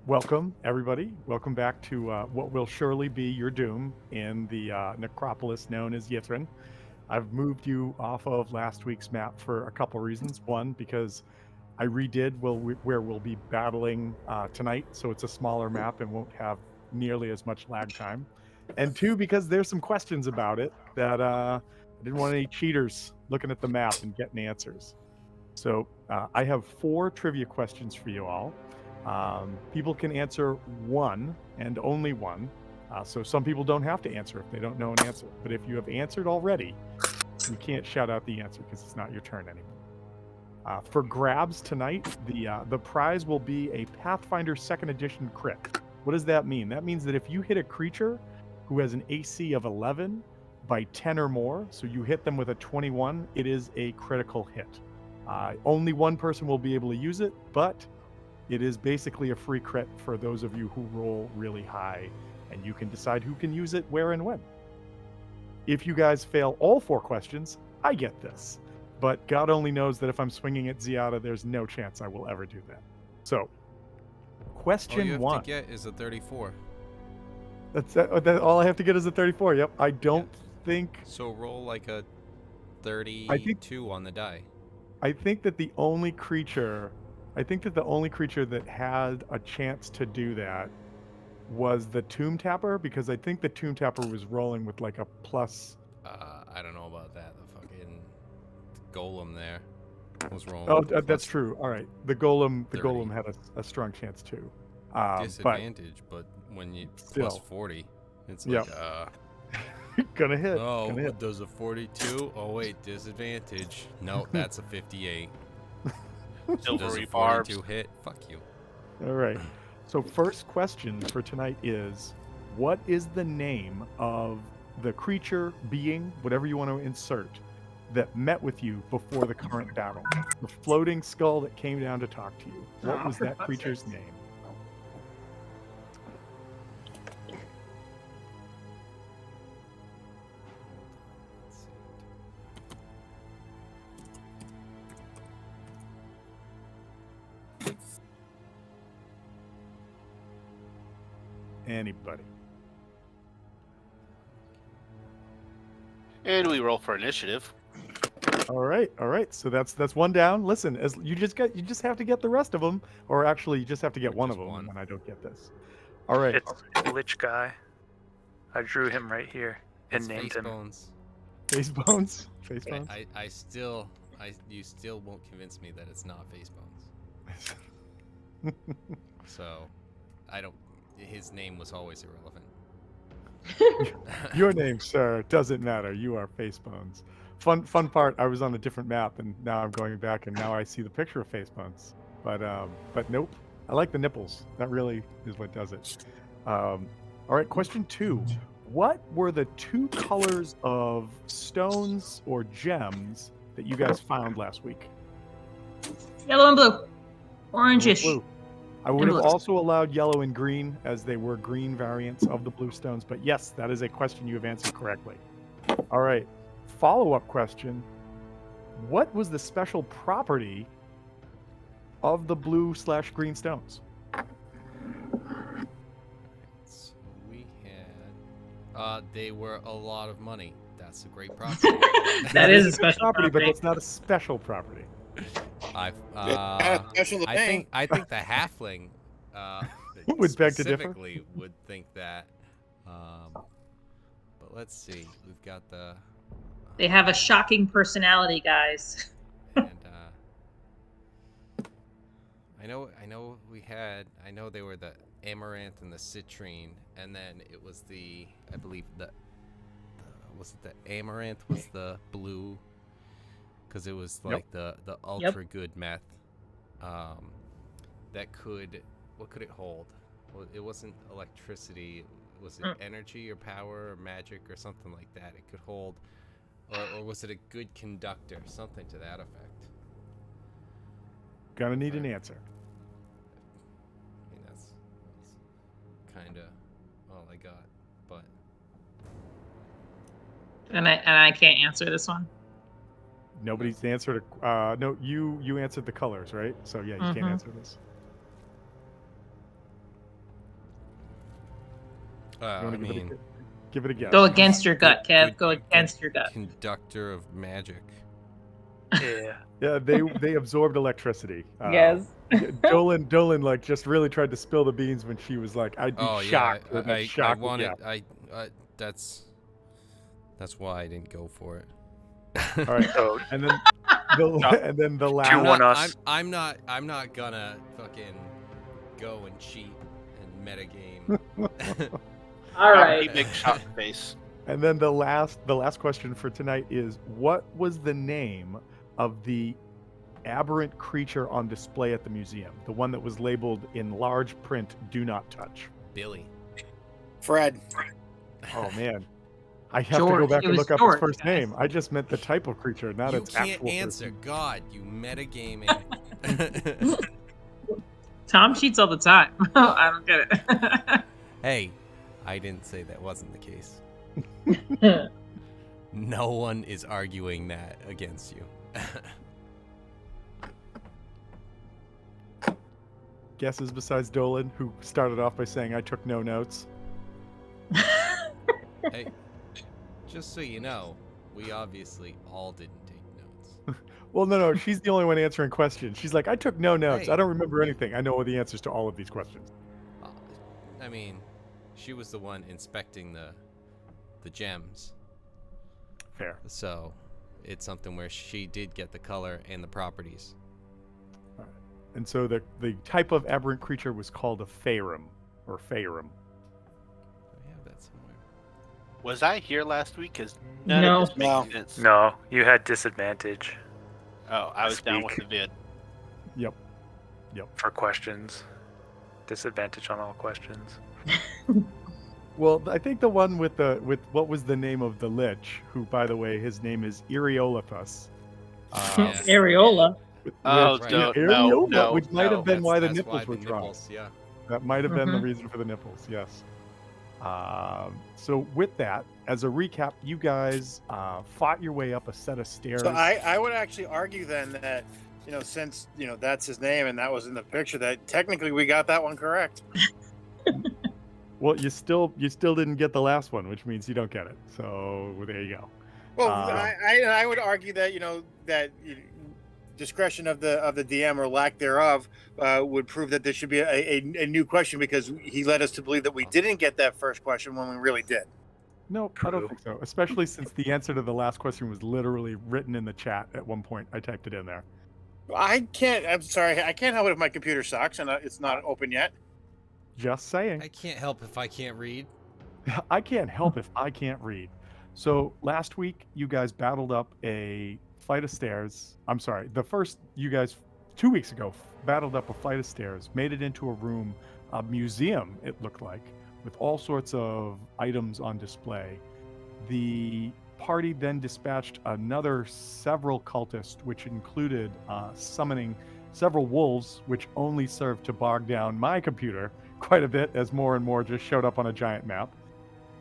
Welcome, everybody. Welcome back to what will surely be your doom in the necropolis known as Yithrin. I've moved you off of last week's map for a couple reasons. One, because I redid where we'll be battling tonight, so it's a smaller map and won't have nearly as much lag time. And two, because there's some questions about it that I didn't want any cheaters looking at the map and getting answers. So I have 4 trivia questions for you all. People can answer one and only one. So some people don't have to answer if they don't know an answer. But if you have answered already, you can't shout out the answer because it's not your turn anymore. For grabs tonight, the prize will be a Pathfinder 2nd Edition crit. What does that mean? That means that if you hit a creature who has an AC of 11 by 10 or more, so you hit them with a 21, it is a critical hit. Only one person will be able to use it, but it is basically a free crit for those of you who roll really high, and you can decide who can use it, where, and when. If you guys fail all 4 questions, I get this. But God only knows that if I'm swinging at Ziada, there's no chance I will ever do that. So, question all you have 1. to get is a 34. That's all I have to get is a 34. Yep. I don't think. So roll like a 32 on the die. I think that the only creature that had a chance to do that was the Tomb Tapper, because I think the Tomb Tapper was rolling with like a plus. I don't know about that. The fucking golem there was rolling. Oh, with that's true. All right, the golem 30. had a strong chance too. Disadvantage, but when you still, plus 40, it's yep. like gonna hit. Oh, gonna hit. does a 42? Oh wait, disadvantage. No, that's a 58. So does a 42 hit? Fuck you. All right. So first question for tonight is, what is the name of the creature, being, whatever you want to insert, that met with you before the current battle? The floating skull that came down to talk to you. What was that creature's name? Anybody? And we roll for initiative. All right. So that's one down. Listen, as you just have to get the rest of them, or actually, you just have to get one of them. When I don't get this. All right. It's Lich Guy. I drew him right here and named him. Bones. Face bones. Face bones. You still won't convince me that it's not face bones. So, I don't. His name was always irrelevant. Your name, sir, doesn't matter. You are Facebones. Fun part. I was on a different map, and now I'm going back, and now I see the picture of Facebones. But nope. I like the nipples. That really is what does it. All right. Question 2. What were the 2 colors of stones or gems that you guys found last week? Yellow and blue. Orangish. Blue. I would have also allowed yellow and green, as they were green variants of the blue stones. But yes, that is a question you have answered correctly. All right. Follow-up question. What was the special property of the blue/green stones? So we had... they were a lot of money. That's a great property. That is a special property, but that's not a special property. I special to think the halfling would beg to differ. Specifically would think that. But let's see. We've got the. They have a shocking personality, guys. And I know we had. I know they were the amaranth and the citrine, and then it was I believe was it the amaranth was the blue. Because it was like the ultra good meth that could, what could it hold? Well, it wasn't electricity. Was it energy or power or magic or something like that? It could hold, or was it a good conductor? Something to that effect. Gonna need an answer. I mean, that's kind of all I got, but. And I can't answer this one. Nobody's answered. No, you answered the colors, right? So yeah, you can't answer this. You I want to mean, give it a guess? Go against your gut, Kev. good- Go good against your gut. conductor of magic. Yeah. Yeah, they absorbed electricity. Yes. Dolan like just really tried to spill the beans when she was like, "I'd be Oh yeah, shocked." Or that I shock. wanted Yeah. that's why I didn't go for it. All right. So And then the last. you want us? I'm not gonna fucking go and cheat and metagame. All Pretty right. big shot face. And then the last question for tonight is, what was the name of the aberrant creature on display at the museum? The one that was labeled in large print, "Do not touch." Billy. Fred. Oh man. I have to George. go back It and was look up George, his first guys. name. I just meant the type of creature, not You its can't actual first answer. name. God, you metagaming. Tom cheats all the time. I don't get it. Hey, I didn't say that wasn't the case. No one is arguing that against you. Guesses besides Dolan, who started off by saying, "I took no notes." Hey, just so you know, we obviously all didn't take notes. Well, no, she's the only one answering questions. She's like, "I took no notes. Hey. I don't remember anything. I know all the answers to all of these questions." I mean, she was the one inspecting the gems, Fair. so it's something where she did get the color and the properties. And so the type of aberrant creature was called a Faerun, or Faerun. I have that somewhere. Was I here last week? Because none No. of this makes No. sense. No, you had disadvantage Oh, I was down with Speak. the vid. Yep. for questions. Disadvantage on all questions. Well, I think the one with what was the name of the lich, who, by the way, his name is Eriolathus. Yeah. Areola. Oh, Right. don't, Areola, no, which might have been why the That's nipples were the drawn. nipples, yeah. That might have been the Mhm. reason for the nipples, yes. So with that, as a recap, you guys fought your way up a set of stairs. So I would actually argue then that, since, that's his name and that was in the picture, that technically we got that one correct. Well, you still didn't get the last one, which means you don't get it. So there you go. Well, Um, I would argue that, that discretion of the DM or lack thereof would prove that there should be a new question, because he led us to believe that we didn't get that first question when we really did. No, I don't True. think so. Especially since the answer to the last question was literally written in the chat at one point. I typed it in there. I'm sorry, I can't help it if my computer sucks and it's not open yet. Just saying. I can't help if I can't read. I can't help if I can't read. So last week, you guys battled up a flight of stairs. I'm sorry. You guys 2 weeks ago battled up a flight of stairs, made it into a room, a museum, it looked like, with all sorts of items on display. The party then dispatched another several cultists, which included summoning several wolves, which only served to bog down my computer quite a bit as more and more just showed up on a giant map.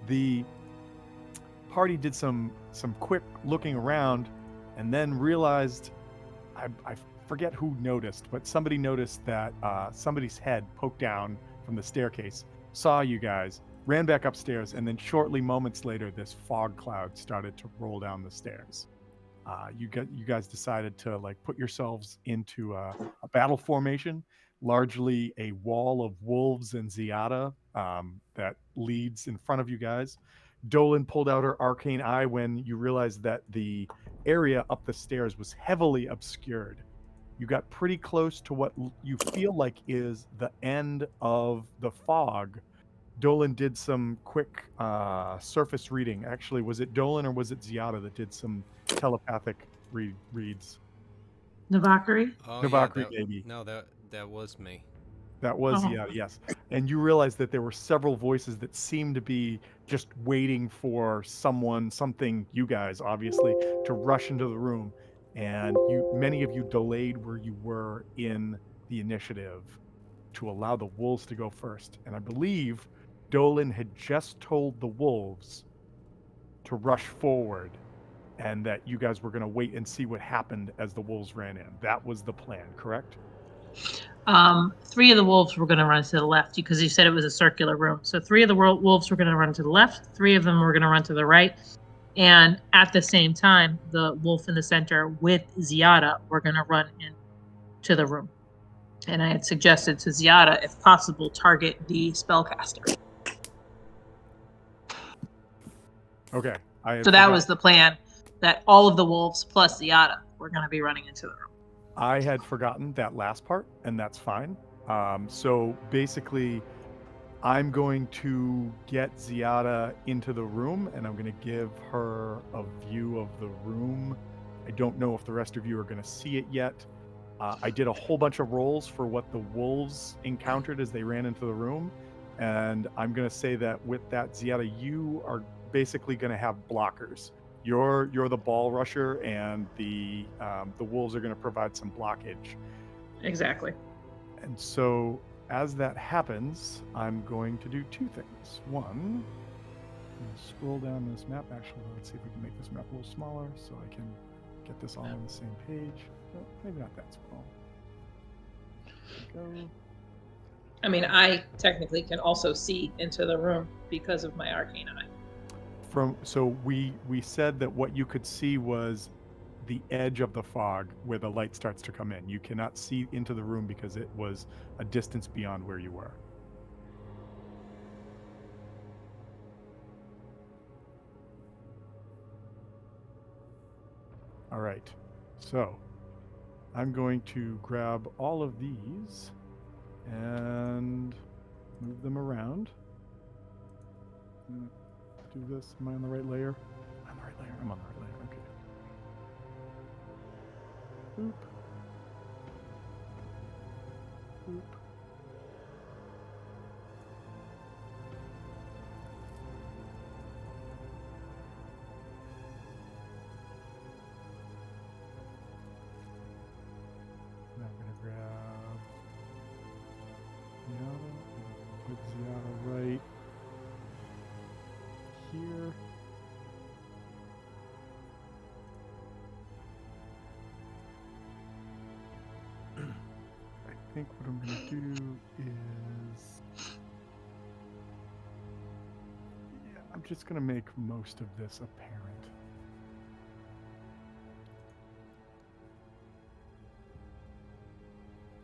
The party did some quick looking around and then realized, I forget who noticed, but somebody noticed that somebody's head poked down from the staircase, saw you guys, ran back upstairs, and then shortly, moments later, this fog cloud started to roll down the stairs. You guys decided to put yourselves into a battle formation, largely a wall of wolves and Ziada that leads in front of you guys. Dolan pulled out her arcane eye when you realized that the area up the stairs was heavily obscured. You got pretty close to what you feel like is the end of the fog. Dolan did some quick surface reading. Actually, was it Dolan or was it Ziada that did some telepathic reads? Navakari. Oh, Navakri, maybe. No, that was me. That was Oh. Ziada, yes. And you realized that there were several voices that seemed to be just waiting for something, you guys, obviously, to rush into the room. And many of you delayed where you were in the initiative to allow the wolves to go first. And I believe Dolan had just told the wolves to rush forward and that you guys were going to wait and see what happened as the wolves ran in. That was the plan, correct? Three of the wolves were going to run to the left because you said it was a circular room. So three of the wolves were going to run to the left. Three of them were going to run to the right. And at the same time, the wolf in the center with Ziada were going to run into the room. And I had suggested to Ziada, if possible, target the spellcaster. Okay. So that was the plan, that all of the wolves plus Ziada were going to be running into the room. I had forgotten that last part, and that's fine. So basically, I'm going to get Ziada into the room, and I'm going to give her a view of the room. I don't know if the rest of you are going to see it yet. I did a whole bunch of rolls for what the wolves encountered as they ran into the room, and I'm going to say that with that, Ziada, you are basically going to have blockers. You're the ball rusher, and the wolves are going to provide some blockage. Exactly. And so, as that happens, I'm going to do two things. One, I'm going to scroll down this map. Actually, let's see if we can make this map a little smaller so I can get this all on the same page. Well, maybe not that small. There we go. I mean, I technically can also see into the room because of my arcane eye. So we said that what you could see was the edge of the fog where the light starts to come in. You cannot see into the room because it was a distance beyond where you were. All right. So I'm going to grab all of these and move them around. Do this. Am I on the right layer? I'm on the right layer. I'm on the right layer. Okay. Boop. Boop. Now I'm gonna grab Ziada and put Ziada right here. I think what I'm going to do is... Yeah, I'm just going to make most of this apparent.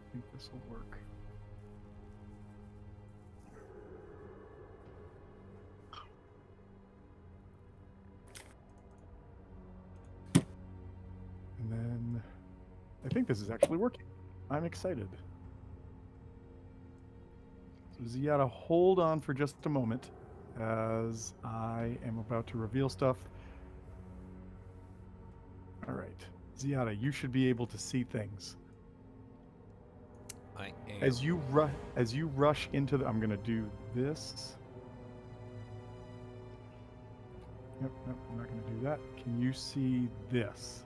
I think this will work. And then I think this is actually working. I'm excited. So Ziada, hold on for just a moment as I am about to reveal stuff. All right. Ziada, you should be able to see things. I am. As you rush into the... I'm going to do this. Yep, I'm not going to do that. Can you see this?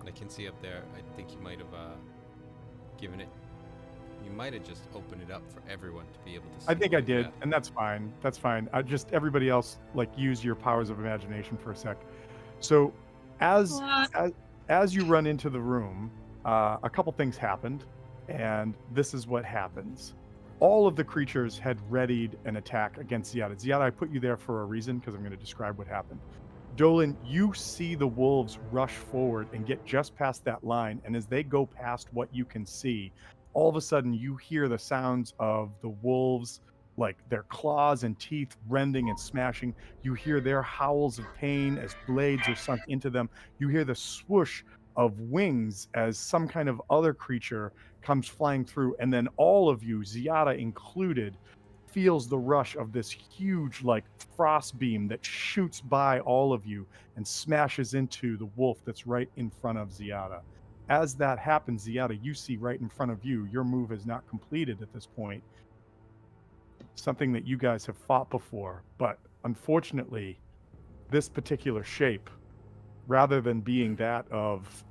I can see up there. I think you might have given it. You might have just opened it up for everyone to be able to see. I think I what we did, got. and that's fine. That's fine. I just everybody else use your powers of imagination for a sec. So, as you run into the room, a couple things happened, and this is what happens. All of the creatures had readied an attack against Ziada. Ziada, I put you there for a reason because I'm going to describe what happened. Dolan, you see the wolves rush forward and get just past that line, and as they go past what you can see, all of a sudden you hear the sounds of the wolves, like their claws and teeth rending and smashing. You hear their howls of pain as blades are sunk into them. You hear the swoosh of wings as some kind of other creature comes flying through, and then all of you, Ziada included, feels the rush of this huge frost beam that shoots by all of you and smashes into the wolf that's right in front of Ziada. As that happens, Ziada, you see right in front of you, your move is not completed at this point. Something that you guys have fought before, but unfortunately, this particular shape, rather than being that of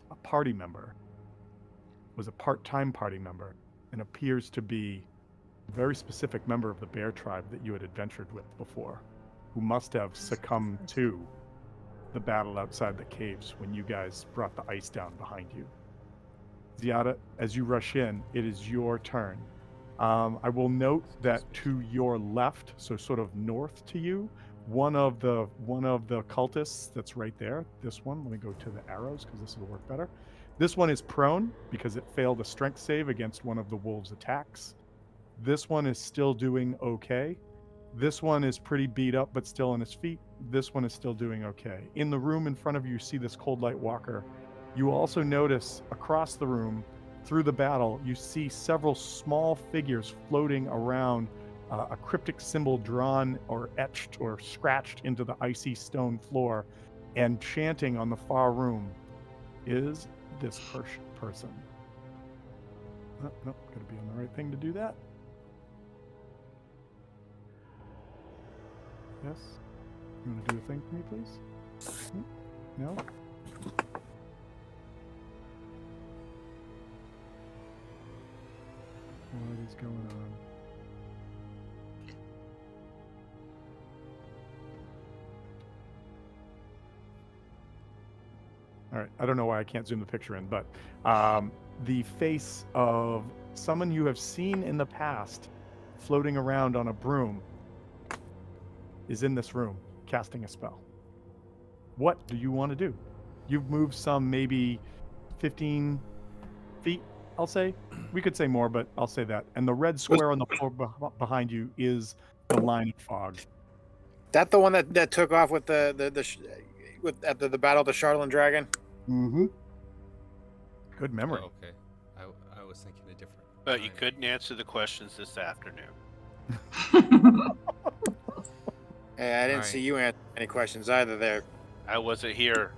a party member, was a part-time party member and appears to be very specific member of the bear tribe that you had adventured with before, who must have succumbed to the battle outside the caves when you guys brought the ice down behind you. Ziada, as you rush in, it is your turn. I will note that to your left, so sort of north to you, one of the cultists that's right there. This one. Let me go to the arrows because this will work better. This one is prone because it failed a strength save against one of the wolves' attacks. This one is still doing okay. This one is pretty beat up but still on his feet. This one is still doing okay. In the room in front of you, see this cold light walker. You also notice across the room, through the battle, you see several small figures floating around a cryptic symbol drawn or etched or scratched into the icy stone floor, and chanting on the far room is this person. Oh, nope, gotta be on the right thing to do that. Yes? You want to do a thing for me, please? No? What is going on? All right, I don't know why I can't zoom the picture in, but the face of someone you have seen in the past floating around on a broom is in this room casting a spell. What do you want to do? You've moved some maybe 15 feet, I'll say. We could say more, but I'll say that. And the red square on the floor behind you is the line of fog. That the one that took off with with at the battle of the Charlatan Dragon? Mm-hmm. Good memory. Oh, okay. I was thinking a different. But you time. couldn't answer the questions this afternoon. Hey, I didn't Alright. see you answer any questions either there. I wasn't here.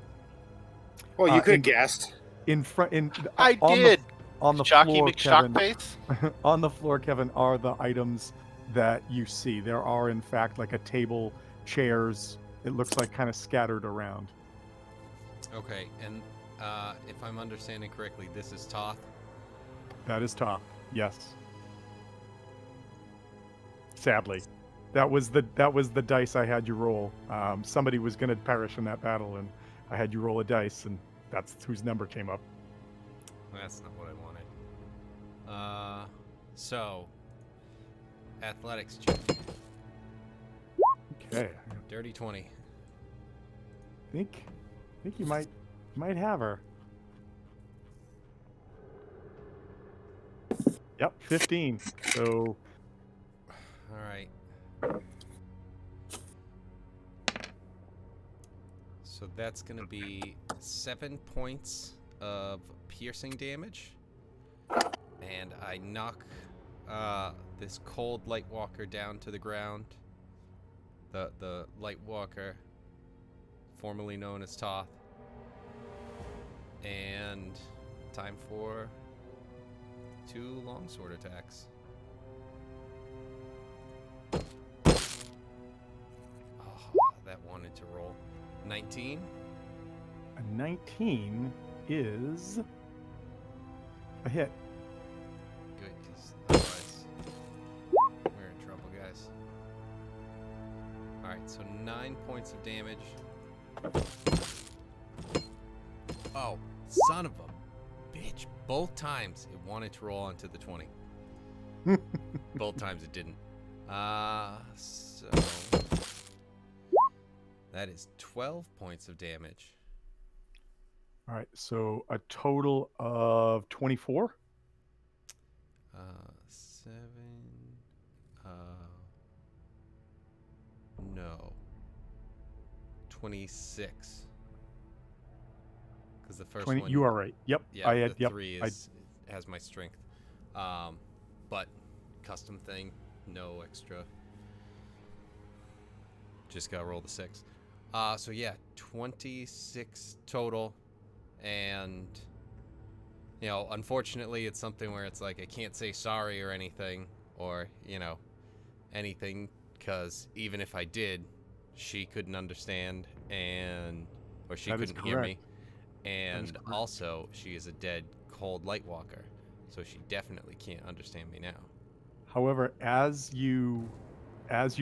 Well, you could in- have guessed. In front, I on did. On the Shocky floor, Kevin. McShockface. On the floor, Kevin, are the items that you see. There are, in fact, like a table, chairs. It looks like kind of scattered around. Okay, and if I'm understanding correctly, this is Toth. That is top. Yes. Sadly, that was the dice I had you roll. Somebody was going to perish in that battle, and I had you roll a dice, and that's whose number came up. That's not what I wanted. So, athletics check. Okay. Dirty 20. I think you might have her. Yep, 15. So All right. So that's gonna be 7 points of piercing damage, and I knock this cold light walker down to the ground. The light walker, formerly known as Toth, and time for 2 longsword attacks. Oh, that wanted to roll. 19. a 19 is a hit. Good, because otherwise we're in trouble, guys. Alright, so 9 points of damage. Oh, son of a bitch. Both times it wanted to roll onto the 20. Both times it didn't. So that is 12 points of damage. All right, so a total of 24. 7. No. 26. Because the first 20. one. You are right. Yep. Yeah, I had. the Yep. 3 has my strength. But custom thing, no extra. Just gotta roll the 6. So yeah, 26 total, and unfortunately, it's something where it's like I can't say sorry or anything, or anything, because even if I did, she couldn't understand, or she That is couldn't hear me, correct. and correct. also she is a dead cold light walker, so she definitely can't understand me now. However, as you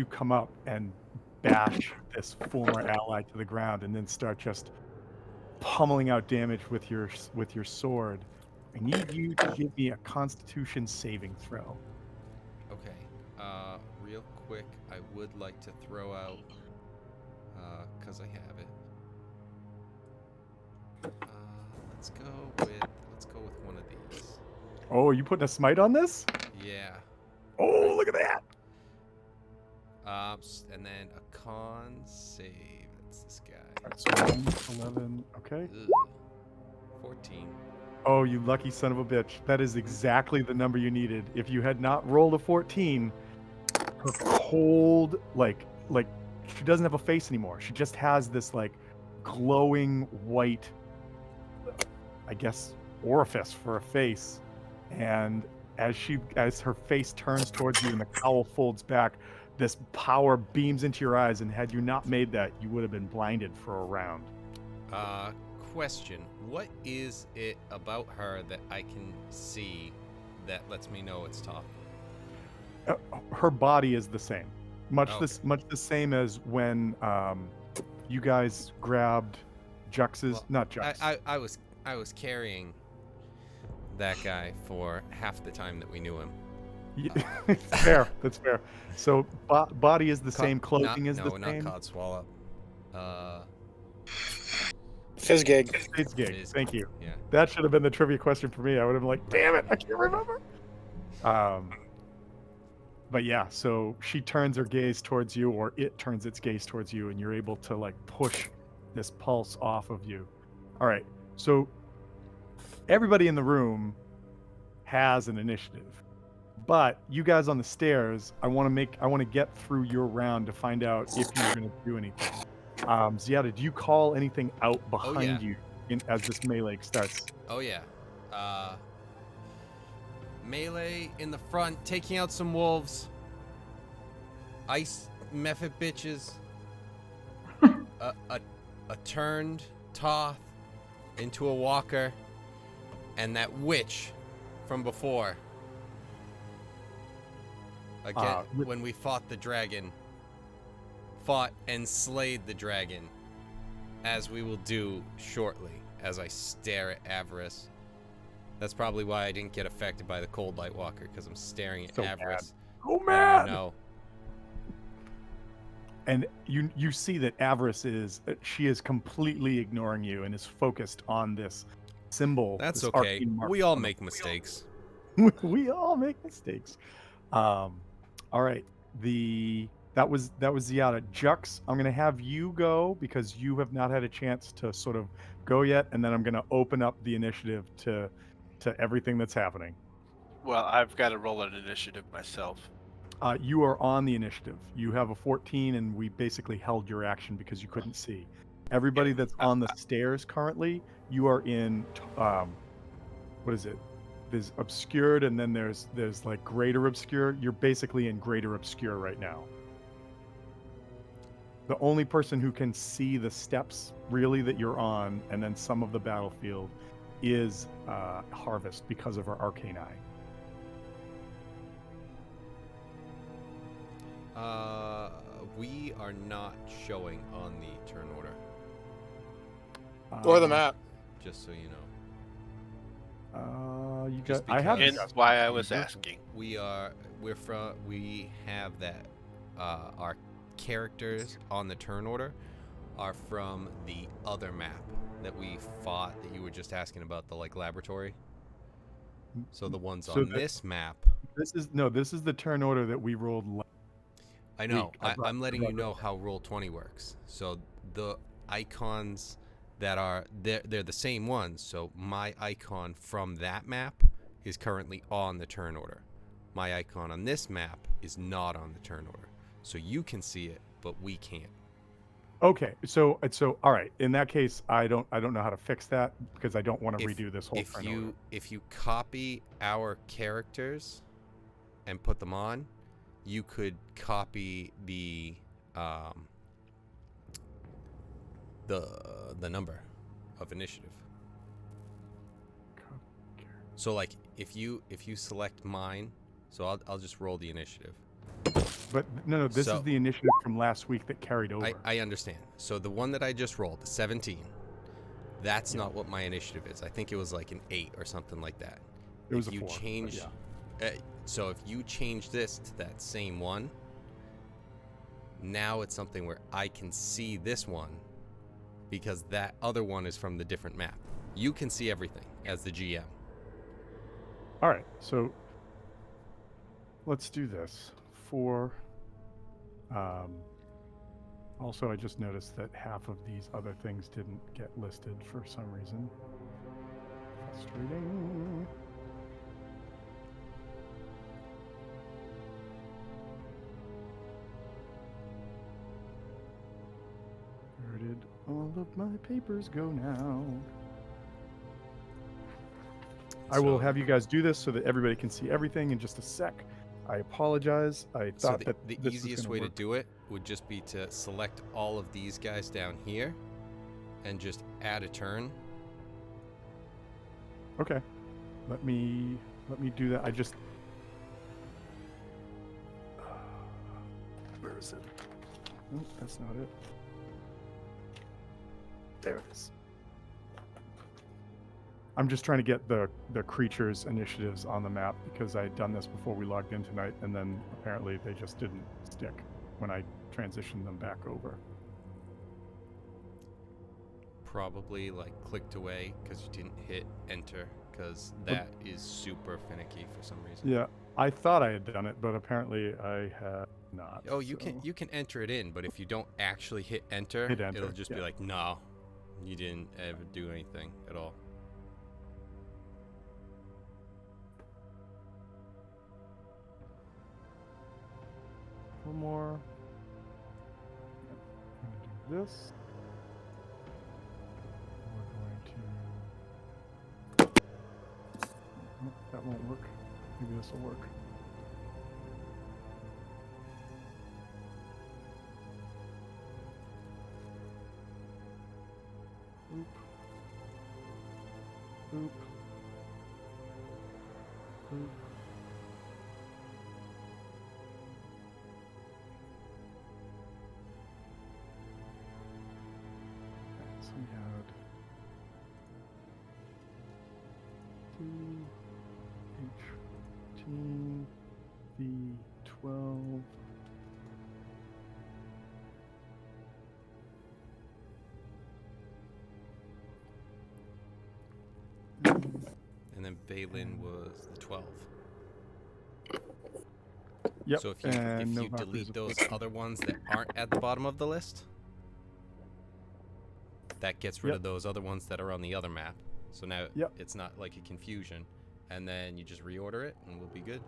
come up and bash this former ally to the ground and then start just pummeling out damage with your sword. I need you to give me a Constitution saving throw. Okay. Real quick, I would like to throw out, cause I have it. Let's go with one of these. Oh, are you putting a smite on this? Yeah. Oh, look at that! And then a con save. That's this guy. Alright, so 1, 11, okay. Ugh. 14. Oh, you lucky son of a bitch. That is exactly the number you needed. If you had not rolled a 14, her cold, like she doesn't have a face anymore. She just has this like glowing white, I guess, orifice for a face. And as her face turns towards you and the cowl folds back, this power beams into your eyes, and had you not made that, you would have been blinded for a round. Question. What is it about her that I can see that lets me know it's talking? Her body is the same. Much Okay. the same as when you guys grabbed Jux's, Well, not Jux. I was carrying that guy for half the time that we knew him. It's fair. That's fair. So body is the same, clothing is the no, same. not Cod Swallow. Fizzgig. It's gig. Fizz- Thank you. Yeah. That should have been the trivia question for me. I would have been like, damn it, I can't remember. But yeah, so she turns her gaze towards you, or it turns its gaze towards you, and you're able to like push this pulse off of you. All right. So everybody in the room has an initiative. But you guys on the stairs, I want to get through your round to find out if you're going to do anything. Ziada, do you call anything out behind you as this melee starts? Oh yeah. Melee in the front, taking out some wolves. Ice method bitches. a turned Toth into a walker, and that witch from before. Again, when we fought the dragon, fought and slayed the dragon, as we will do shortly, as I stare at Avarice. That's probably why I didn't get affected by the cold light walker, because I'm staring at So Avarice. Oh man! No. And you see that Avarice she is completely ignoring you and is focused on this symbol. That's this okay. arcane mark We all on the- make mistakes. We all make mistakes. All right. That was Ziada. Jux, I'm gonna have you go because you have not had a chance to sort of go yet, and then I'm gonna open up the initiative to everything that's happening. Well, I've got to roll an initiative myself. You are on the initiative. You have a 14, and we basically held your action because you couldn't see. Everybody that's on the stairs currently, you are in. What is it? There's obscured, and then there's like greater obscure. You're basically in greater obscure right now. The only person who can see the steps really that you're on, and then some of the battlefield, is Harvest because of her arcane eye. We are not showing on the turn order, Or the map. just so you know. You Just got. I have. And Because- why I was asking. We have that, our characters on the turn order are from the other map that we fought that you were just asking about, the like laboratory. So the ones So on that- this map, This is the turn order that we rolled. I know. I brought- I'm letting I you brought know how Roll20 works. So the icons that are they're the same ones. So my icon from that map is currently on the turn order. My icon on this map is not on the turn order. So you can see it, but we can't. Okay, so all right. In that case, I don't know how to fix that because I don't want to If- redo this whole If turn you order. if you copy our characters and put them on, you could copy the number of initiative. So like if you select mine, so I'll just roll the initiative. but no, this So- is the initiative from last week that carried over. I understand. So the one that I just rolled, the 17, that's Yeah. not what my initiative is. I think it was like an 8 or something like that. It was if a you 4, but change, so if you change this to that same one, now it's something where I can see this one because that other one is from the different map. You can see everything as the GM. All right, so let's do this. Also, I just noticed that half of these other things didn't get listed for some reason. Frustrating. Where did all of my papers go now? I will So- have you guys do this so that everybody can see everything in just a sec. I apologize. I So thought the, that the this was easiest gonna way work. to do it would just be to select all of these guys down here and just add a turn. Okay. Let me do that. I just where is it? Oh, that's not it. There it is. I'm just trying to get the creatures initiatives on the map because I had done this before we logged in tonight, and then apparently they just didn't stick when I transitioned them back over. Probably like clicked away because you didn't hit enter because that is super finicky for some reason. Yeah, I thought I had done it, but apparently I had not. Oh, you so- can enter it in, but if you don't actually hit enter, Hit enter, it'll just be yeah. like, no, you didn't ever do anything at all. One more. I'm going to do this. We're going to. Oh, that won't work. Maybe this will work. Oop. Oop. Oop. So we had 2 H15 V12. And then Balin was the 12. Yep. So if you and no delete Valkyries, of those course. other ones that aren't at the bottom of the list, that gets rid Yep. of those other ones that are on the other map. So now Yep. it's not like a confusion. And then you just reorder it and we'll be good.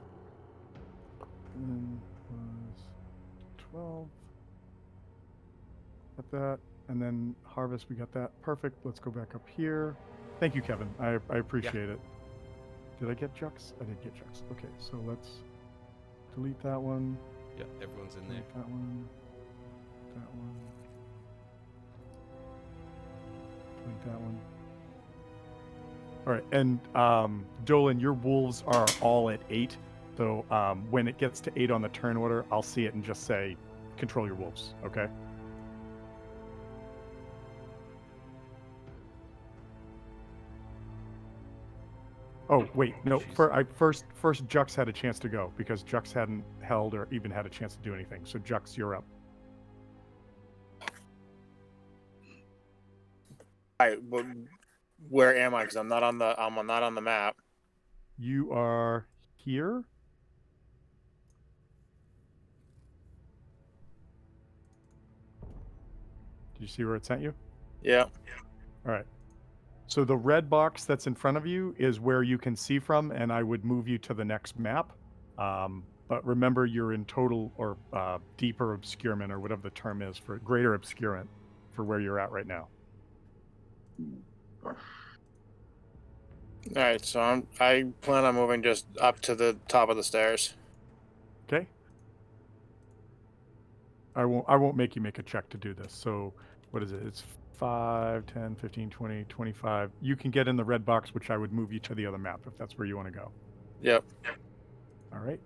And then was 12. Got that. And then harvest, we got that. Perfect. Let's go back up here. Thank you, Kevin. I appreciate it. Did I get Jux? I did get Jux. Okay, so let's delete that one. Yeah, everyone's in there. Delete that one. That one. Delete that one. All right, and Dolan, your wolves are all at 8. So when it gets to 8 on the turn order, I'll see it and just say, control your wolves. Okay. Oh wait, no. First Jux had a chance to go because Jux hadn't held or even had a chance to do anything. So Jux, you're up. All right, well, where am I? Because I'm not on the map. You are here. Did you see where it sent you? Yeah. All right. So the red box that's in front of you is where you can see from, and I would move you to the next map. But remember, you're in total or deeper obscurement, or whatever the term is for greater obscurement, for where you're at right now. All right, so I plan on moving just up to the top of the stairs. Okay. I won't make you make a check to do this. So what is it? It's 5, 10, 15, 20, 25. You can get in the red box, which I would move you to the other map if that's where you want to go. Yep. All right.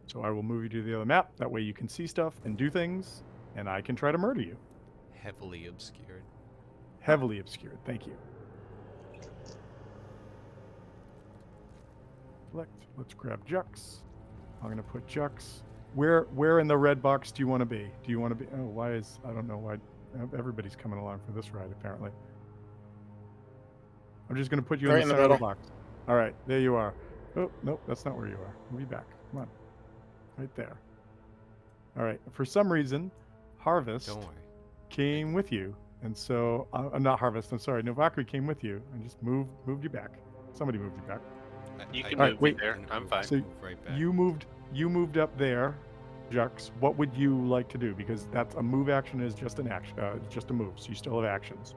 So I will move you to the other map. That way you can see stuff and do things, and I can try to murder you. Heavily obscured. Heavily obscured. Thank you. Let's grab Jux. I'm gonna put Jux. Where in the red box do you want to be? Do you want to be? Oh, why is I don't know why everybody's coming along for this ride apparently. I'm just gonna put you Right in the in the center of the middle. box. All right, there you are. Oh nope, that's not where you are. Move back. Come on, right there. All right. For some reason, Harvest Don't worry. came with you, and so not Harvest. I'm sorry, Novaku came with you and just moved you back. Somebody moved you back. You can All right, move wait. me there. I'm fine. So right back. you moved up there, Jux. What would you like to do? Because that's a move action is just an action, just a move. So you still have actions.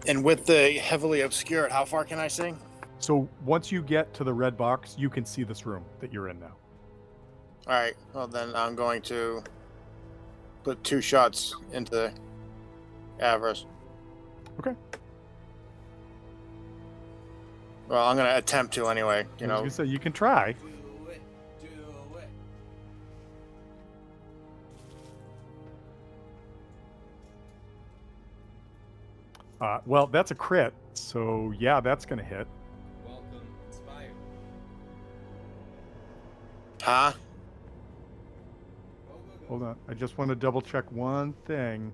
And with the heavily obscured, how far can I see? So once you get to the red box, you can see this room that you're in now. All right. Well, then I'm going to put 2 shots into Avarice. Okay. Well, I'm going to attempt to anyway. You I was know, gonna say you can try. Do it. Do it. Well, that's a crit. So yeah, that's gonna hit. Welcome, Inspire. huh? Go, go, go. Hold on. I just want to double check one thing.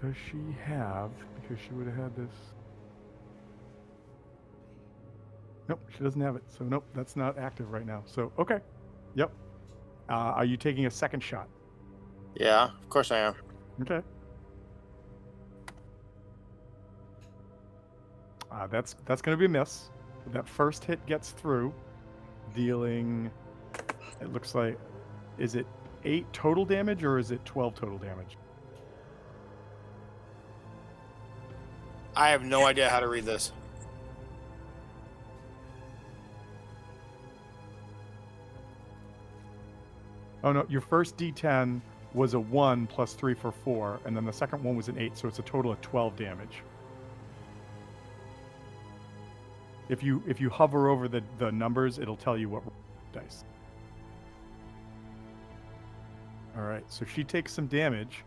Does she have? Because she would have had this. Nope, she doesn't have it. So nope, that's not active right now. So okay. Yep. Are you taking a second shot? Yeah, of course I am. Okay. That's going to be a miss. That first hit gets through, dealing. It looks like, is it 8 total damage or is it 12 total damage? I have no idea how to read this. Oh no, your first D10 was a 1 plus 3 for 4, and then the second one was an 8, so it's a total of 12 damage. If you hover over the numbers, it'll tell you what dice. All right, so she takes some damage.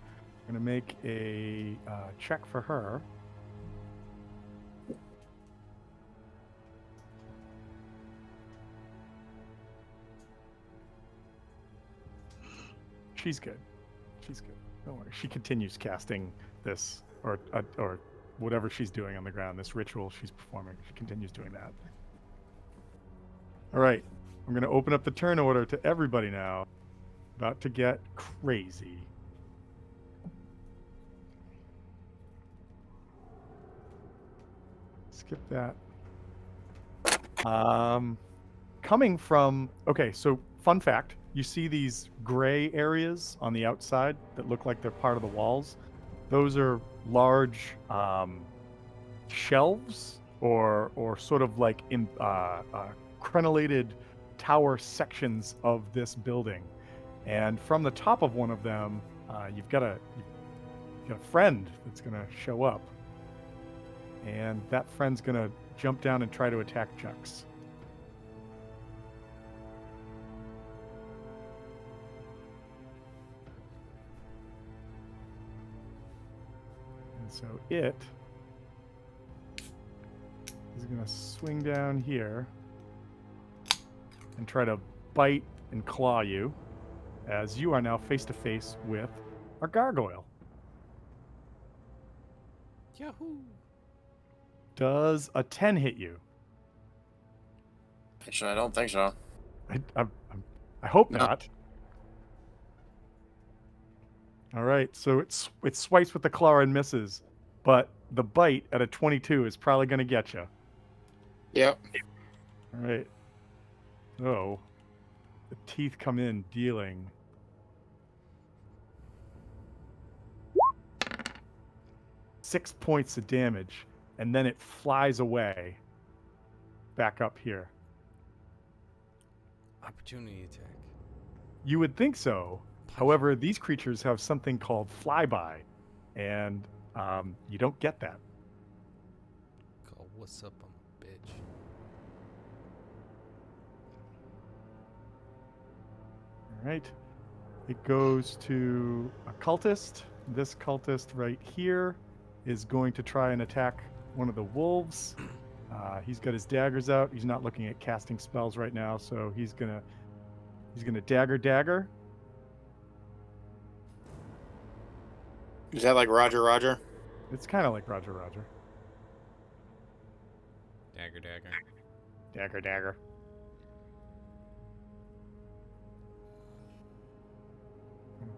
I'm gonna make a check for her. She's good. She's good. Don't worry. She continues casting this or whatever she's doing on the ground. This ritual she's performing. She continues doing that. All right. I'm going to open up the turn order to everybody now. About to get crazy. Skip that. Coming from... Okay, so fun fact. You see these gray areas on the outside that look like they're part of the walls? Those are large shelves or sort of like crenellated tower sections of this building. And from the top of one of them, you've got a friend that's going to show up. And that friend's going to jump down and try to attack Jux. And so it is going to swing down here and try to bite and claw you, as you are now face to face with a gargoyle. Yahoo! Does a 10 hit you? Actually, I don't think so. I hope No. not. All right, so it swipes with the claw and misses, but the bite at a 22 is probably going to get you. Yep. All right. So the teeth come in, dealing 6 points of damage, and then it flies away back up here. Opportunity attack. You would think so. However, these creatures have something called flyby, and you don't get that. What's up, I'm a bitch. All right. It goes to a cultist. This cultist right here is going to try and attack one of the wolves. He's got his daggers out. He's not looking at casting spells right now, so he's gonna dagger. Is that like Roger Roger? It's kind of like Roger Roger. Dagger. Dagger.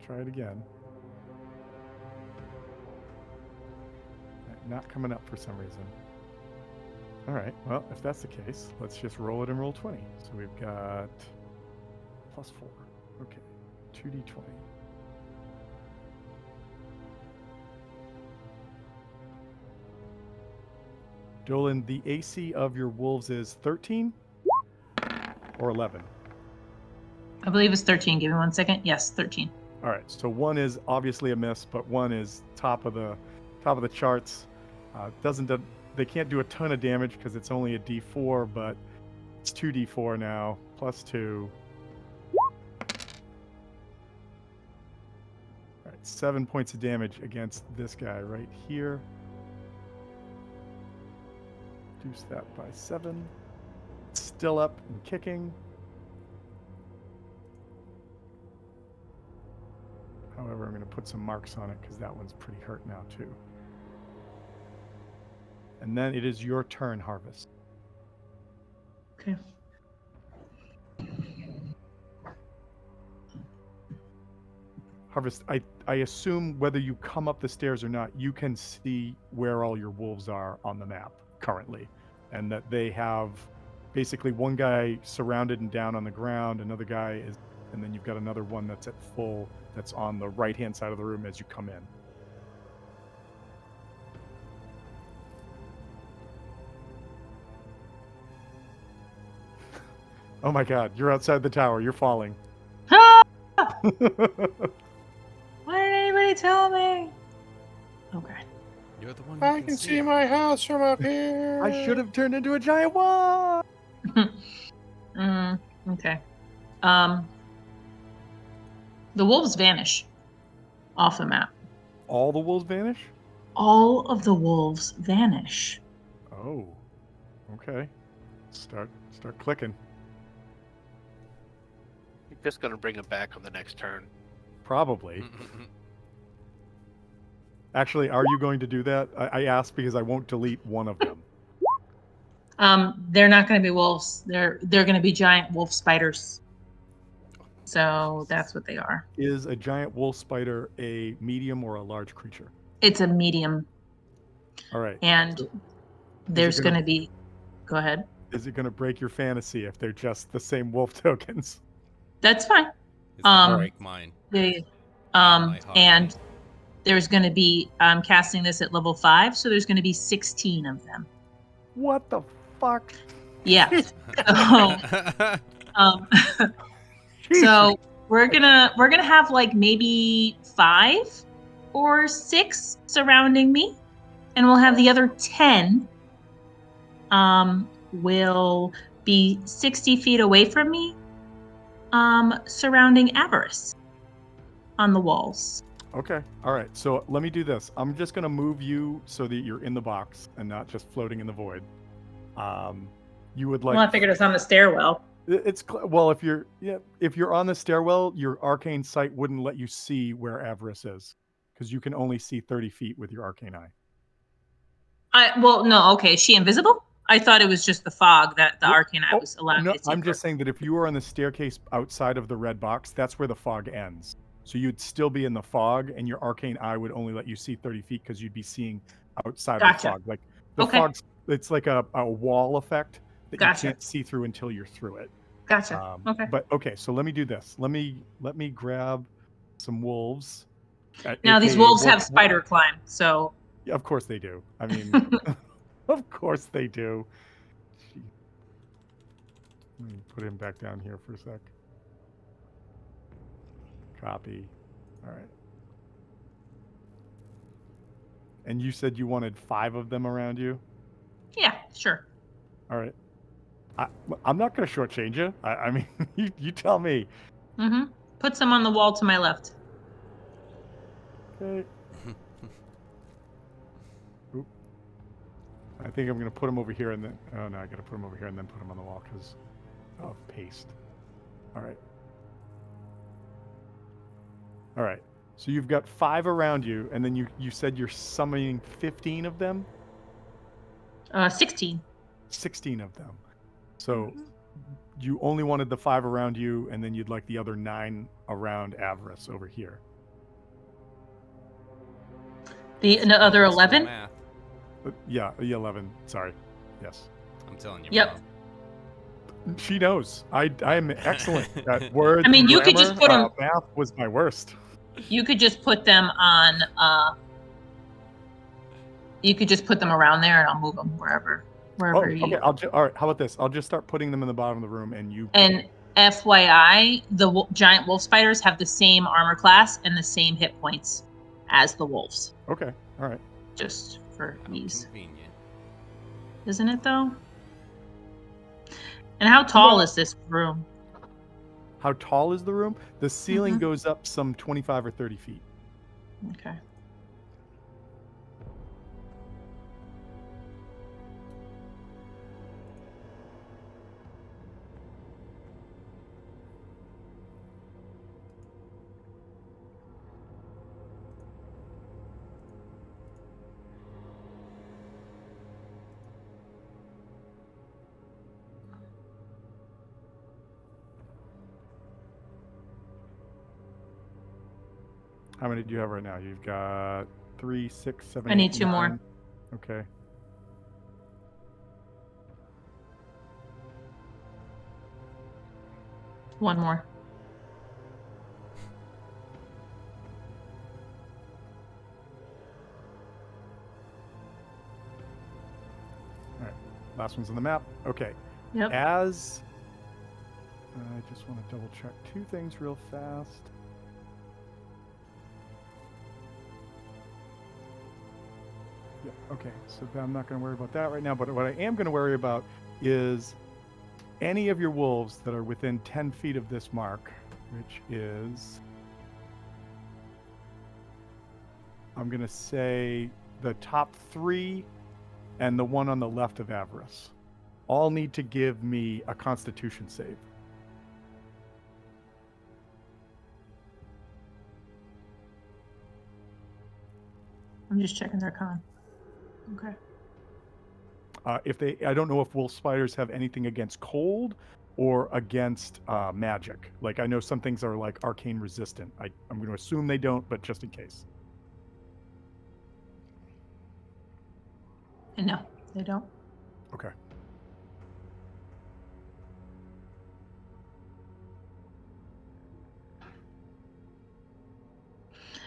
Try it again. Not coming up for some reason. All right. Well, if that's the case, let's just roll it and roll 20. So we've got +4. Okay. 2d20. Dolan, the AC of your wolves is 13 or 11? I believe it's 13. Give me 1 second. Yes, 13. All right, so one is obviously a miss, but one is top of the charts. They can't do a ton of damage because it's only a D4, but it's 2d4 now +2. All right, 7 points of damage against this guy right here. Reduce that by 7. Still up and kicking. However, I'm going to put some marks on it because that one's pretty hurt now too. And then it is your turn, Harvest. Okay. Harvest, I assume whether you come up the stairs or not, you can see where all your wolves are on the map currently. And that they have basically one guy surrounded and down on the ground, another guy is, and then you've got another one that's at full, that's on the right-hand side of the room as you come in. Oh my god, you're outside the tower, you're falling. Ah! Why didn't anybody tell me? Okay. You're the one who I can see my house from up here. I should have turned into a giant wall. Okay. The wolves vanish off the map. All the wolves vanish? All of the wolves vanish. Oh. Okay. Start clicking. You're just gonna bring him back on the next turn. Probably. Actually, are you going to do that? I asked because I won't delete one of them. They're not going to be wolves. They're going to be giant wolf spiders. So that's what they are. Is a giant wolf spider a medium or a large creature? It's a medium. All right. And So there's going to be. Go ahead. Is it going to break your fantasy if they're just the same wolf tokens? That's fine. It's gonna break mine. They, My heart and rate. there's going to be. I'm casting this at level 5, so there's going to be 16 of them. What the fuck? Yeah. So, so we're gonna have like maybe 5 or 6 surrounding me, and we'll have the other 10 will be 60 feet away from me, surrounding Avarice on the walls. Okay. All right. So let me do this. I'm just going to move you so that you're in the box and not just floating in the void. You would like. Well, I figured it's on the stairwell. Well, if you're on the stairwell, your arcane sight wouldn't let you see where Avarice is because you can only see 30 feet with your arcane eye. No, okay. Is she invisible? I thought it was just the fog that the arcane eye was allowed No, me to see. I'm just saying that if you were on the staircase outside of the red box, that's where the fog ends. So you'd still be in the fog, and your arcane eye would only let you see 30 feet because you'd be seeing outside of the fog. Like the fog, it's like a wall effect that you can't see through until you're through it. Gotcha. Okay. But okay, so let me do this. Let me grab some wolves. Now these wolves have spider climb, so. Yeah, of course they do. I mean, of course they do. Let me put him back down here for a sec. Copy. All right. And you said you wanted 5 of them around you? Yeah. sure. All right. I'm not going to shortchange you. I mean, you tell me. Mm-hmm. Put some on the wall to my left. Okay. Oop. I think I'm going to put them over here and then... Oh, no, I got to put them over here and then put them on the wall because of paste. All right. All right. So you've got 5 around you, and then you said you're summoning 15 of them? 16. 16 of them. So you only wanted the 5 around you, and then you'd like the other 9 around Avarice over here. The other Let's do 11? math. Yeah, the 11. Sorry. Yes. I'm telling you, Yep. Mom. She knows. I am excellent at words. I mean, and you could just grammar. put 'em- Math was my worst. You could just put them on. You could just put them around there, and I'll move them wherever Oh, you. okay. All right. How about this? I'll just start putting them in the bottom of the room, and you. And FYI, the giant wolf spiders have the same armor class and the same hit points as the wolves. Okay. All right. Just for How ease, convenient. isn't it though? And how tall is this room? How tall is the room? The ceiling Mhm. goes up some 25 or 30 feet. Okay. How many do you have right now? You've got 3, 6, 7, I need 8, 2 more. 9. Okay. One more. All right. Last one's on the map. Okay. Yep. As I just want to double check 2 things real fast. Yeah, okay, so I'm not going to worry about that right now, but what I am going to worry about is any of your wolves that are within 10 feet of this mark, which is, I'm going to say the top 3 and the one on the left of Avarice, all need to give me a Constitution save. I'm just checking their con. Okay. I don't know if wolf spiders have anything against cold or against magic. Like I know some things are like arcane resistant. I'm going to assume they don't, but just in case. No, they don't. Okay.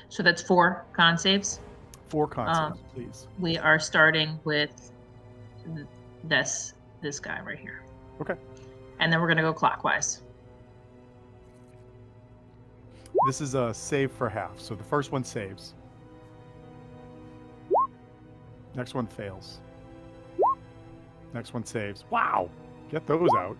So that's 4 con saves. 4 con saves, please. We are starting with this guy right here. Okay. And then we're gonna go clockwise. This is a save for half. So the first one saves. Next one fails. Next one saves. Wow! Get those out.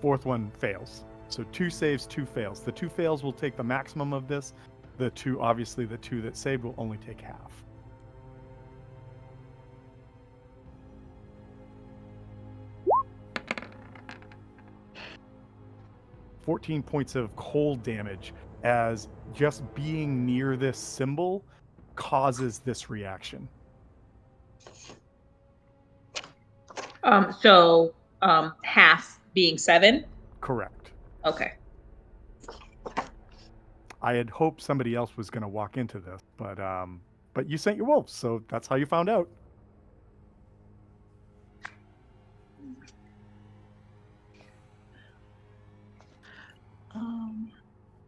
4th one fails. So 2 saves, 2 fails. The 2 fails will take the maximum of this. The 2 that saved will only take half. $14 points of cold damage as just being near this symbol causes this reaction. So half being 7. Correct. Okay. I had hoped somebody else was going to walk into this, but you sent your wolves, so that's how you found out.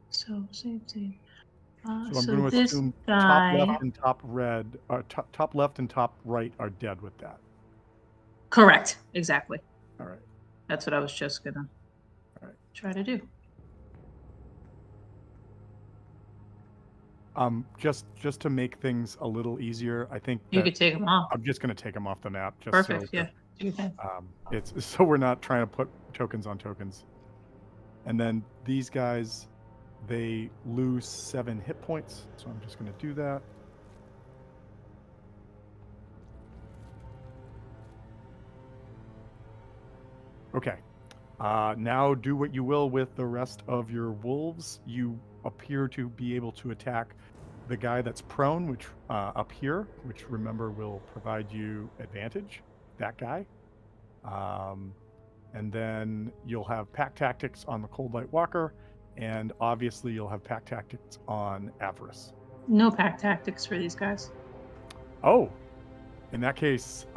So save. So I'm So going to this assume guy. top left and top red, top left and top right are dead with that. Correct. Exactly. All right. That's what I was just gonna try to do. Just to make things a little easier, I think You that could take them off. I'm just going to take them off the map, just Perfect. so Yeah. Do your thing. it's so we're not trying to put tokens on tokens. And then these guys, they lose 7 hit points, so I'm just going to do that. Okay. Now do what you will with the rest of your wolves. You appear to be able to attack the guy that's prone, which up here, which remember will provide you advantage. That guy. And then you'll have pack tactics on the Cold Light Walker, and obviously you'll have pack tactics on Avarice. No pack tactics for these guys. Oh, in that case,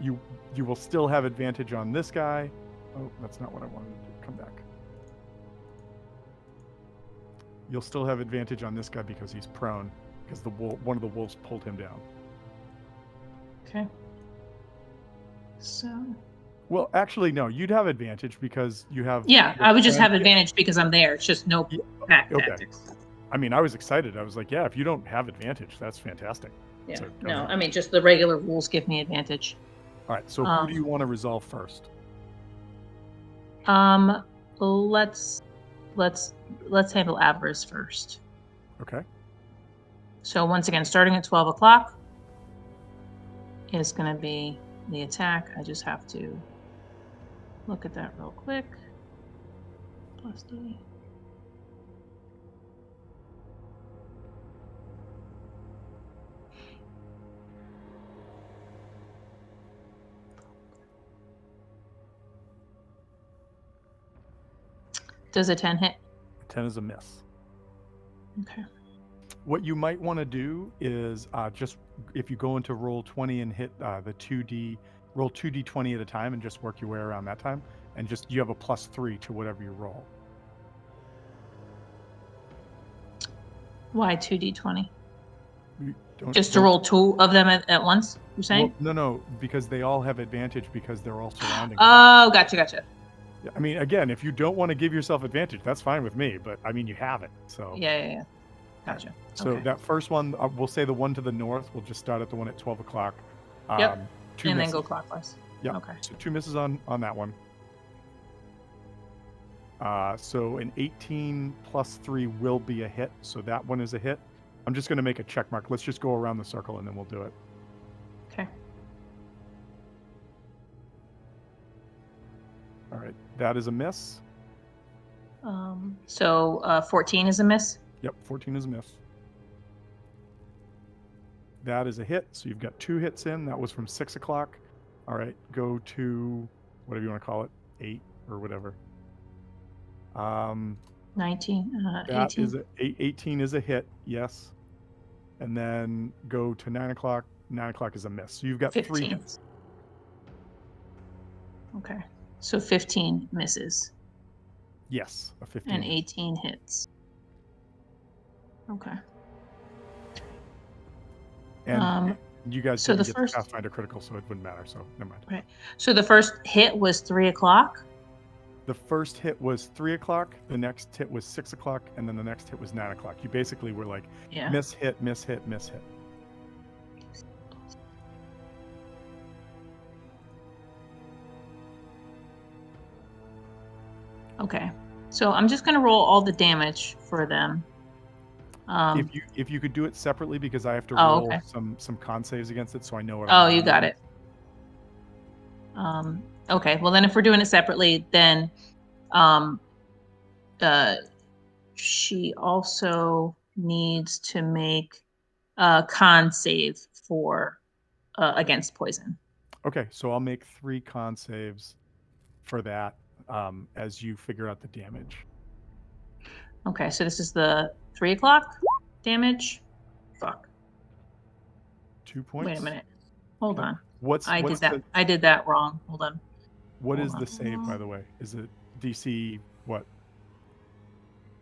you will still have advantage on this guy. Oh, that's not what I wanted to do. Come back. You'll still have advantage on this guy because he's prone, because one of the wolves pulled him down. Okay. So. Well, actually, no. You'd have advantage because you have. Yeah, I would just have Yeah. advantage because I'm there. It's just no pack Okay. tactics. I mean, I was excited. I was like, yeah, if you don't have advantage, that's fantastic. Yeah. So, No, okay. I mean just the regular rules give me advantage. All right. So who do you want to resolve first? Let's handle Avarice first. Okay. So once again, starting at 12 o'clock is going to be the attack. I just have to look at that real quick. Plus D. Does a 10 hit? 10 is a miss. Okay. What you might want to do is just if you go into roll 20 and hit the 2D, roll 2d20 at a time and just work your way around that time. And just you have a +3 to whatever you roll. Why 2d20? Don't, Just to roll 2 of them at once, you're saying? Well, no, because they all have advantage because they're all surrounding. Oh, gotcha. I mean, again, if you don't want to give yourself advantage, that's fine with me. But I mean, you have it. So Yeah. Gotcha. So Okay. that first one, we'll say the one to the north. We'll just start at the one at 12 o'clock. Yep. 2 And misses. then go clockwise. Yep. Okay. So 2 misses on that one. So an 18 plus 3 will be a hit. So that one is a hit. I'm just going to make a check mark. Let's just go around the circle and then we'll do it. Okay. All right. That is a miss. So 14 is a miss. Yep. 14 is a miss. That is a hit. So you've got 2 hits in. That was from 6 o'clock. All right. Go to whatever you want to call it, 8 or whatever. 19. That 18. is 18 is a hit, yes. And then go to 9 o'clock. 9 o'clock is a miss. So you've got 3 15. hits. Okay. So 15 misses Yes, a 15. and hits. 18 hits. Okay. And you guys so didn't the get first- the Pathfinder critical, so it wouldn't matter. So never mind. Right. So the first hit was 3 o'clock. The first hit was 3 o'clock. The next hit was 6 o'clock, and then the next hit was 9 o'clock. You basically were like Yeah. miss, hit, miss, hit, miss, hit. Okay. So I'm just gonna roll all the damage for them. If you could do it separately, because I have to Oh, roll okay. some con saves against it, so I know what. Oh, you got it. Okay. Well, then if we're doing it separately, then she also needs to make a con save for against poison. Okay, so I'll make 3 con saves for that as you figure out the damage. Okay, so this is the 3 o'clock damage. Fuck. 2 points. Wait a minute. Hold Okay. on. What's I what's did that. I did that wrong. Hold on. what Hold is on. the save, by the way? Is it DC what?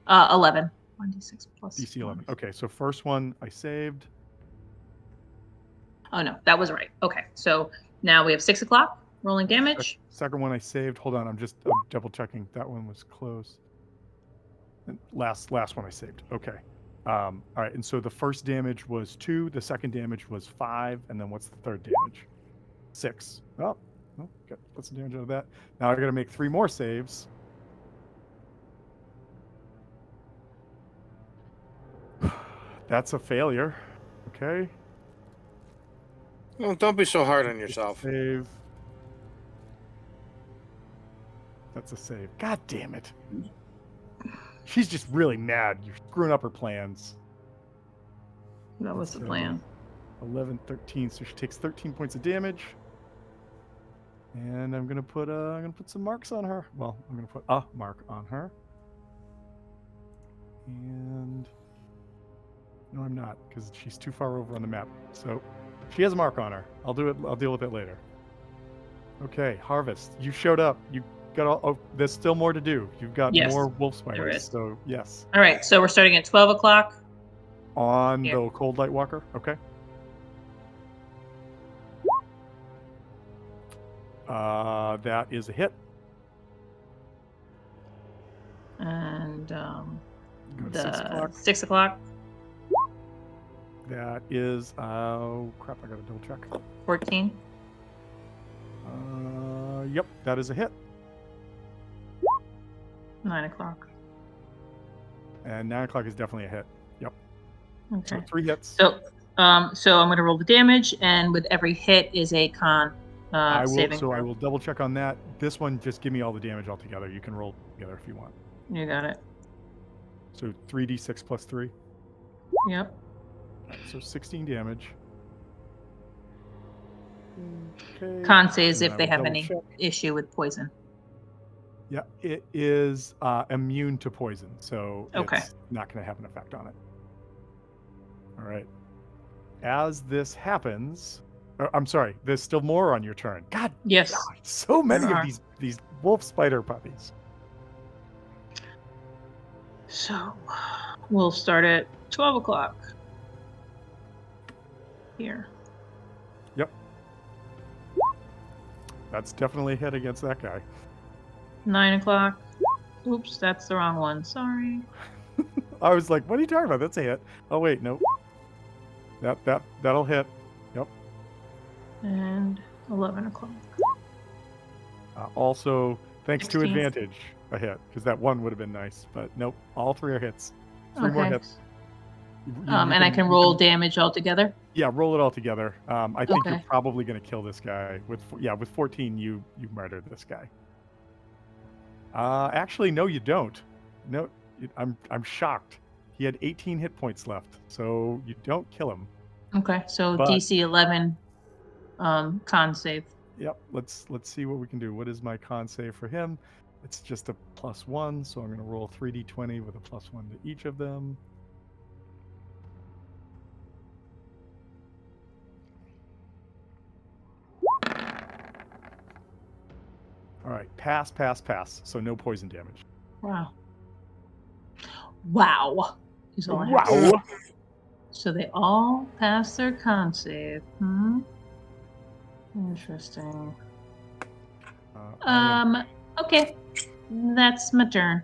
11. 1d6 plus. DC 11. 1. Okay, so first one I saved. Oh no, that was right. Okay, so now we have 6 o'clock rolling damage. Second one I saved. Hold on, I'm double checking. That one was close. And last one I saved. Okay. All right, and so the first damage was 2, the second damage was 5, and then what's the third damage? 6. Oh, okay. What's the damage out of that? Now I got to make 3 more saves. That's a failure. Okay. Well, don't be so hard on yourself. Save. That's a save. God damn it. She's just really mad. You're screwing up her plans. That was the So, plan. 11, 13. So she takes 13 points of damage. And I'm gonna put some marks on her. Well, I'm gonna put a mark on her. And no, I'm not, because she's too far over on the map. So she has a mark on her. I'll deal with it later. Okay, Harvest. You showed up. You got all. Oh, there's still more to do. You've got Yes, more wolf there spiders. is. So yes, All right, so we're starting at 12 o'clock. on Here. the Cold Light Walker. Okay. That is a hit. And Go to 6 o'clock. 6 o'clock, That is oh crap! I gotta double check. 14. Yep, that is a hit. 9 o'clock. And 9 o'clock is definitely a hit. Yep. So Okay. 3 hits. So I'm going to roll the damage, and with every hit is a con saving I throw. will double check on that. This one, just give me all the damage altogether. You can roll together if you want. You got it. So 3d6 plus 3. Yep. So 16 damage. Okay. Con saves and if I they will have double any check. issue with poison. Yeah, it is immune to poison, so Okay. it's not going to have an effect on it. All right. As this happens, I'm sorry, there's still more on your turn. God, Yes. God, so many There of are. these wolf spider puppies. So we'll start at 12 o'clock. Here. Yep. That's definitely a hit against that guy. 9 o'clock. Oops, that's the wrong one. Sorry. I was like, what are you talking about? That's a hit. Oh wait, nope. That'll hit. Yep. And 11 o'clock. Also, thanks 16. to advantage, a hit, because that one would have been nice, but nope. All 3 are hits. 3 more Okay. hits. And I can roll damage altogether. Yeah, roll it all together. I think you're Okay. probably going to kill this guy with 14. You murdered this guy. Actually, no, you don't. No, I'm shocked. He had 18 hit points left, so you don't kill him. Okay, so But- DC 11 con save. Yep. Let's see what we can do. What is my con save for him? It's just a +1, so I'm going to roll 3d20 with a +1 to each of them. All right, pass. So no poison damage. Wow. Wow. Is all I have to Wow. say. So they all pass their con save. Interesting. I am- Okay. That's my turn.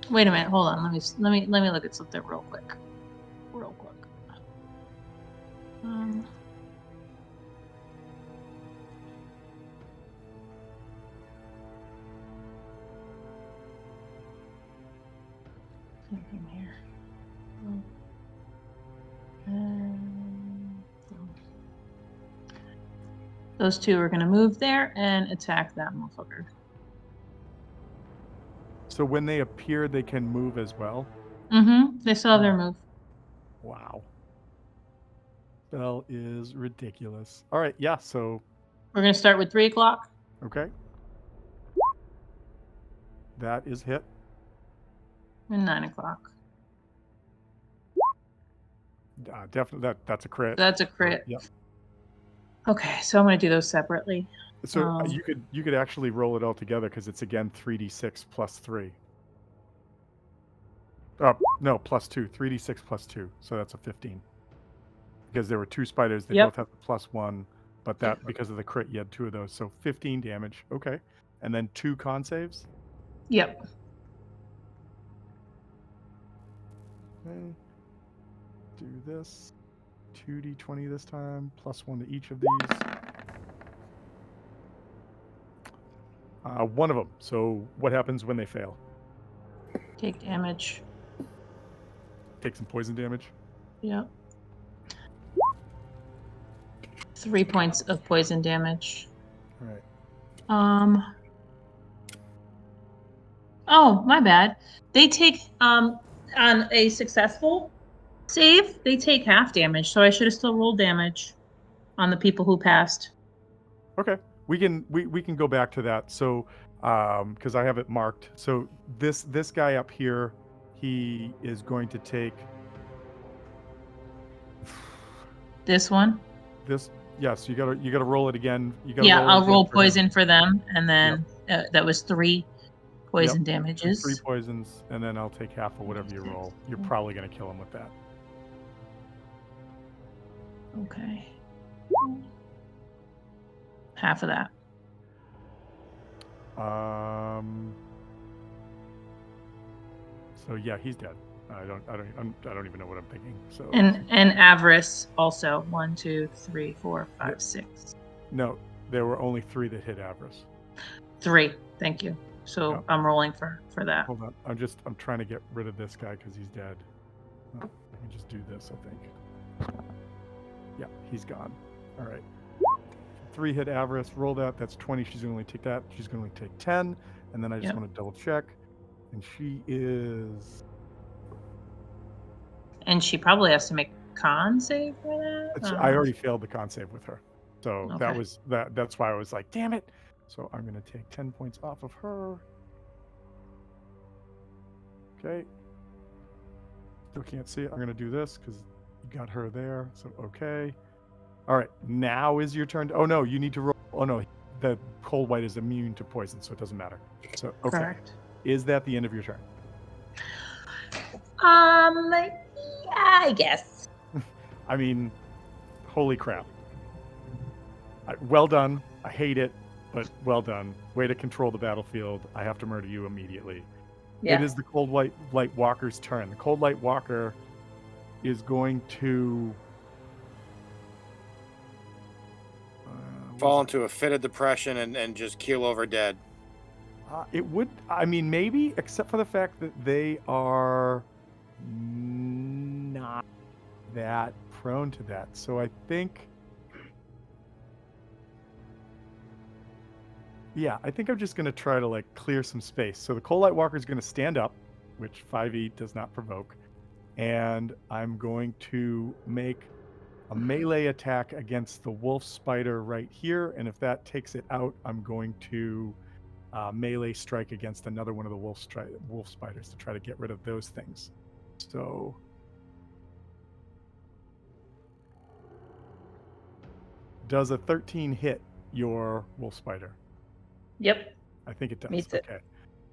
Wait a minute. Hold on. Let me look at something real quick. Something here. Those 2 are going to move there and attack that motherfucker. So when they appear, they can move as well. They saw their move. Wow. Spell is ridiculous. All right, yeah. So We're going to start with 3 o'clock. okay, that is hit. And 9 o'clock. Definitely, that's a crit. That's a crit. Yep. Okay, so I'm going to do those separately. So you could actually roll it all together because it's again 3d6 plus 3. No, +2. 3d6 plus 2. So that's a 15. Because there were 2 spiders, they both have the +1, but that because of the crit, you had 2 of those. So 15 damage. Okay, and then 2 con saves. Yep. Okay. Do this. 2d20 this time, +1 to each of these. One of them. So what happens when they fail? Take damage. Take some poison damage. Yep. 3 points of poison damage. All right. Oh, my bad. They take on a successful save, they take half damage, so I should have still rolled damage on the people who passed. Okay. We can go back to that. So because I have it marked. So this guy up here, he is going to take This one? this. Yes, you gotta roll it again. You gotta Yeah, roll it I'll again roll for him. poison for them, and then that was 3 poison Yep. There's 3 damages. poisons, and then I'll take half of whatever you roll. You're probably gonna kill him with that. Okay. Half of that. So yeah, he's dead. I don't even know what I'm thinking. So And avarice also. 1, 2, 3, 4, 5, 6. no, there were only 3 that hit avarice. 3. Thank you. So Yep. I'm rolling for that. Hold on, I'm trying to get rid of this guy because he's dead. Oh, I can just do this, I think. Yeah, he's gone. All right. 3 hit avarice. Roll that. That's 20. She's gonna only take that. She's gonna only take 10, and then I just Yep. want to double check, and she is. And she probably has to make con save for that. I already failed the con save with her, so that Okay. was that. That's why I was like, damn it. So I'm gonna take 10 points off of her. Okay. Still can't see it. I'm gonna do this because you got her there. So okay. All right. Now is your turn. Oh no, you need to roll. Oh no, the cold white is immune to poison, so it doesn't matter. So okay. Correct. Is that the end of your turn? Yeah, I guess. I mean, holy crap. Well done. I hate it, but well done. Way to control the battlefield. I have to murder you immediately. Yeah. It is the Cold Light Walker's turn. The Cold Light Walker is going to Fall into a fit of depression and just keel over dead. it would, I mean, maybe, except for the fact that they are not that prone to that. So I think, yeah, I think I'm just going to try to like clear some space. So the Cold Light Walker is going to stand up, which 5e does not provoke. And I'm going to make a melee attack against the wolf spider right here. And if that takes it out, I'm going to melee strike against another one of the wolf spiders to try to get rid of those things. So does a 13 hit your wolf spider? Yep. I think it does. Meets it. Okay.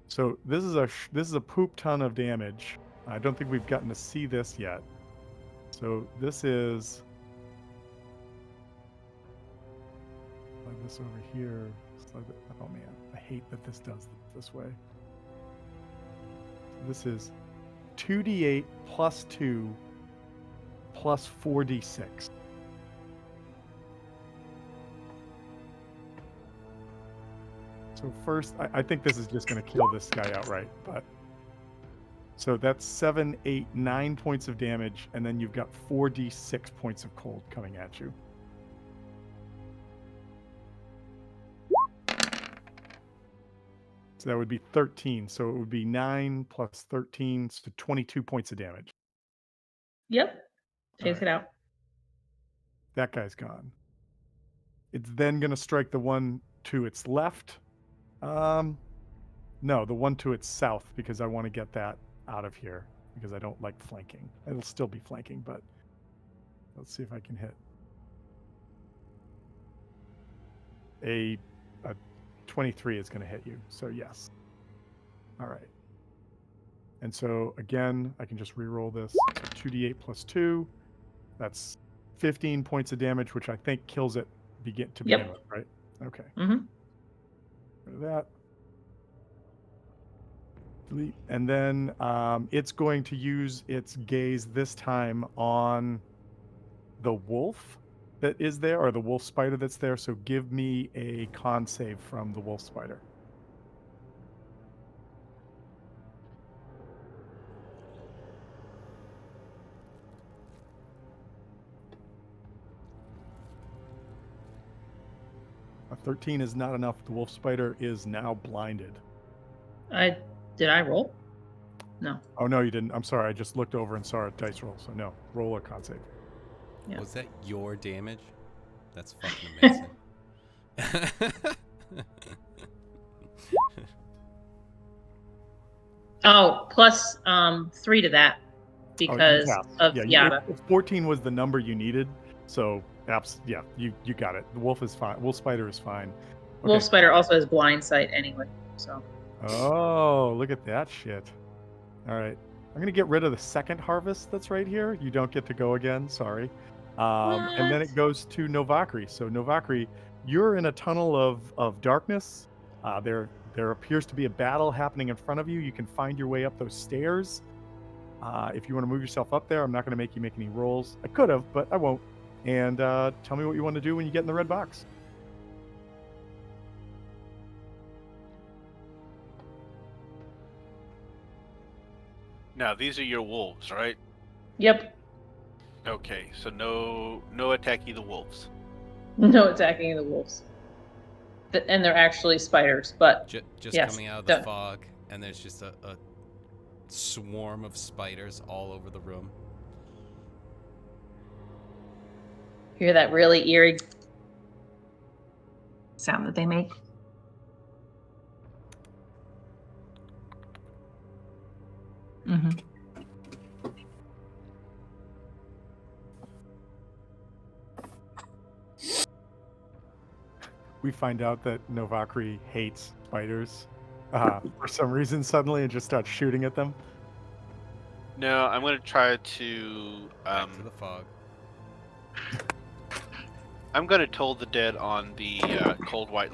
So this is a poop ton of damage. I don't think we've gotten to see this yet. So this is like this over here. Oh man, I hate that this does this way. This is 2d8 plus 2 plus 4d6. So first, I think this is just going to kill this guy outright. But so that's 7, 8, 9 points of damage, and then you've got 4d6 points of cold coming at you. So that would be 13. So it would be 9 plus 13, so 22 points of damage. Yep. Takes Alright. it out. That guy's gone. It's then going to strike the one to its left. No, the one to its south, because I want to get that out of here because I don't like flanking. It'll still be flanking, but let's see if I can hit. A 23 is going to hit you, so yes. All right. And so again, I can just re-roll this. So 2d8 plus 2. That's 15 points of damage, which I think kills it begin with, right? Okay. Mm-hmm. Rid of that. Delete. And then it's going to use its gaze this time on the wolf that is there, or the wolf spider that's there. So give me a con save from the wolf spider. A 13 is not enough. The wolf spider is now blinded. Did I roll? No. Oh, no, you didn't. I'm sorry. I just looked over and saw a dice roll. So no, roll a con save. Yeah. Was that your damage? That's fucking amazing. Oh, plus 3 to that Oh, because of yeah, Yada. 14 was the number you needed. So, yeah, you got it. The wolf is fine. Wolf spider is fine. Okay. Wolf spider also has blind sight anyway, so. Oh, look at that shit. All right. I'm going to get rid of the second harvest that's right here. You don't get to go again. Sorry. And then What? it goes to Novakri. So, Novakri, you're in a tunnel of darkness. There appears to be a battle happening in front of you. You can find your way up those stairs. If you want to move yourself up there, I'm not going to make you make any rolls. I could have, but I won't. And tell me what you want to do when you get in the red box. Now these are your wolves, right? Yep. Okay, so no attacking the wolves. No attacking the wolves. And they're actually spiders, but Just yes, coming out of the don't. fog, and there's just a swarm of spiders all over the room. Hear that really eerie sound that they make? Mm-hmm. We find out that Novakri hates spiders for some reason suddenly and just starts shooting at them. No, I'm gonna try to Back to the fog. I'm gonna toll the dead on the cold light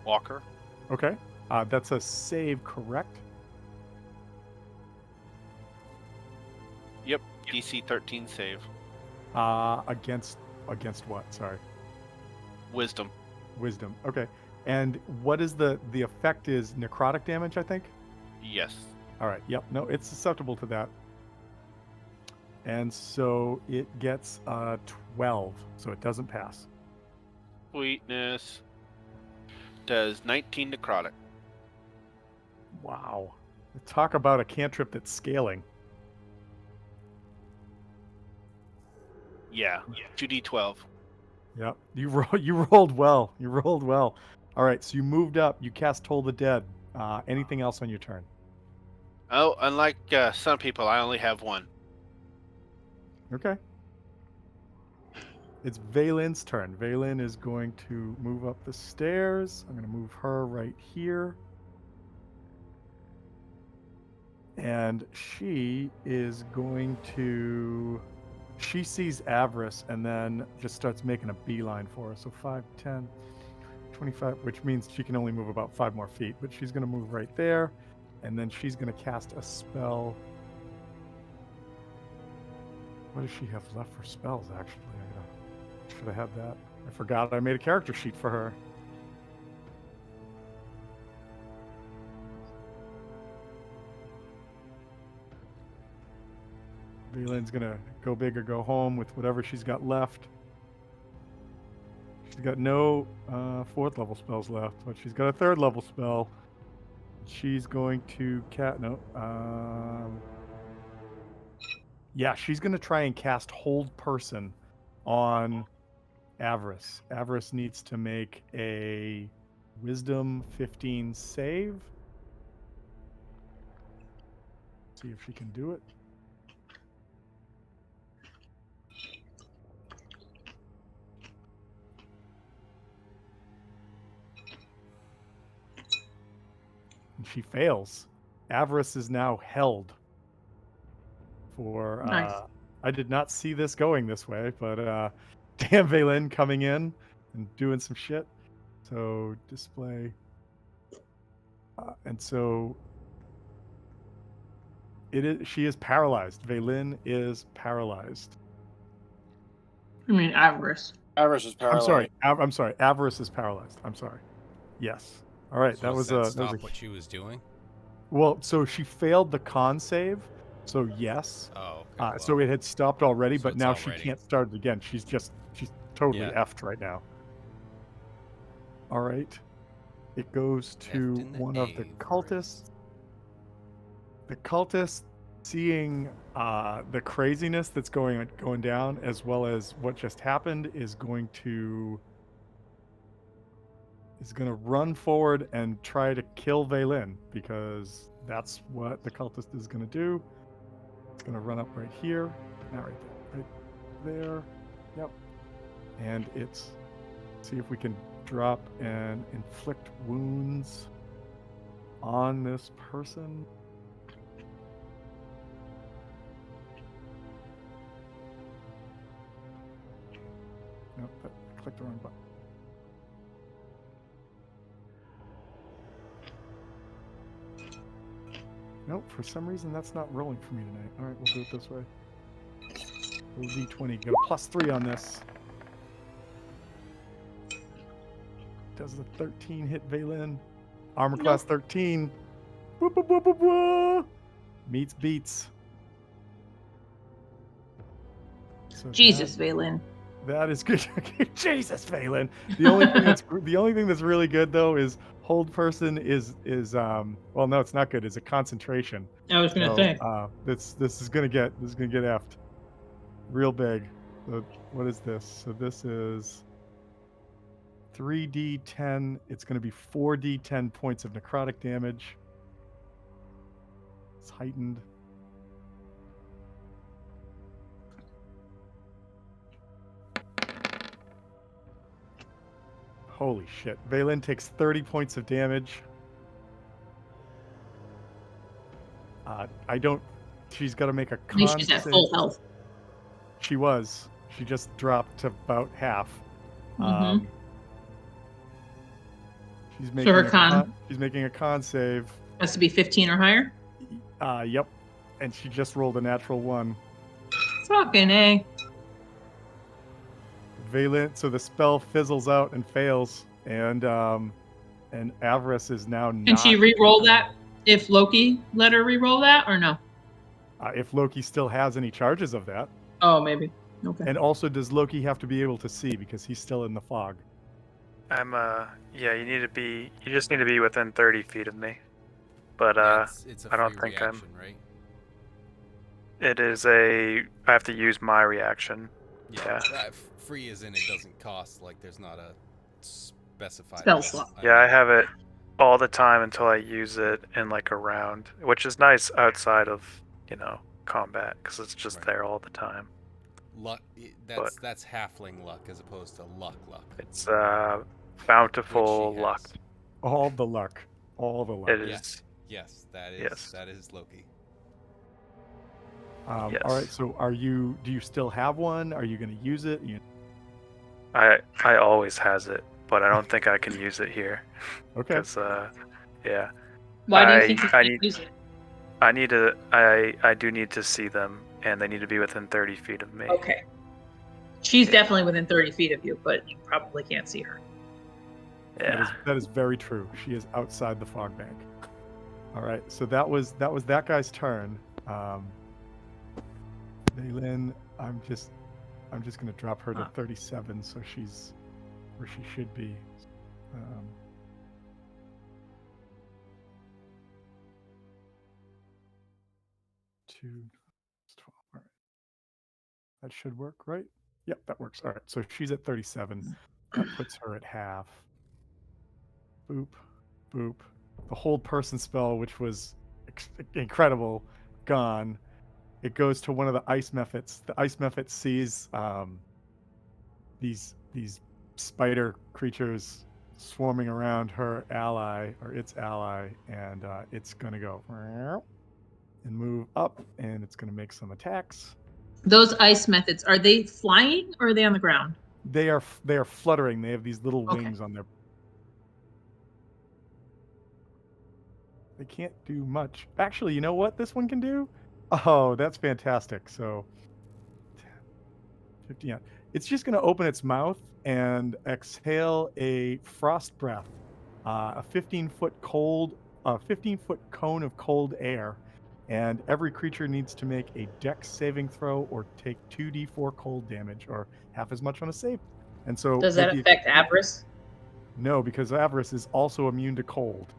walker. Okay. That's a save, correct? Yep, DC 13 save. Against what? Sorry. Wisdom. Wisdom. Okay. And what is the effect is necrotic damage, I think? Yes. All right. Yep. No, it's susceptible to that. And so it gets 12, so it doesn't pass. Sweetness. Does 19 necrotic. Wow. Talk about a cantrip that's scaling. Yeah. 2d12. Yep. You rolled well. You rolled well. All right. So you moved up. You cast Toll the Dead. Anything else on your turn? Oh, unlike some people, I only have one. Okay. It's Valen's turn. Valen is going to move up the stairs. I'm going to move her right here. And she is going to... She sees Avarice and then just starts making a beeline for her. So 5, 10, 25, which means she can only move about 5 more feet. But she's going to move right there. And then she's going to cast a spell. What does she have left for spells, actually? Should have had that. I forgot I made a character sheet for her. Valen's going to go big or go home with whatever she's got left. She's got no 4th level spells left, but she's got a 3rd level spell. She's going to yeah, she's going to try and cast Hold Person on Avarice. Avarice needs to make a Wisdom 15 save. See if she can do it. And she fails. Avarice is now held for Nice. I did not see this going this way, but damn, Valen coming in and doing some shit. So display and so It is. She is paralyzed. Vaylin is paralyzed. I mean, avarice. Iris is paralyzed. I'm sorry. Avarice is paralyzed. I'm sorry. Yes. All right. So that does was that a. That stop was a what she was doing? well. So she failed the con save. So yes. Oh, okay. So it had stopped already, so but it's now she already- can't start it again. She's totally Yeah. effed right now. All right. It goes to Effed in the one of the A cultists. The cultist, seeing the craziness that's going down, as well as what just happened, is going to run forward and try to kill Vaylin, because that's what the cultist is going to do. It's going to run up right here, not right there, right there. Yep. And it's see if we can drop and inflict wounds on this person. Nope, I clicked the wrong button. Nope, for some reason that's not rolling for me tonight. All right, we'll do it this way. Roll D20, get a +3 on this. Does the 13 hit Vaylin? Armor class 13. Whoop, whoop, whoop, whoop, whoop. Meets beats. So Jesus, Vaylin. that is good. Jesus, Vaylin. The only thing that's really good though is hold person is well, no, it's not good. It's a concentration. I was gonna say. This is gonna get effed real big. So what is this? So this is 3d10. It's going to be 4d10 points of necrotic damage. It's heightened. Holy shit. Vaylin takes 30 points of damage. She's got to make a At least she's at full health. She was. She just dropped to about half. Mhm. She's making her con she's making a con save. has to be 15 or higher. Yep. And she just rolled a natural 1. Fucking A. Vaylin, so the spell fizzles out and fails, and Avarice is now not. Can she re-roll that if Loki let her re-roll that, or no? If Loki still has any charges of that. Oh, maybe. Okay. And also, does Loki have to be able to see because he's still in the fog? Yeah, you just need to be within 30 feet of me. But it's a I don't free think reaction, right? I have to use my reaction. Yeah. Free as in it doesn't cost, like there's not a specified Spell slot. Yeah, I have it all the time until I use it in like a round, which is nice outside of, combat, because it's just Right. there all the time. Luck. That's halfling luck as opposed to luck. It's bountiful Which she luck. has. All the luck. It Yes. is. Yes, that is Yes. that is Loki. Yes. All right. So, do you still have one? Are you going to use it? I always has it, but I don't think I can use it here. Okay. Because yeah. Why do you think you I can't use it? I do need to see them, and they need to be within 30 feet of me. Okay. She's Yeah. definitely within 30 feet of you, but you probably can't see her. Yeah. That is very true. She is outside the fog bank. All right. So that was that guy's turn. Vaylin, I'm just going to drop her to 37, so she's where she should be. 2, 12. All right. That should work, right? Yep, that works. All right. So she's at 37. That puts her at half. Boop, boop. The hold person spell, which was incredible, gone. It goes to one of the ice methods. The ice method sees these spider creatures swarming around her ally or its ally, and it's gonna go and move up, and it's gonna make some attacks. Those ice methods, are they flying or are they on the ground? They are fluttering. They have these little Okay. wings on their. They can't do much. Actually, you know what this one can do? Oh, that's fantastic. So 10, 15. Yeah. It's just going to open its mouth and exhale a frost breath, a 15-foot cone of cold air, and every creature needs to make a dex saving throw or take 2d4 cold damage, or half as much on a save. And so, Does with that the affect Avarice? no, because Avarice is also immune to cold.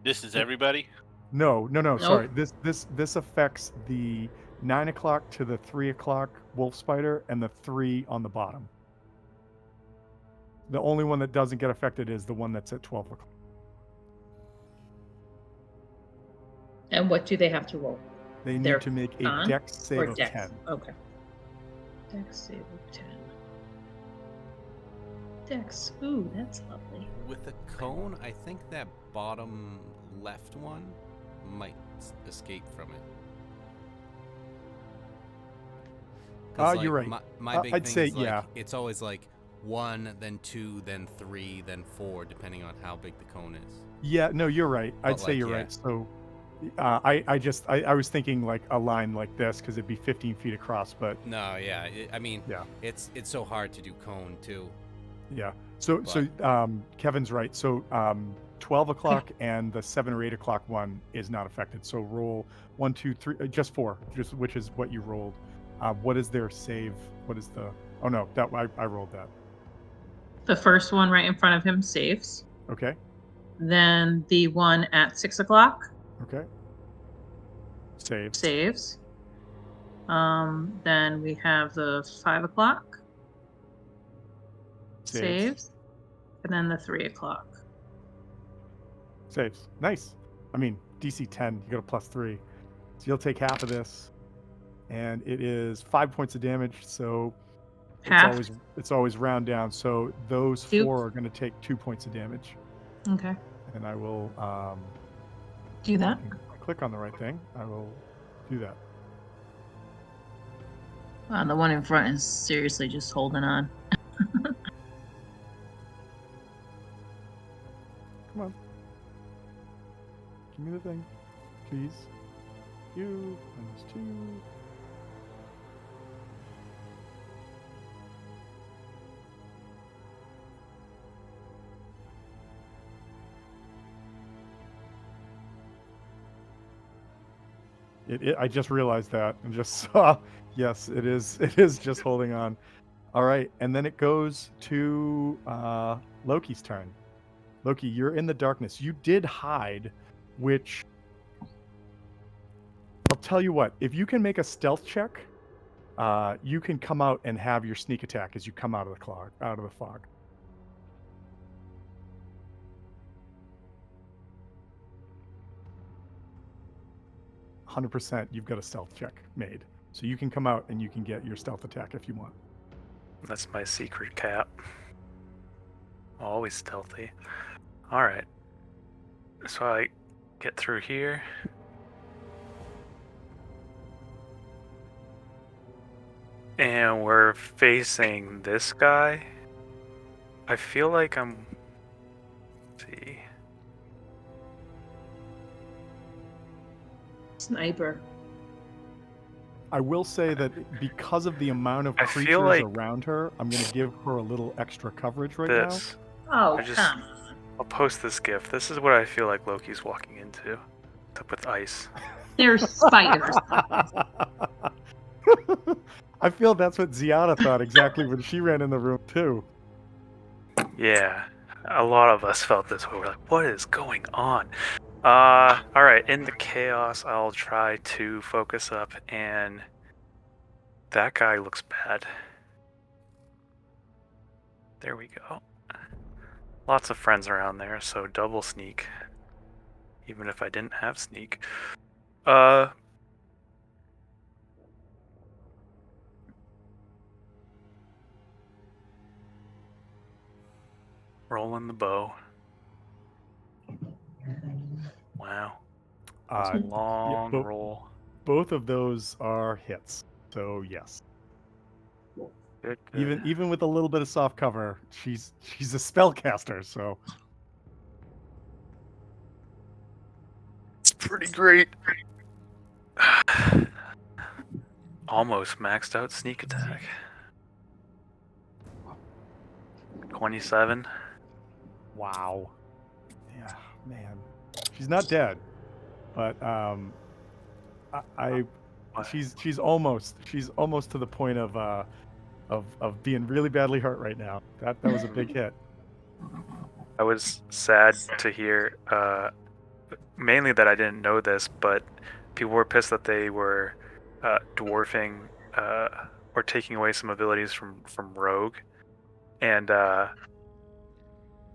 This is everybody. No, Nope. sorry. This affects the 9 o'clock to the 3 o'clock wolf spider and the 3 on the bottom. The only one that doesn't get affected is the one that's at 12 o'clock. And what do they have to roll? They Their need to make a con dex save or of dex? 10. Okay. Dex save of 10. Dex. Ooh, that's lovely. With a cone, I think that bottom left one might escape from it. 'Cause, You're like, right. My big I'd thing say, is, like, yeah. it's always like 1, then 2, then 3, then 4, depending on how big the cone is. Yeah, no, you're right. I'd But, say like, you're yeah. right. So I was thinking like a line like this because it'd be 15 feet across, but No, yeah. I mean, yeah. it's so hard to do cone too. Yeah. So Kevin's right. So 12 o'clock and the 7 or 8 o'clock one is not affected. So roll 1, 2, 3, just 4, just which is what you rolled. What is their save? What is the? Oh no, that I rolled that. The first one right in front of him saves. Okay. Then the one at 6 o'clock Okay. Saves. saves. Then we have the 5 o'clock saves. And then the 3 o'clock. Saves. Nice. I mean, DC 10. You got a +3, so you'll take half of this, and it is 5 points of damage. So Half. it's always round down. So those 2. 4 are going to take 2 points of damage. Okay. And I will Do that. click on the right thing. I will do that. The one in front is seriously just holding on. Come on. Give me the thing, please. You minus 2. I just realized that and just saw. Yes, it is. It is just holding on. All right, and then it goes to Loki's turn. Loki, you're in the darkness. You did hide, which I'll tell you what. If you can make a stealth check, you can come out and have your sneak attack as you come out of the fog. 100%, you've got a stealth check made. So you can come out and you can get your stealth attack if you want. That's my secret cap. Always stealthy. Alright. So I get through here. And we're facing this guy. I feel like I'm... Let's see. Sniper. I will say that because of the amount of I creatures feel like around her, I'm going to give her a little extra coverage right this. Oh, I just- come on. I'll post this GIF. This is what I feel like Loki's walking into. Up with ice. There's spiders. I feel that's what Ziana thought exactly when she ran in the room too. Yeah, a lot of us felt this way. We're like, what is going on? Alright, in the chaos, I'll try to focus up, and that guy looks bad. There we go. Lots of friends around there, so double sneak. Even if I didn't have sneak. Rolling the bow. Wow. Long yeah, roll. Both of those are hits. So yes. Good, good. Even with a little bit of soft cover, she's a spellcaster, so pretty great. Almost maxed out sneak attack. 27. Wow. Yeah, man. She's not dead, but I she's almost to the point of being really badly hurt right now. That was a big hit. I was sad to hear, mainly that I didn't know this, but people were pissed that they were dwarfing or taking away some abilities from Rogue, and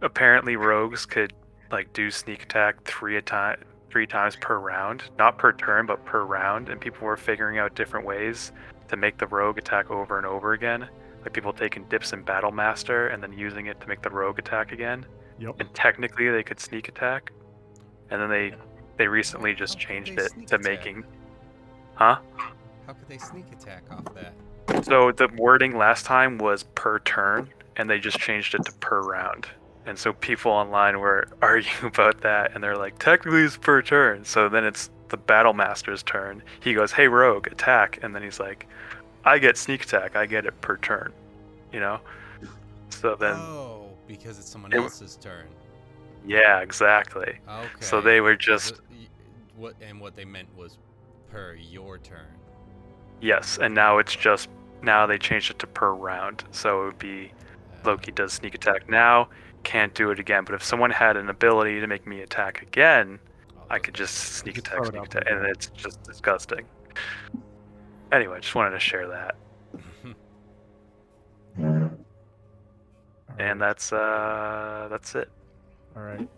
apparently rogues could like do sneak attack three times per round, not per turn, but per round, and people were figuring out different ways to make the rogue attack over and over again. Like people taking dips in Battle Master and then using it to make the rogue attack again. Yep. And technically they could sneak attack, and then they recently just How could changed they it sneak to attack? making, huh? How could they sneak attack off that? So the wording last time was per turn, and they just changed it to per round. And so people online were arguing about that, and they're like, technically it's per turn. So then it's the Battle Master's turn. He goes, hey rogue, attack, and then he's like, I get sneak attack, I get it per turn. You know? So then Oh, because it's someone it- else's turn. yeah, exactly. Okay. So they were 'Cause just what they meant was per your turn. yes, and now it's just now they changed it to per round. So it would be Loki does sneak attack now, can't do it again. But if someone had an ability to make me attack again, I could just sneak Just attack, throw it sneak up attack, again. and it's just disgusting. Anyway, just wanted to share that, All and right. that's it. All right.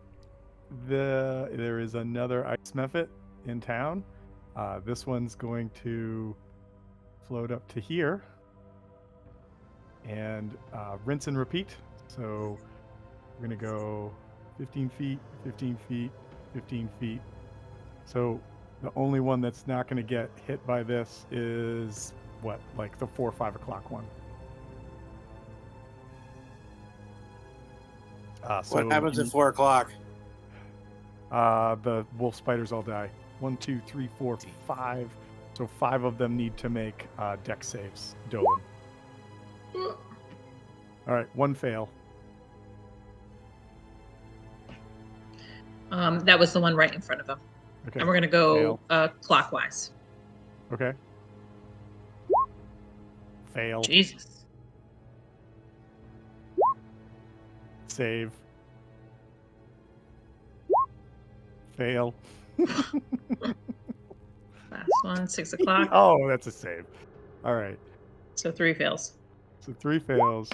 There is another ice method in town. This one's going to float up to here and rinse and repeat. So we're going to go 15 feet, 15 feet, 15 feet. So the only one that's not going to get hit by this is what, like the 4 or 5 o'clock one. What happens at 4 o'clock? The wolf spiders all die. 1, 2, 3, 4, 5. So 5 of them need to make dex saves. Dolan. All right, 1 fail. That was the one right in front of him. Okay. And we're gonna go Fail. clockwise. Okay. Fail. Jesus. Save. Fail. Last one, 6 o'clock. Oh, that's a save. All right. So 3 fails. So 3 fails.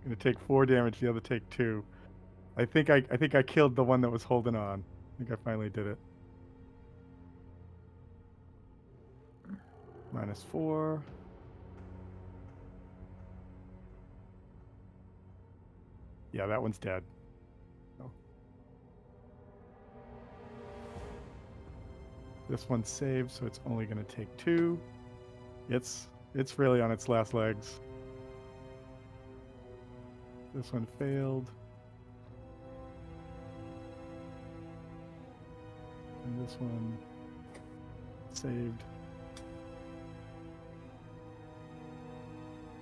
Gonna take 4 damage. The other take 2. I think I killed the one that was holding on. I think I finally did it. -4. Yeah, that one's dead. Oh. This one's saved, so it's only going to take 2. It's really on its last legs. This one failed. And this one saved.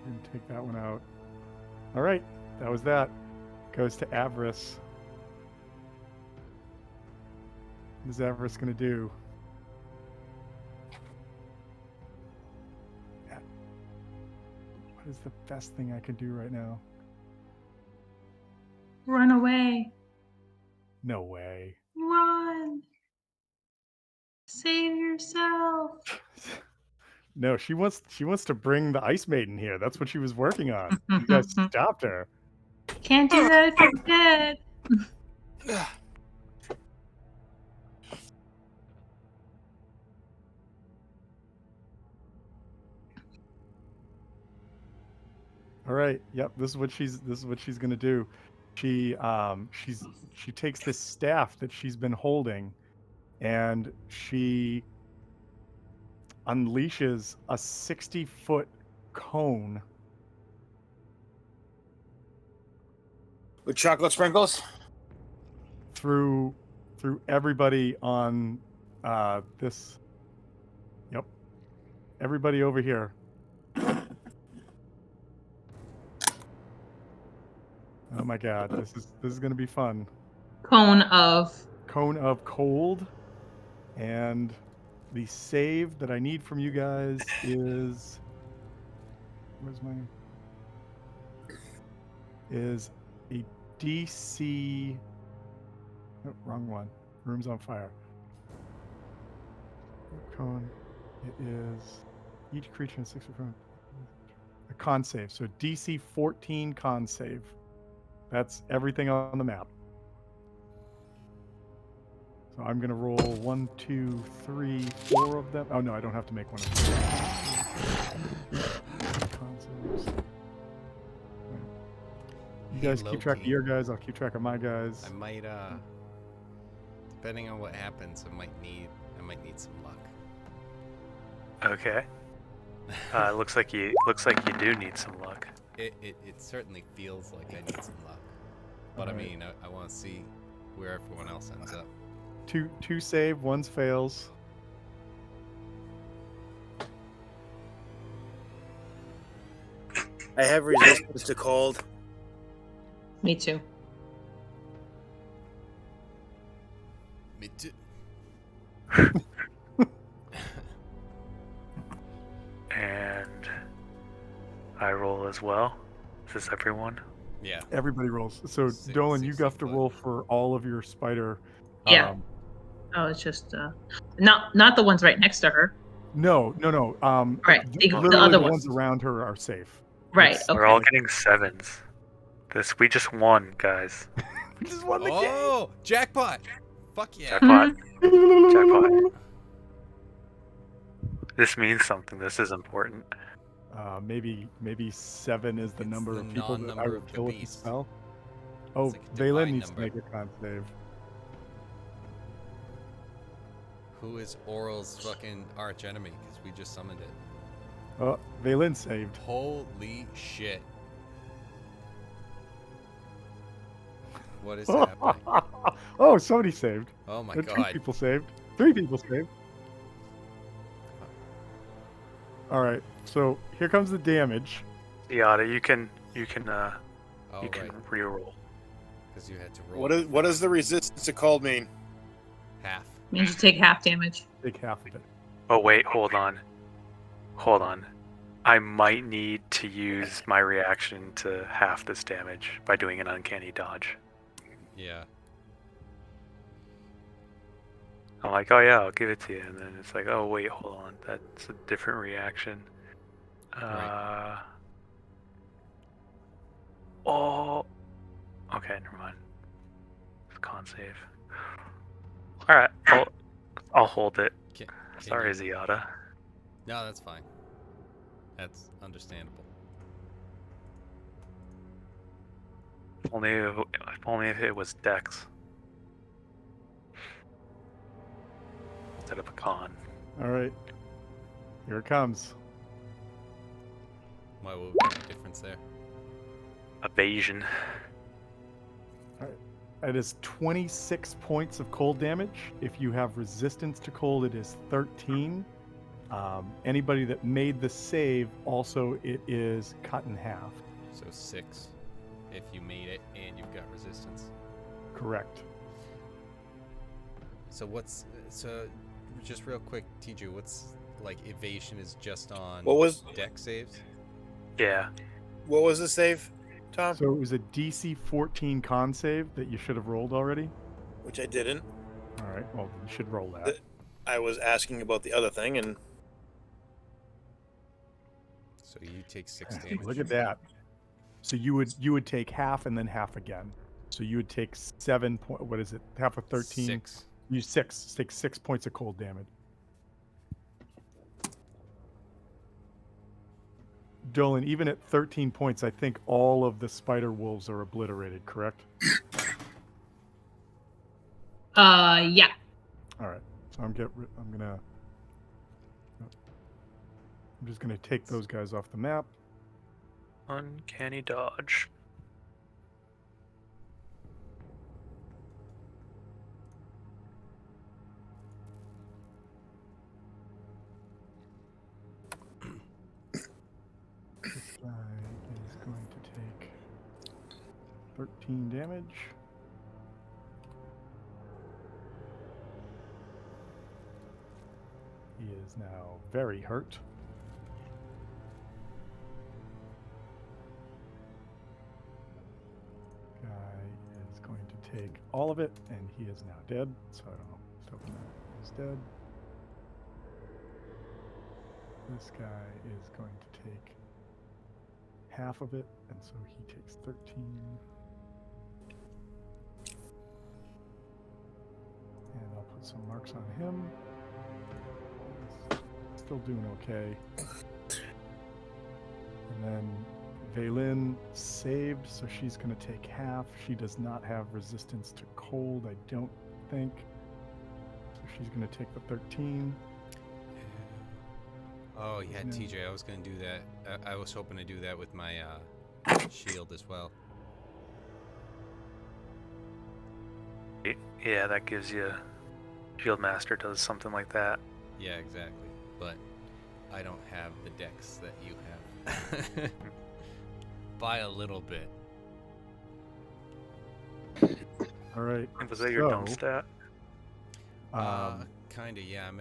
Gonna take that one out. All right, that was that. Goes to Avarice. What is Avarice gonna do? What is the best thing I can do right now? Run away. No way. Run. Save yourself. No, she wants to bring the Ice Maiden here. That's what she was working on. You guys stopped her. Can't do that if you're dead. All right. Yep. This is what she's gonna do. She takes this staff that she's been holding, and she unleashes a 60-foot cone. With chocolate sprinkles? through through everybody on this. Yep. Everybody over here. Oh my god, this is gonna be fun. Cone of. Cone of cold, and the save that I need from you guys is is a DC. Oh, wrong one. Room's on fire. Cone. It is each creature in 6 foot a con save. So DC 14 con save. That's everything on the map. So I'm gonna roll 1, 2, 3, 4 of them. Oh no, I don't have to make one of them. Con saves. You guys keep track of your guys. I'll keep track of my guys. I might depending on what happens, I might need some luck. Okay. Looks like you do need some luck. It certainly feels like I need some luck. But I mean, I want to see where everyone else ends up. Two save, one's fails. I have resistance to cold. Me too. Me too. And I roll as well. Is this everyone? Yeah. Everybody rolls. So Six- Dolan, you 16 have to roll for all of your spider. Yeah. Oh, it's just not the ones right next to her. No. Right, the Literally other the ones. ones around her are safe. Right. It's- Okay. We're all getting 7s. We just won, guys. We just won the Oh, jackpot! Fuck yeah! Jackpot. game. Jackpot. This means something. This is important. Maybe 7 is the It's number the of people that I non-number would of the kill with the beast. spell. Oh, like a Valen divine needs number. to make a con save. Who is Oral's fucking arch enemy? Because we just summoned it. Oh, Valen saved. Holy shit! What is happening? Oh, somebody saved. Oh my 2 god! people saved. 3 people saved. All right, so here comes the damage. Yada, you can Oh right, reroll. because you had to roll. What does the resistance to cold mean? half? Means you take half damage. Take half of it. Oh wait, hold on. I might need to use my reaction to half this damage by doing an uncanny dodge. Yeah. I'm like, oh yeah, I'll give it to you, and then it's like, oh wait, hold on, that's a different reaction. Right. Oh. Okay, never mind. It's con save. All right, I'll hold it. Can Sorry, you- Ziada. No, that's fine. That's understandable. If only if it was Dex instead of a con. All right, here it comes. Why would be the difference there? Evasion. It is 26 points of cold damage. If you have resistance to cold, it is 13. Anybody that made the save, also it is cut in half. So 6 if you made it and you've got resistance. Correct. So just real quick, TJ, what's like evasion is just on What was deck saves? Yeah. the save, Tom? So it was a DC 14 con save that you should have rolled already. Which I didn't. All right, well, you should roll that. I was asking about the other thing, and So you take 6 damage. Look at that. So you would take half and then half again. So you would take 7 point. What is it? Half of 13. 6. You take 6 points of cold damage. Dolan, even at 13 points, I think all of the spider wolves are obliterated. Correct? Yeah. All right. So I'm just gonna take those guys off the map. Uncanny dodge. 13 damage. He is now very hurt. Guy is going to take all of it, and he is now dead. So I don't know. So he's dead. This guy is going to take half of it, and so he takes 13. And I'll put some marks on him. He's still doing okay. And then Vaylin saved, so she's going to take half. She does not have resistance to cold, I don't think. So she's going to take the 13. Oh, yeah, TJ, I was going to do that. I was hoping to do that with my shield as well. Yeah, that gives you... Shield Master does something like that. Yeah, exactly. But I don't have the dex that you have. By a little bit. All right. Was that your dump so, stat? Kinda, yeah.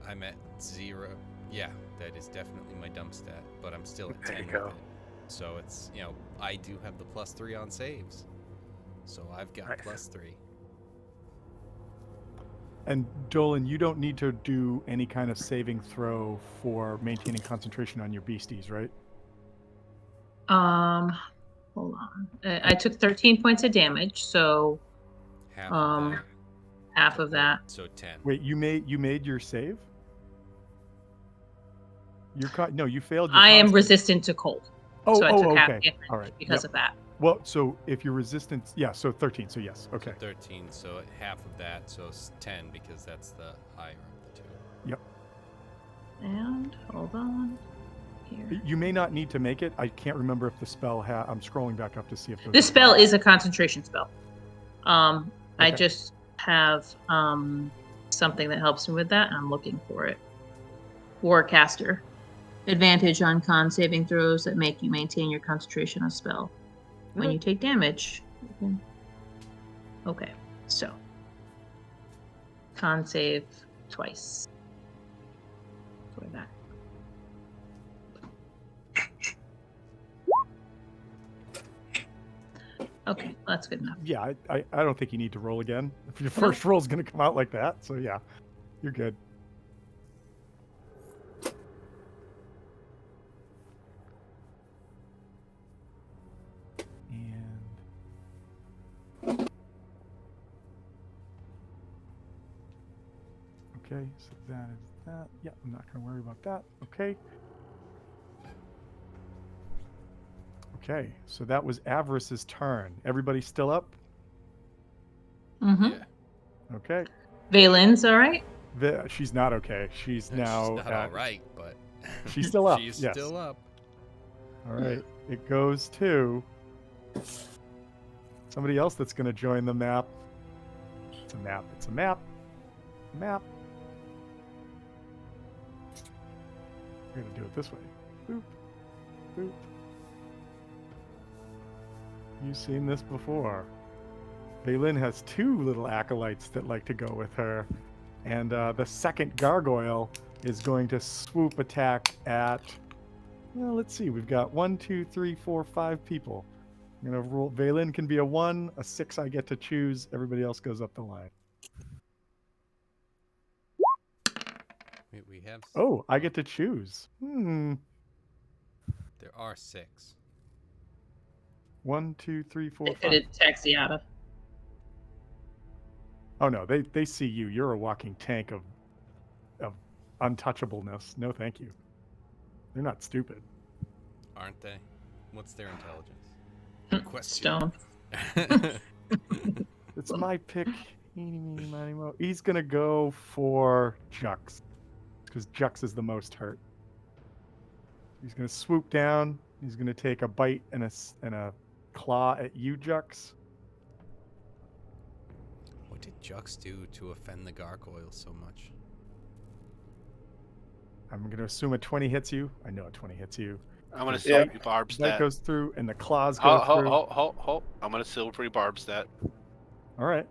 I'm at 0. Yeah, that is definitely my dump stat, but I'm still at There 10 you go. with it. So it's, I do have the +3 on saves. So I've got Nice. +3. And Dolan, you don't need to do any kind of saving throw for maintaining concentration on your beasties, right? Hold on. I took 13 points of damage, so Half of that. half of that. So 10. Wait, you made your save? No, you failed your I am con save. resistant to cold. Oh, So I took half okay. damage All right. because Yep. of that. Well, so if your resistance, yeah, so 13, so yes, okay. So 13, so half of that, so it's 10 because that's the higher of the two. Yep. And hold on. Here. You may not need to make it. I can't remember if the spell I'm scrolling back up to see if those This are spell on. is a concentration spell. I Okay. just have something that helps me with that, and I'm looking for it. Warcaster. Advantage on con saving throws that make you maintain your concentration on spell. When you take damage. Okay, so. Con save twice. For that. Okay, that's good enough. Yeah, I don't think you need to roll again. If your first roll's going to come out like that, so yeah, you're good. And okay, so that is that. Yeah, I'm not going to worry about that. Okay. Okay, so that was Avarice's turn. Everybody still up? Mm-hmm. Yeah. Okay. Vaylin's all right? She's not okay. She's now She's not all right, but she's still up. She's yes. still up. All right. It goes to somebody else that's going to join the map. It's a map. It's a map. Map. We're going to do it this way. Boop. Boop. You've seen this before. Vaylin has 2 little acolytes that like to go with her. And the second gargoyle is going to swoop attack at... Well, let's see. We've got 1, 2, 3, 4, 5 people. I'm going to roll. Vaylin can be a 1. A 6 I get to choose. Everybody else goes up the line. We have. Oh, I get to choose. There are 6. 1, 2, 3, 4, They 5. could attack Ziada. Oh no, they see you. You're a walking tank of untouchableness. No, thank you. They're not stupid. Aren't they? What's their intelligence? Question. Stone. It's my pick. Eeny, meeny, miny, moe. He's gonna go for Jux, because Jux is the most hurt. He's gonna swoop down. He's gonna take a bite and a claw at you, Jux. What did Jux do to offend the gargoyle so much? I'm gonna assume a 20 hits you. I know a 20 hits you. I'm gonna Yeah. silvery barbs The bite that. goes through, and the claws go through. Ho. I'm gonna silvery barbs that. All right.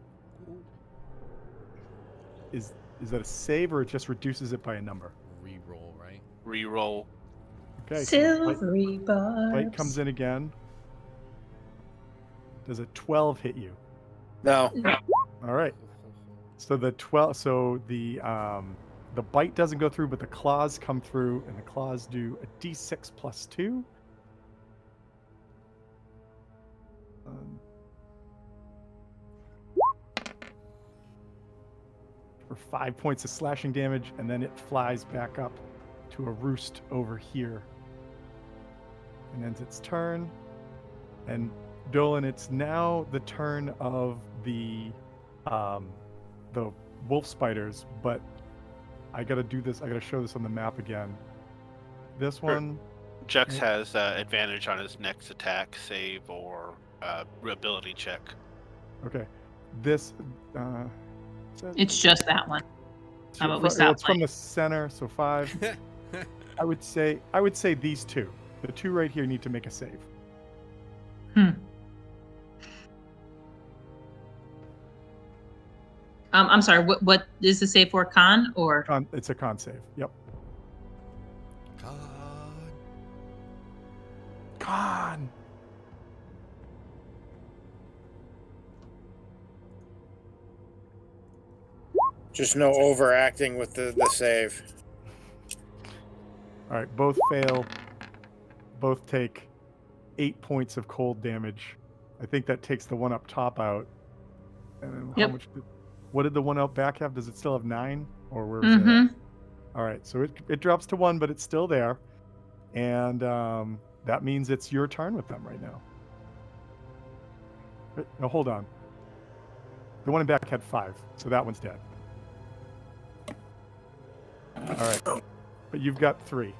Is that a save, or it just reduces it by a number? Reroll, right? Reroll. Okay. So the Silvery bite comes barbs. in again. Does a 12 hit you? No. All right. So the 12. So the bite doesn't go through, but the claws come through, and the claws do a d6 plus 2. For 5 points of slashing damage, and then it flies back up to a roost over here and ends its turn. And Dolan, it's now the turn of the wolf spiders, but I gotta do this. I gotta show this on the map again. This one. Jex has advantage on his next attack, save, or ability check. Okay. This. It's just that one. How about we It's stop from the center, so 5. I would say these two. The two right here need to make a save. I'm sorry. What is the save for? Con or? It's a con save. Yep. Con. Just no overacting with the save. All right, both fail. Both take 8 points of cold damage. I think that takes the one up top out. And then Yep. how much? What did the one out back have? Does it still have 9, or where is it? All right, so it drops to 1, but it's still there, and that means it's your turn with them right now. No, hold on. The one in back had 5, so that one's dead. All right, but you've got 3.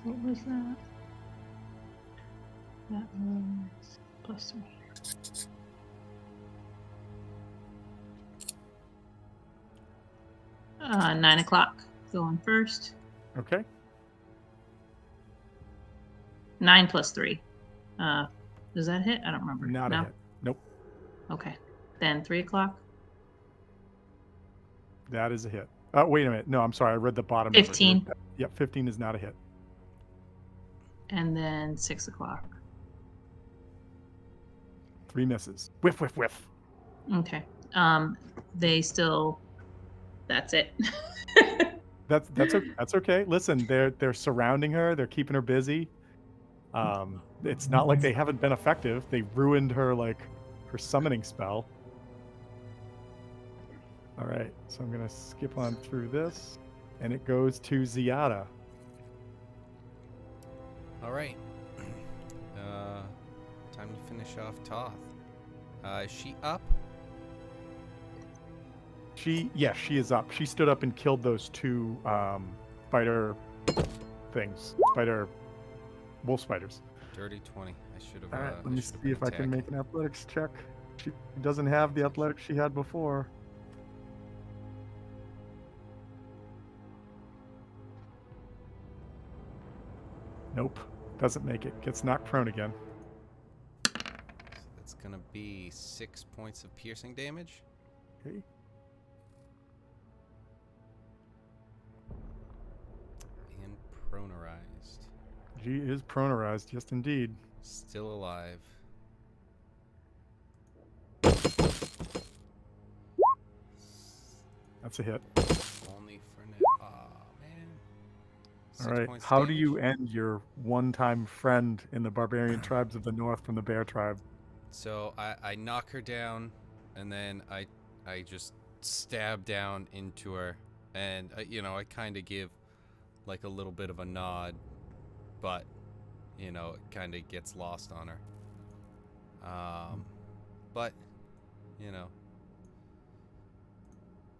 What was that? That was +3. 9 o'clock. Going first. Okay. 9 plus 3. Does that hit? I don't remember. Not a hit. Nope. Okay. Then 3 o'clock. That is a hit. Wait a minute. No, I'm sorry. I read the bottom 15. number. Yep, 15 is not a hit. And then 6 o'clock. 3 misses. Whiff, whiff, whiff. Okay. They still. That's it. That's okay. Listen, they're surrounding her. They're keeping her busy. It's not like they haven't been effective. They ruined her her summoning spell. All right, so I'm gonna skip on through this, and it goes to Ziada. All right. Time to finish off Toth. Is she up? She is up. She stood up and killed those 2 spider things, wolf spiders. Dirty 20. I should have. All right, let me see if I can make an athletics check. She doesn't have the athletics she had before. Nope, doesn't make it. Gets knocked prone again. So that's gonna be 6 points of piercing damage. Okay. And pronarized. She is pronarized, yes indeed. Still alive. That's a hit. Only for now. Aw, man. All 6 right. points How do damage. you end your one-time friend in the barbarian tribes of the north from the bear tribe? So I knock her down, and then I just stab down into her, and I kind of give like a little bit of a nod, but it kind of gets lost on her. But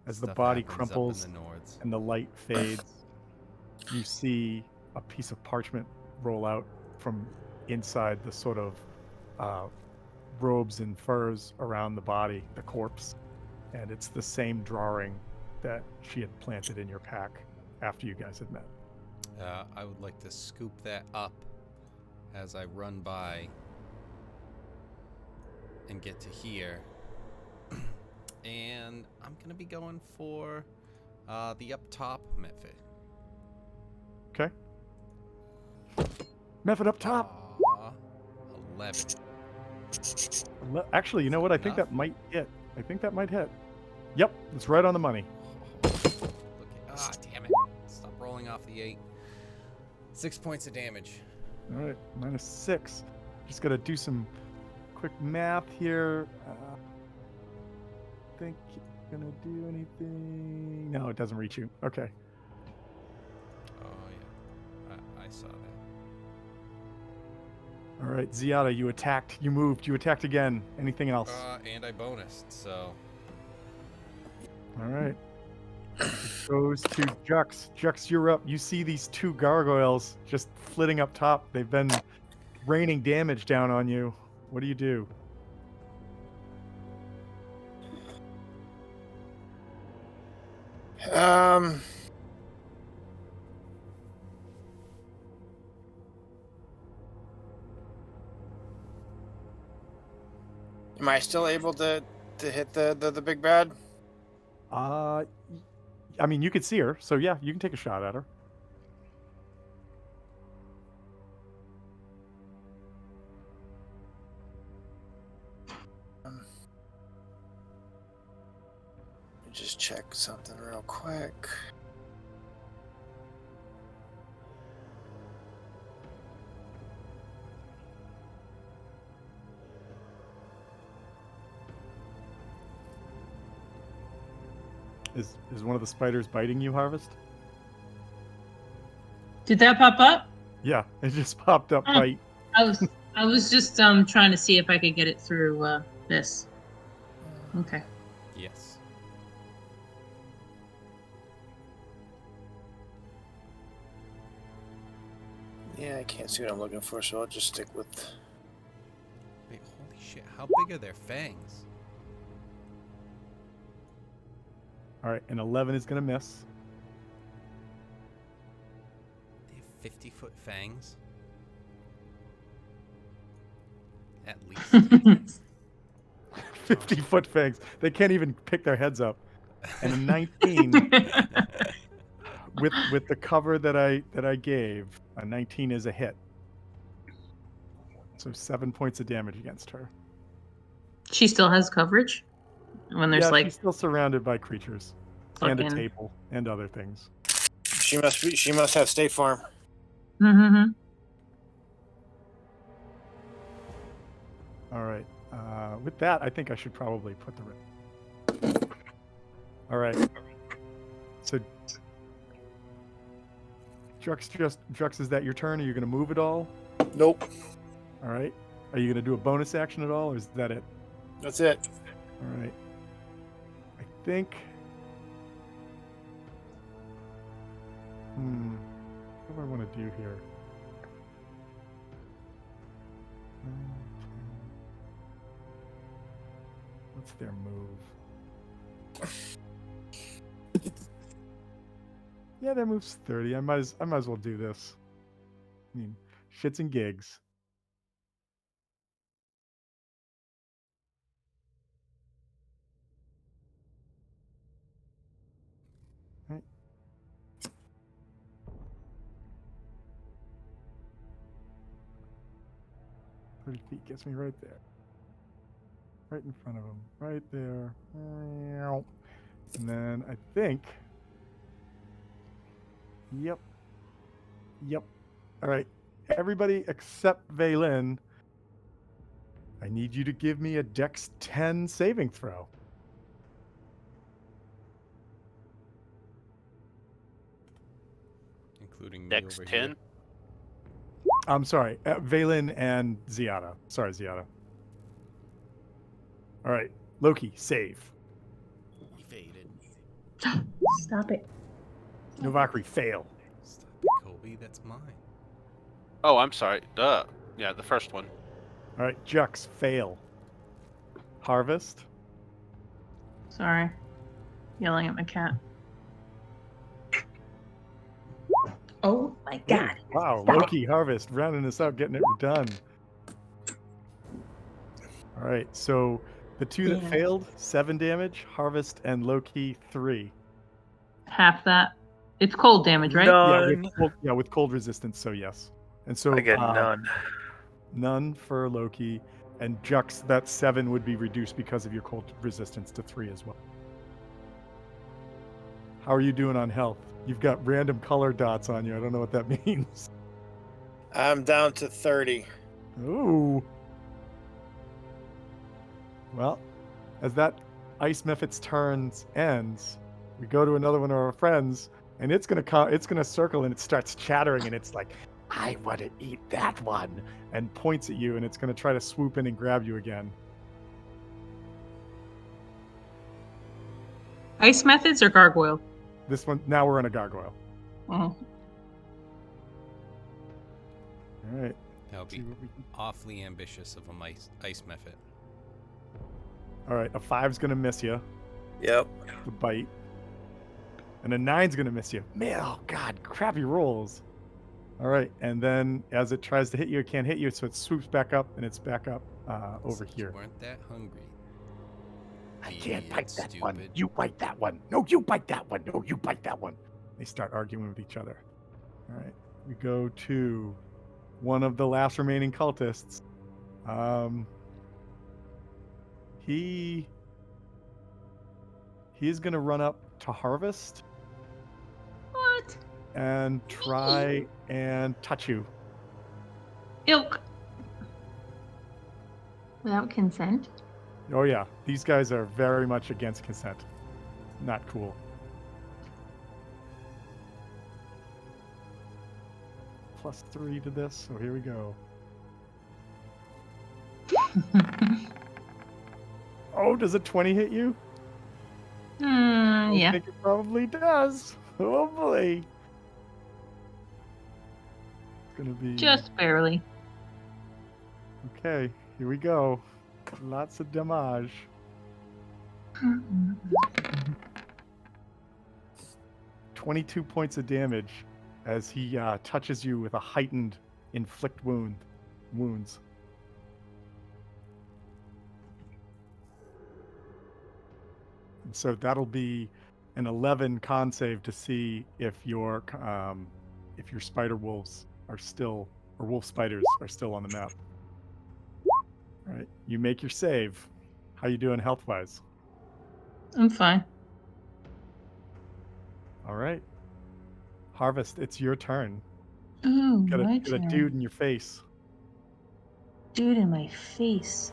As the Stuff body happens crumples up in the Nords. and the light fades, you see a piece of parchment roll out from inside the sort of robes and furs around the body, the corpse. And it's the same drawing that she had planted in your pack after you guys had met. I would like to scoop that up as I run by and get to here. And I'm going to be going for the up top method. Okay. Method up top. 11. Actually, you know what? I think Enough? that might hit. I think that might hit. Yep, it's right on the money. Damn it. Stop rolling off the 8. 6 points of damage. All right, -6. Just got to do some quick math here. Think it's gonna do anything? No, it doesn't reach you. Okay. Oh, yeah. I saw that. All right, Ziada, you attacked. You moved. You attacked again. Anything else? And I bonused, so... All right. It goes to Jux. Jux, you're up. You see these 2 gargoyles just flitting up top. They've been raining damage down on you. What do you do? Am I still able to hit the big bad? I mean, you could see her, so yeah, you can take a shot at her. Let me just check something real quick. Is one of the spiders biting you, Harvest? Did that pop up? Yeah, it just popped up Oh. bite. I was just trying to see if I could get it through this. Okay. Yes. Yeah, I can't see what I'm looking for, so I'll just stick with. Wait, holy shit. How big are their fangs? All right, an 11 is going to miss. They have 50-foot fangs? At least. 50-foot fangs. They can't even pick their heads up. And a 19 with the cover that I gave, a 19 is a hit. So 7 points of damage against her. She still has coverage when there's Yeah, she's still surrounded by creatures and a fucking- table and other things. She must have State Farm. Mm-hmm. All right. With that, I think I should probably put the. All right. So, Drux, is that your turn? Are you going to move at all? Nope. All right. Are you going to do a bonus action at all, or is that it? That's it. All right. I think. What do I want to do here? What's their move? Yeah, their move's 30. I might as well do this. I mean, shits and gigs. Right. Feet gets me right there. Right in front of him. Right there. And then I think. Yep. All right. Everybody except Vaylin, I need you to give me a Dex 10 saving throw. Including me Dex over 10. here. I'm sorry. Vaylin and Ziada. Sorry, Ziada. All right. Loki, save. Evaded. Stop it. Novakri, fail. Stop it, Kobe. That's mine. Oh, I'm sorry. Duh. Yeah, the first one. All right, Jux, fail. Harvest. Sorry. Yelling at my cat. Oh my god. Wow, Stop Loki, Harvest, rounding this out, getting it done. All right, so the two that Yeah. failed, 7 damage. Harvest and Loki, 3. Half that. It's cold damage, right? None. With cold resistance, so yes. And so I get none. none for Loki, and Jux, that 7 would be reduced because of your cold resistance to 3 as well. How are you doing on health? You've got random color dots on you. I don't know what that means. I'm down to 30. Ooh. Well, as that Ice Mephit's turns ends, we go to another one of our friends, and it's gonna circle, and it starts chattering, and it's like, I want to eat that one, and points at you, and it's gonna try to swoop in and grab you again. Ice methods or gargoyle? This one, now we're in a gargoyle. Oh. All right. That would See be what we can- awfully ambitious of a ice method. All right, a 5's gonna miss you, Yep. the bite, and a 9's gonna miss you. Man, oh god, crappy rolls. All right, and then as it tries to hit you, it can't hit you, so it swoops back up, and it's back up over Since here. You weren't that hungry. I can't Being bite that one. stupid. You bite that one. No, you bite that one. No, you bite that one. They start arguing with each other. All right, we go to one of the last remaining cultists. He's gonna run up to Harvest What? and try and touch you. Ilk. Without consent? Oh yeah, these guys are very much against consent. Not cool. +3 to this, so here we go. Oh, does a 20 hit you? I Yeah. think it probably does. Oh boy. It's gonna be Just barely. okay. Here we go. Lots of damage. 22 points of damage as he touches you with a heightened inflict wounds. And so that'll be an 11 con save to see if your spider wolves are still, or wolf spiders are still on the map. All right, you make your save. How you doing health wise? I'm fine. All right, Harvest, it's your turn. Oh, Got my a turn. dude in your face. Dude in my face.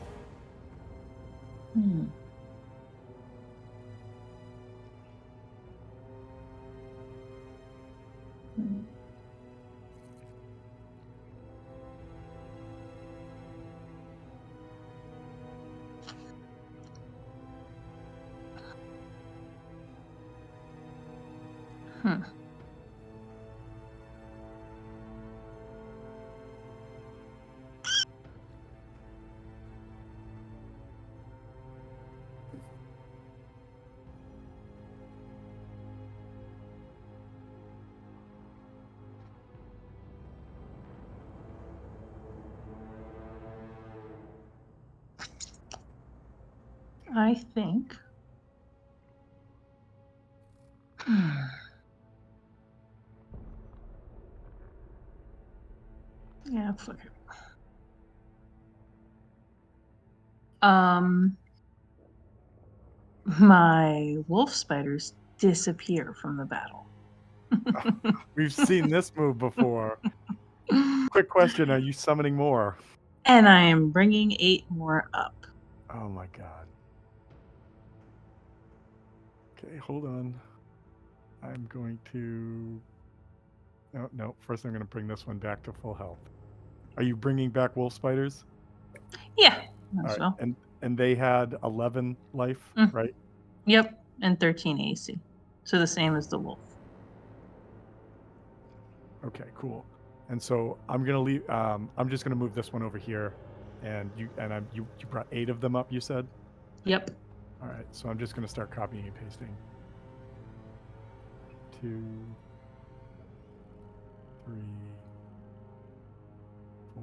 I think. Yeah, fuck it. My wolf spiders disappear from the battle. We've seen this move before. Quick question: are you summoning more? And I am bringing 8 more up. Oh my god. Okay, hold on. I'm going to. Oh, no. First, I'm going to bring this one back to full health. Are you bringing back wolf spiders? Yeah, All as right. well. And they had 11 life, right? Yep, and 13 AC. So the same as the wolf. Okay, cool. And so I'm gonna leave. I'm just gonna move this one over here, and you brought 8 of them up. You said. Yep. All right. So I'm just gonna start copying and pasting. 2, 3, 4,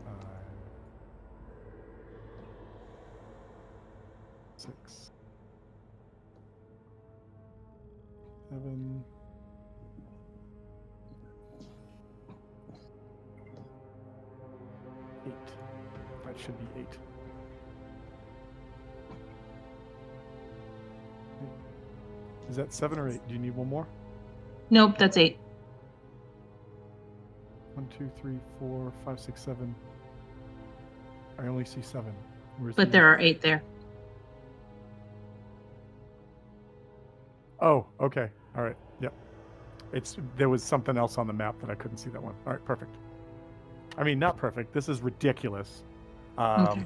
5, 6, 7. 8. That should be 8. Is that 7 or 8? Do you need one more? Nope, that's 8. 1, 2, 3, 4, 5, 6, 7. I only see 7. Where's But the there 8? are 8 there. Oh, okay. All right. Yep. There was something else on the map that I couldn't see that one. All right, perfect. I mean, not perfect. This is ridiculous. Okay.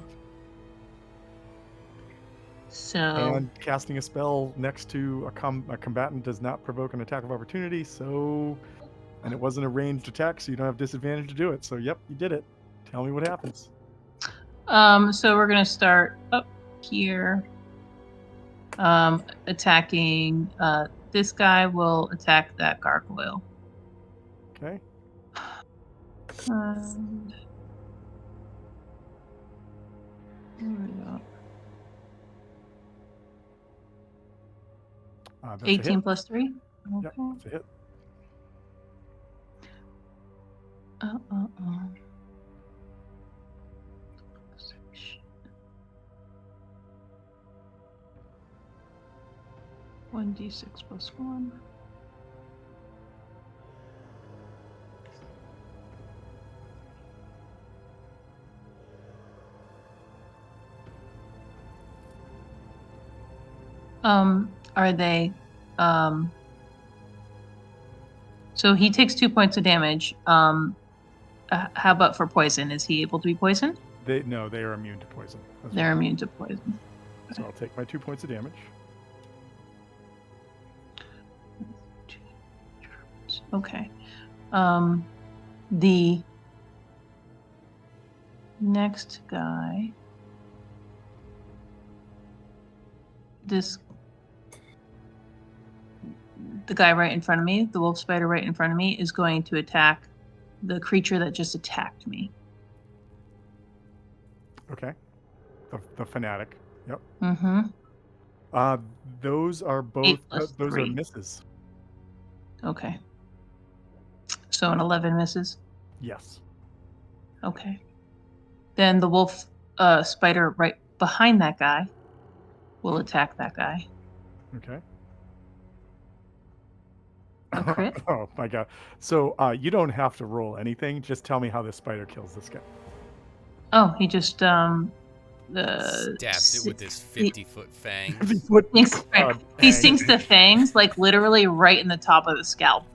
So And casting a spell next to a combatant does not provoke an attack of opportunity. So, and it wasn't a ranged attack, so you don't have disadvantage to do it. So, yep, you did it. Tell me what happens. so we're gonna start up here. Attacking. This guy will attack that gargoyle. Okay. And where we go? That's a 18 hit. plus 3. Okay. Yep, that's a hit. Uh, uh, uh. 1d6 plus 1. Are they so he takes 2 points of damage. How about for poison? Is he able to be poisoned? No, they are immune to poison. They're well. immune to poison. So I'll take my 2 points of damage. Okay. The next guy. The guy right in front of me, the wolf spider right in front of me, is going to attack the creature that just attacked me. Okay. The fanatic. Yep. Mm-hmm. Those are 8 both. plus Those 3. are misses. Okay. So an 11 misses. Yes. Okay. Then the wolf spider right behind that guy will attack that guy. Okay. A crit? Oh my god. So you don't have to roll anything. Just tell me how this spider kills this guy. Oh, he just Stabs it with his 50-foot fangs. he sinks the fangs like literally right in the top of the scalp.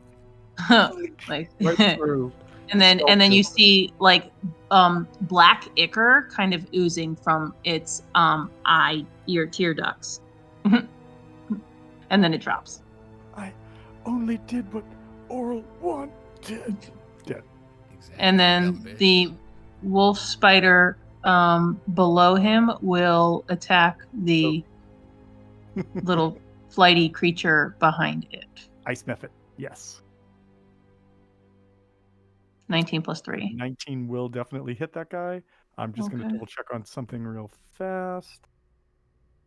Like right through. and then you see like black ichor kind of oozing from its tear ducts. And then it drops. I only did what Oral One did. Dead. Exactly. And then the wolf spider below him will attack the little flighty creature behind it. Ice method. Yes. 19 plus 3. 19 will definitely hit that guy. I'm just going to Okay. double check on something real fast.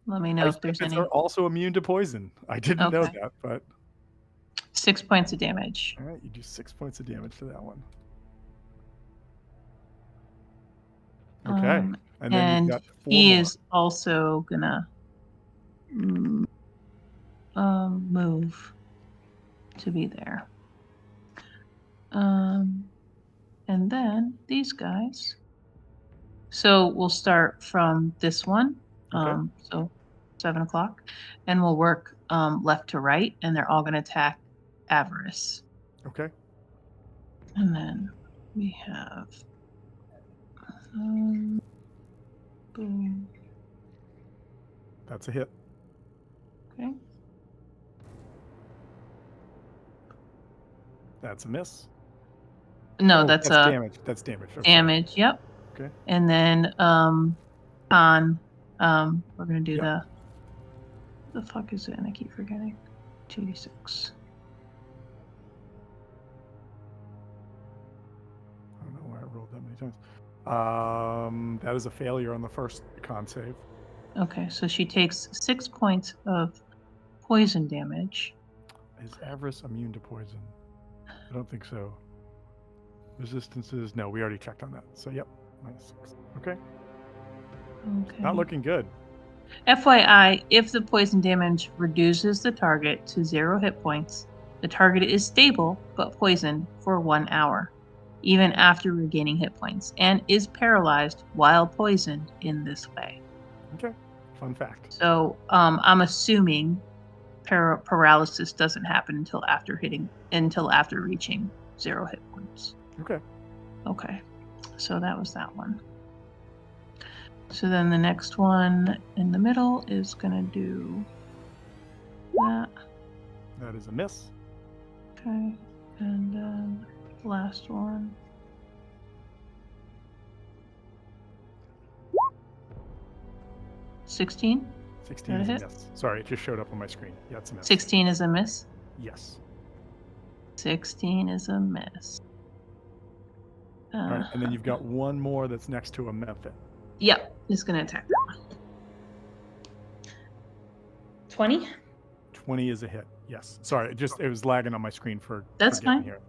Let me know Ice if there's methods any. are also immune to poison. I didn't know Okay. that, but 6 points of damage. all right, you do 6 points of damage to that one. Okay, and then you've got 4 he more. is also gonna move to be there. And then these guys. So we'll start from this one. Okay. So 7 o'clock, and we'll work left to right, and they're all gonna attack Avarice. Okay. And then we have boom. That's a hit. That's a miss. No, Oh, that's damage. That's damage. I'm sorry. damage. Yep. Okay. And then we're gonna do Yep. the fuck is it? And I keep forgetting. 2d6. I don't know why I rolled that many times. That is a failure on the first con save. Okay, so she takes 6 points of poison damage. Is Avarice immune to poison? I don't think so. Resistances? No, we already checked on that. So, yep, -6. Okay. Okay. Not looking good. FYI, if the poison damage reduces the target to 0 hit points, the target is stable but poisoned for 1 hour, even after regaining hit points, and is paralyzed while poisoned in this way. Okay. Fun fact. So I'm assuming paralysis doesn't happen until after reaching 0 hit points. Okay. Okay, so that was that one. So then the next one in the middle is gonna do that. That is a miss. Okay, and then last one. $16. 16 That a is a hit? miss. Sorry, it just showed up on my screen. Yeah, it's a miss. 16 is a miss. Yes. 16 is a miss. All right, and then you've got one more that's next to a method. Yep, it's gonna attack that one. 20. 20 is a hit. Yes. Sorry, it was lagging on my screen for That's getting fine. here.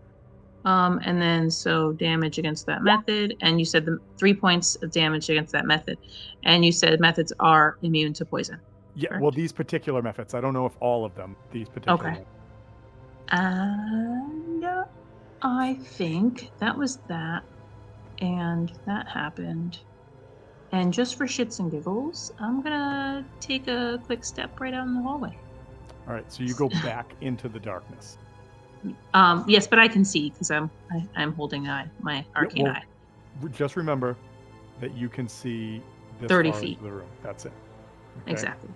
And then so damage against that method, and you said the 3 points of damage against that method, and you said methods are immune to poison. Yeah, Correct? well, these particular methods. I don't know if all of them. These particular Okay. ones. And I think that was that, and that happened. And just for shits and giggles, I'm gonna take a quick step right out in the hallway. All right, so you go back into the darkness. Yes, but I can see because I'm holding my arcane well, eye. Just remember that you can see this 30 far feet. into the room. That's it. Okay? Exactly.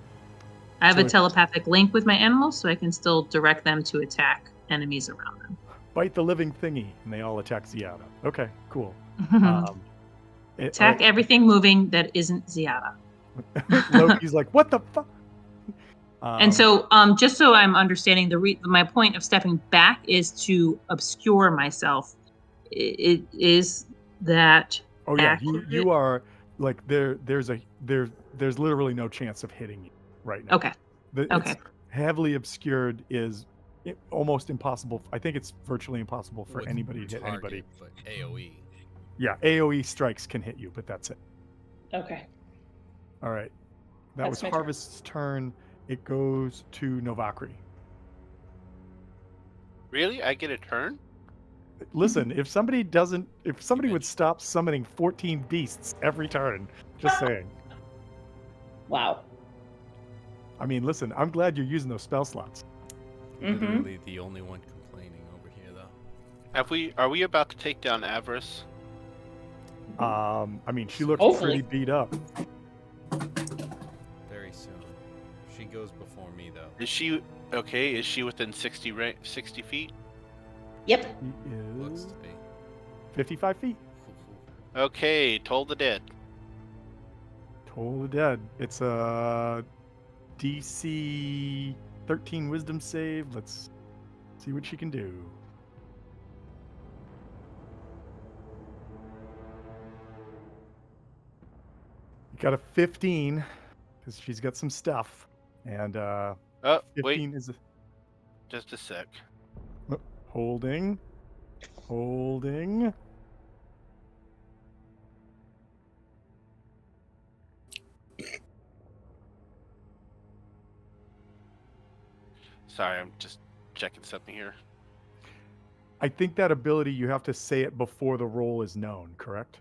I have So a telepathic link with my animals, so I can still direct them to attack enemies around them. Bite the living thingy, and they all attack Ziada. Okay, cool. Attack everything moving that isn't Ziada. Loki's like, what the fuck? And so, just so I'm understanding, my point of stepping back is to obscure myself. It is that. Oh yeah, accurate? you are like there's literally no chance of hitting you right now. Okay. It's heavily obscured is almost impossible. I think it's virtually impossible for With anybody to hit target, anybody. But AOE. Yeah, AOE strikes can hit you, but that's it. Okay. All right. That That's was my turn. Harvest's turn. It goes to Novakri. Really? I get a turn? Listen, if somebody would stop summoning 14 beasts every turn, just saying. Wow. I mean, listen, I'm glad you're using those spell slots. Literally the only one complaining over here, though. Are we about to take down Avarice? I mean, she looks Hopefully. pretty beat up. Very soon. She goes before me, though. Is she okay? Is she within 60 feet? Yep. She Looks is to be. 55 feet. Okay, Toll the Dead. Toll the Dead. It's a DC 13 Wisdom save. Let's see what she can do. You got a 15 because she's got some stuff, and Oh, 15 wait, is just a sec. holding. Sorry, I'm just checking something here. I think that ability you have to say it before the roll is known, correct?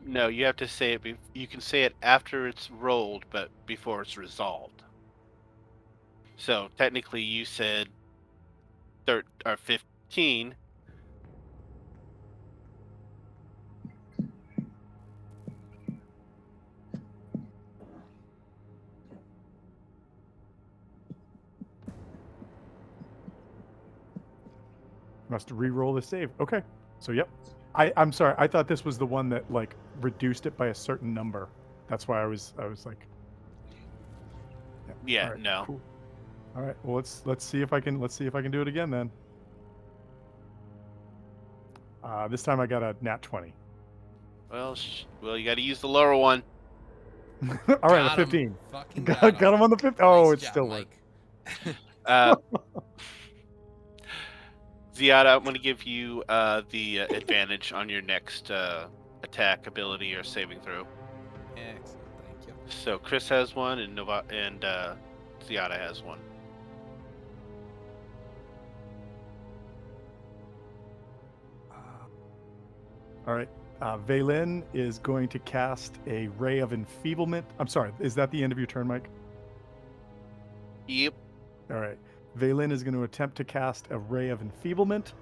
No, you have to say it. You can say it after it's rolled, but before it's resolved. So technically, you said 15. Must re-roll the save. Okay. So yep. I'm sorry. I thought this was the one that like reduced it by a certain number. That's why I was like. Yeah, All right, no. Cool. All right. Well, let's see if I can do it again then. This time I got a nat 20. Well, you got to use the lower one. All right, a Got him. 15. Fucking Got got him. him on the 15. Oh, Nice it job, still worked. Mike. Uh, Ziada, I'm going to give you the advantage on your next attack ability or saving throw. Excellent, thank you. So Chris has one, and Ziada has one. All right. Valen is going to cast a ray of enfeeblement. I'm sorry. Is that the end of your turn, Mike? Yep. All right. Valen is going to attempt to cast a ray of enfeeblement.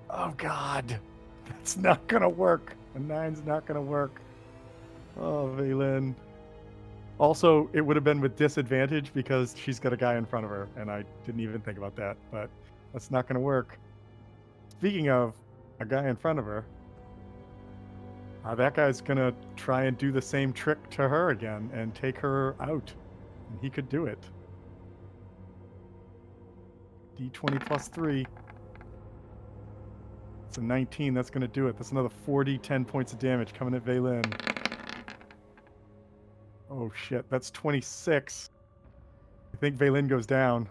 Oh, God. That's not going to work. A 9's not going to work. Oh, Valen. Also, it would have been with disadvantage because she's got a guy in front of her, and I didn't even think about that, but that's not going to work. Speaking of a guy in front of her, that guy's going to try and do the same trick to her again and take her out. And he could do it. D20 plus 3. It's a 19. That's going to do it. That's another 10 points of damage coming at Valen. Oh, shit. That's 26. I think Valen goes down.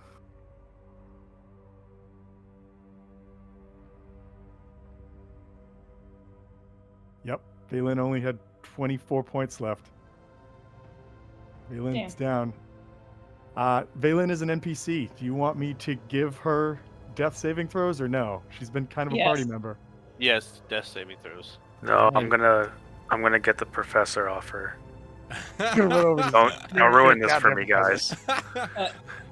Yep. Valen only had 24 points left. Valen's down. Valen is an NPC. Do you want me to give her death saving throws or no? She's been kind of a party member. Yes, death saving throws. No, Right. I'm gonna get the professor off her. Gonna run over Don't ruin this for me, guys.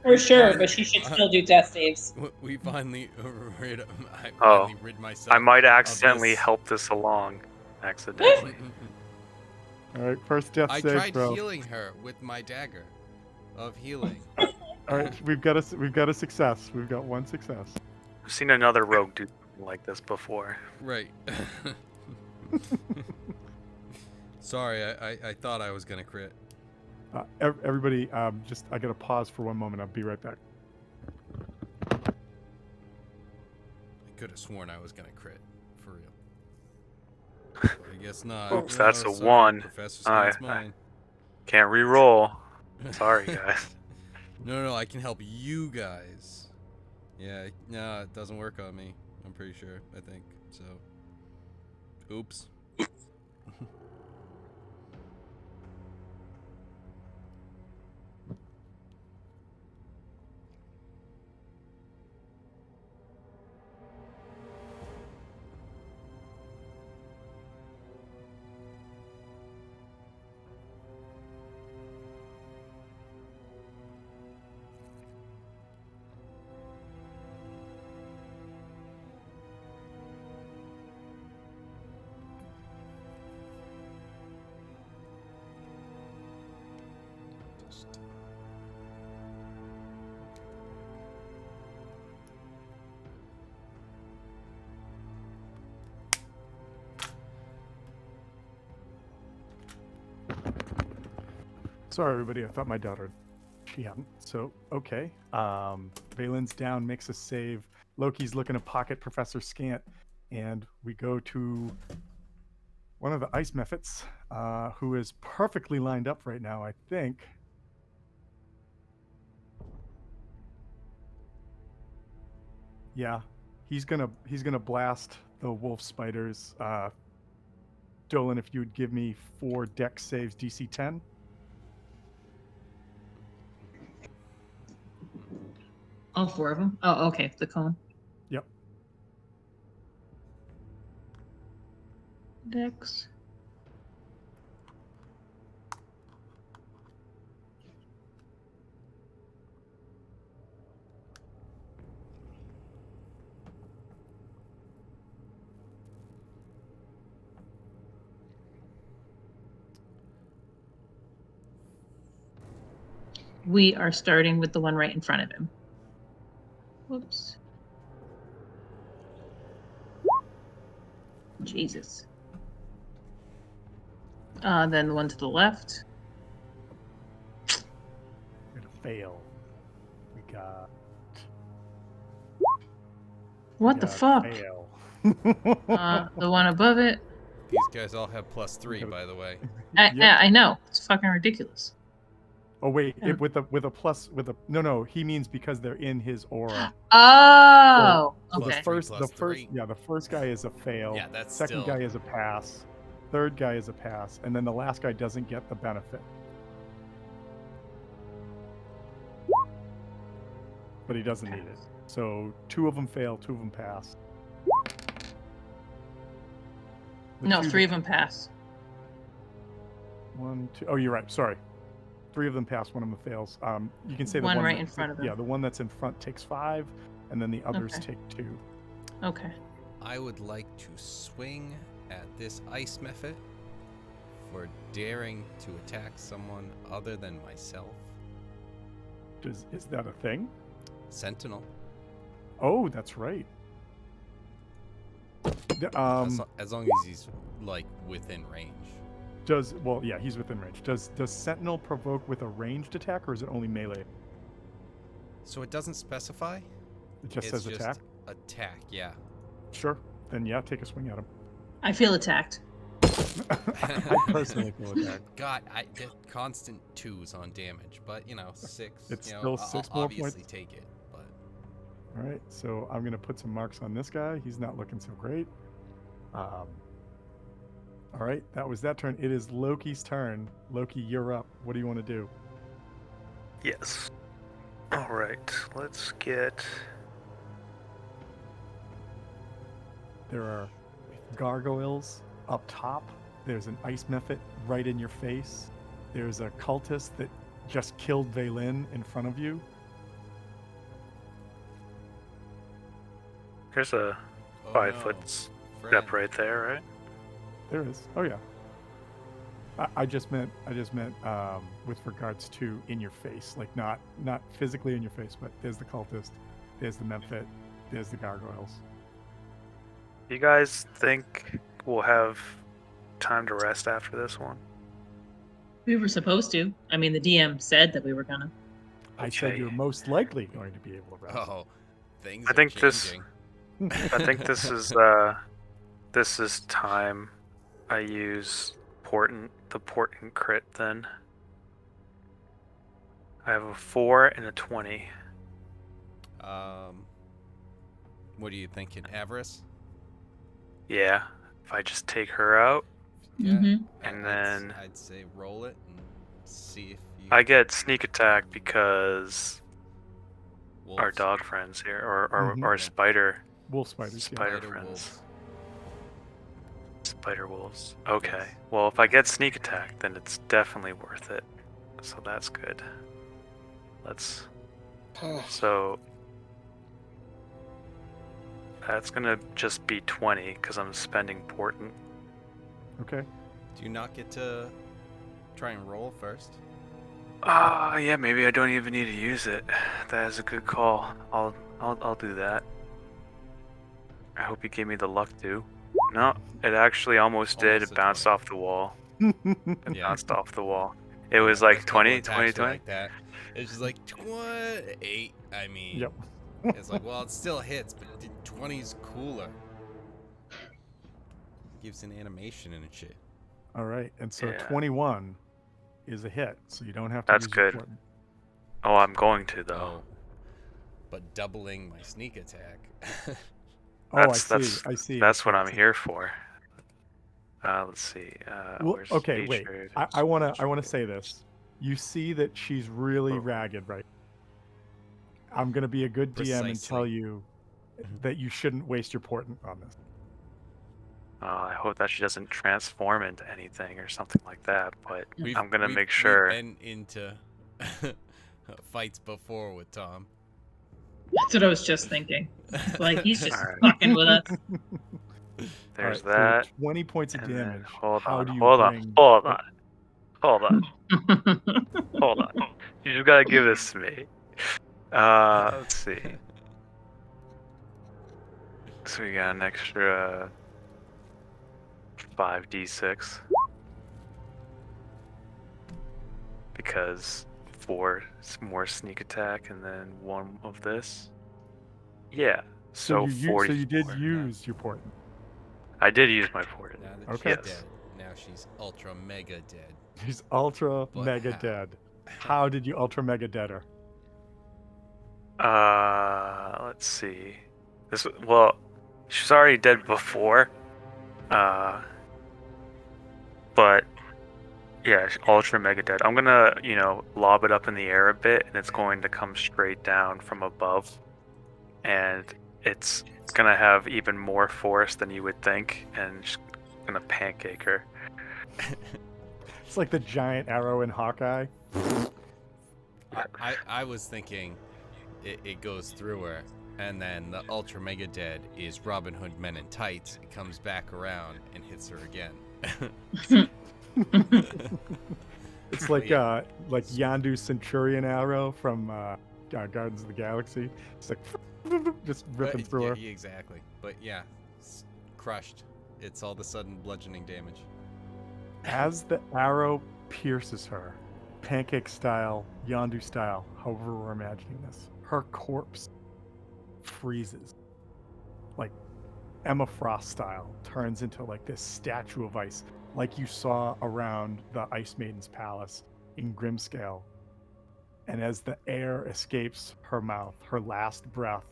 For sure, but she should still do death saves. We finally rid myself. I might of accidentally this. help this along. Accidentally. All right, first death I save tried throw. healing her with my dagger of healing. All right, we've got a success. We've got one success. I've seen another rogue do something like this before. Right. Sorry, I thought I was gonna crit. Everybody, I gotta pause for one moment. I'll be right back. I could have sworn I was gonna crit, for real. I guess not. Oops, that's a sorry, 1. Professor Scott's mine. Can't re-roll. Sorry, guys. No, I can help you guys. Yeah, no, it doesn't work on me. I'm pretty sure. I think so. Oops. Sorry, everybody. I thought my daughter, she hadn't. So, okay. Valen's down, makes a save. Loki's looking to pocket Professor Scant. And we go to one of the ice mephits, who is perfectly lined up right now, I think. Yeah, he's gonna blast the wolf spiders. Dolan, if you would give me 4 dex saves, DC 10. All 4 of them? Oh, okay. The cone. Yep. Dex. We are starting with the one right in front of him. Whoops. Jesus. Then the one to the left. We're gonna fail. We got. What the fuck? Fail. The one above it. These guys all have +3, by the way. I know. It's fucking ridiculous. Oh wait, Yeah. with a plus no, he means because they're in his aura. Oh, So okay. the first guy is a fail. Yeah, that's second still... guy is a pass. Third guy is a pass, and then the last guy doesn't get the benefit. But he doesn't need it. So 2 of them fail, 2 of them pass. No, 3 of them pass. 1, 2. Oh, you're right. Sorry. 3 of them pass, 1 of them fails. You can say the One one right in front of him. Yeah, the one that's in front takes 5, and then the others take 2. Okay. I would like to swing at this ice method for daring to attack someone other than myself. Is that a thing? Sentinel. Oh, that's right. As long as he's like within range. He's within range. Does Sentinel provoke with a ranged attack, or is it only melee? So it doesn't specify? It just says attack? Attack, yeah. Sure. Then yeah, take a swing at him. I feel attacked. I personally feel attacked. God, I get constant 2s on damage, but 6. It's still 6 I'll more obviously points. take it, but... All right, so I'm gonna put some marks on this guy. He's not looking so great. All right, that was that turn. It is Loki's turn. Loki, you're up. What do you want to do? Yes. All right, let's get... There are gargoyles up top. There's an ice mephit right in your face. There's a cultist that just killed Vaylin in front of you. There's a 5-foot step right there, right? There is. Oh yeah. I just meant with regards to in your face, like not physically in your face, but there's the cultist, there's the mephit, there's the gargoyles. You guys think we'll have time to rest after this one? We were supposed to. I mean, the DM said that we were gonna. I said you're most likely going to be able to rest. Oh, things I think are changing. this is time I use the portent crit then. I have a 4 and a 20. What are you thinking, Avarice? Yeah, if I just take her out, Yeah. Mm-hmm. and then I'd say roll it and see if you... I get sneak attack because Wolves. our dog friends here, or Mhm. spider Wolf spiders. Yeah. Spider Spider friends. wolves. Spider wolves. Okay. Well, if I get sneak attack, then it's definitely worth it. So that's good. So that's gonna just be 20 because I'm spending portent. Okay. Do you not get to try and roll first? Yeah, maybe I don't even need to use it. That is a good call. I'll do that. I hope you gave me the luck to. No, it actually almost did. Almost It a bounced 20. off the wall. It Yeah. bounced off the wall. It was like First couple 20, attacks 20, were 20. like that. It's just like 8. I mean, Yep. it's like, well, it still hits, but 20's cooler. Gives an animation and shit. All right, and so Yeah. 21 is a hit, so you don't have to. That's use your good. portent. Oh, I'm going to though. Oh, but doubling my sneak attack. Oh, I That's see. That's what I'm here for. Let's see. Well, Where's okay, wait. featured? I wanna say this. You see that she's really Oh. ragged, right? I'm gonna be a good DM and tell Precisely. you that you shouldn't waste your portent on this. I hope that she doesn't transform into anything or something like that. But I'm gonna make We've sure. been into fights before with Tom. That's what I was just thinking. It's like he's just Alright. fucking with us. There's All right, that. so 20 points of and then- damage. hold How on. do you Hold bring... on. Hold on. Hold on. Hold on. You just gotta give this to me. Let's see. So we got an extra 5d6 because 4 more sneak attack and then 1 of this. Yeah. So you did 44. use your portent. I did use my portent. Now that Okay. she's dead, now she's ultra mega dead. He's ultra But mega how? dead. How did you ultra mega dead her? Let's see. Well, she's already dead before. But yeah, ultra mega dead. I'm gonna, lob it up in the air a bit, and it's going to come straight down from above, and it's gonna have even more force than you would think, and just gonna pancake her. It's like the giant arrow in Hawkeye. I was thinking it goes through her, and then the ultra mega dead is Robin Hood Men in Tights. It comes back around and hits her again. It's like Yeah. Yondu's Centurion arrow from Guardians of the Galaxy. It's like just ripping through her. Yeah, exactly. But yeah, it's crushed. It's all of a sudden bludgeoning damage. As the arrow pierces her, pancake style, Yondu style, however we're imagining this, her corpse freezes. Like Emma Frost style, turns into like this statue of ice, like you saw around the Ice Maiden's palace in Grimscale. And as the air escapes her mouth, her last breath,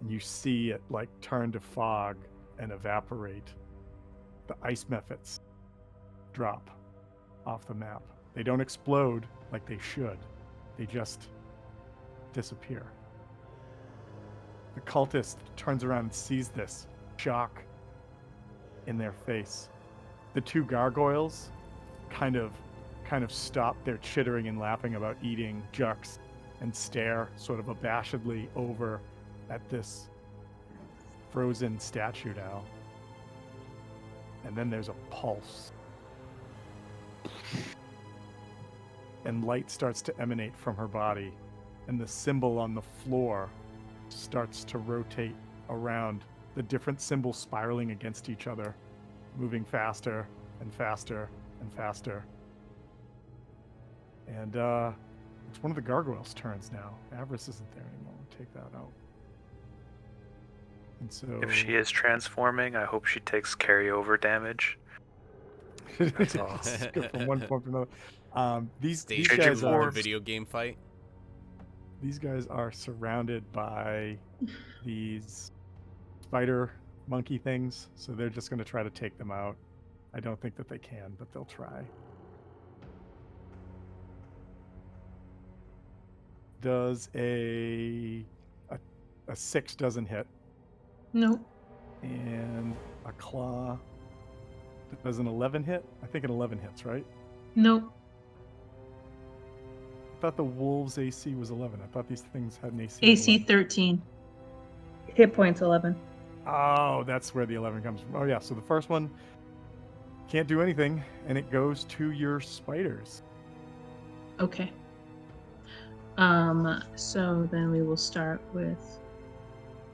and you see it like turn to fog and evaporate, the ice mephits drop off the map. They don't explode like they should. They just disappear. The cultist turns around and sees this, shock in their face. The 2 gargoyles kind of stop their chittering and laughing about eating Jux and stare sort of abashedly over at this frozen statue now. And then there's a pulse. And light starts to emanate from her body, and the symbol on the floor starts to rotate around, the different symbols spiraling against each other, moving faster and faster and faster. And it's one of the gargoyles' turns now. Avarice isn't there anymore. We'll take that out. And so If she is transforming, I hope she takes carryover damage. That's all. Just go from one form to another. These Stage guys two are video game fight. These guys are surrounded by these spider monkey things, so they're just going to try to take them out. I don't think that they can, but they'll try. Does a 6 doesn't hit, Nope. and a claw does an 11 hit? I think an 11 hits, right? Nope. I thought the wolves' AC was 11. I thought these things had an AC. AC of 11. 13. Hit points 11. Oh, that's where the 11 comes from. Oh, yeah. So the first one can't do anything, and it goes to your spiders. Okay. So then we will start with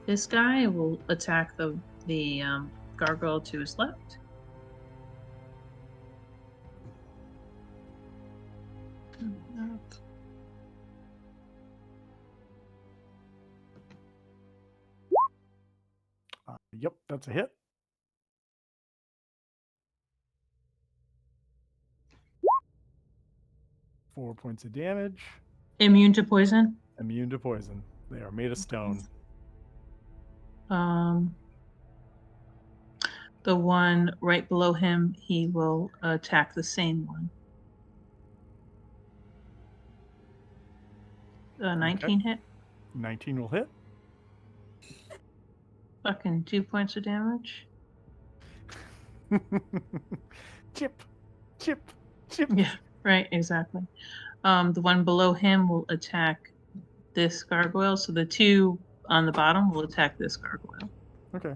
this guy. We'll attack the gargoyle to his left. Yep, that's a hit. Four points of damage. Immune to poison. Immune to poison. They are made of stone. The one right below him, he will attack the same one. 19 hit. 19 will hit. Fucking 2 points of damage. Chip. Yeah, right, exactly. The one below him will attack this gargoyle. So the 2 on the bottom will attack this gargoyle. Okay.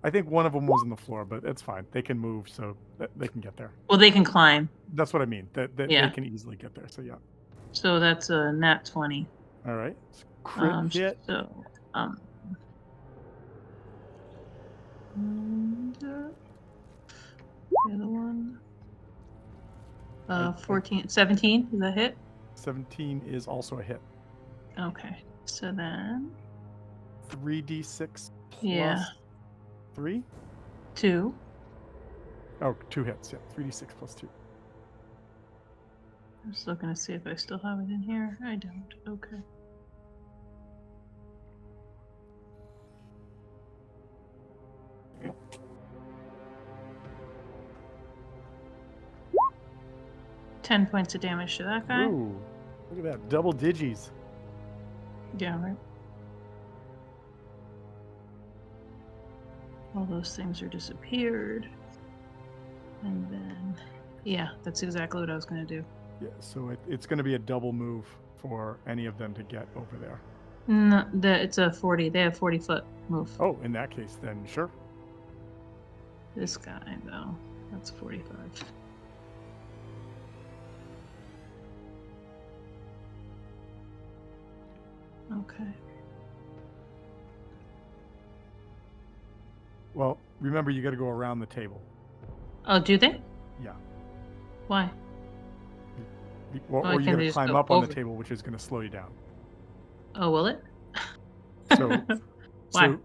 I think one of them was on the floor, but it's fine. They can move, so they can get there. Well, they can climb. That's what I mean. That Yeah. they can easily get there. So yeah. So that's a nat 20. All right. Crit hit. So, and, the other one. 14, 17. Is that hit? 17 is also a hit. Okay. So then. 3d6 plus Yeah. 3. 2. Oh, 2 hits. Yeah. 3d6 plus 2. I'm just looking to see if I still have it in here. I don't. Okay. $10 points of damage to that guy. Ooh, look at that. Double digis. Yeah, right. All those things are disappeared. And then, yeah, that's exactly what I was going to do. Yeah, so it's going to be a double move for any of them to get over there. No, it's a 40. They have 40-foot move. Oh, in that case, then sure. This guy, though, that's 45. Okay. Well, remember, you got to go around the table. Oh, do they? Yeah. Why? Or Why you got can't they to just climb go up on over? the table, which is going to slow you down. Oh, will it? So, Why?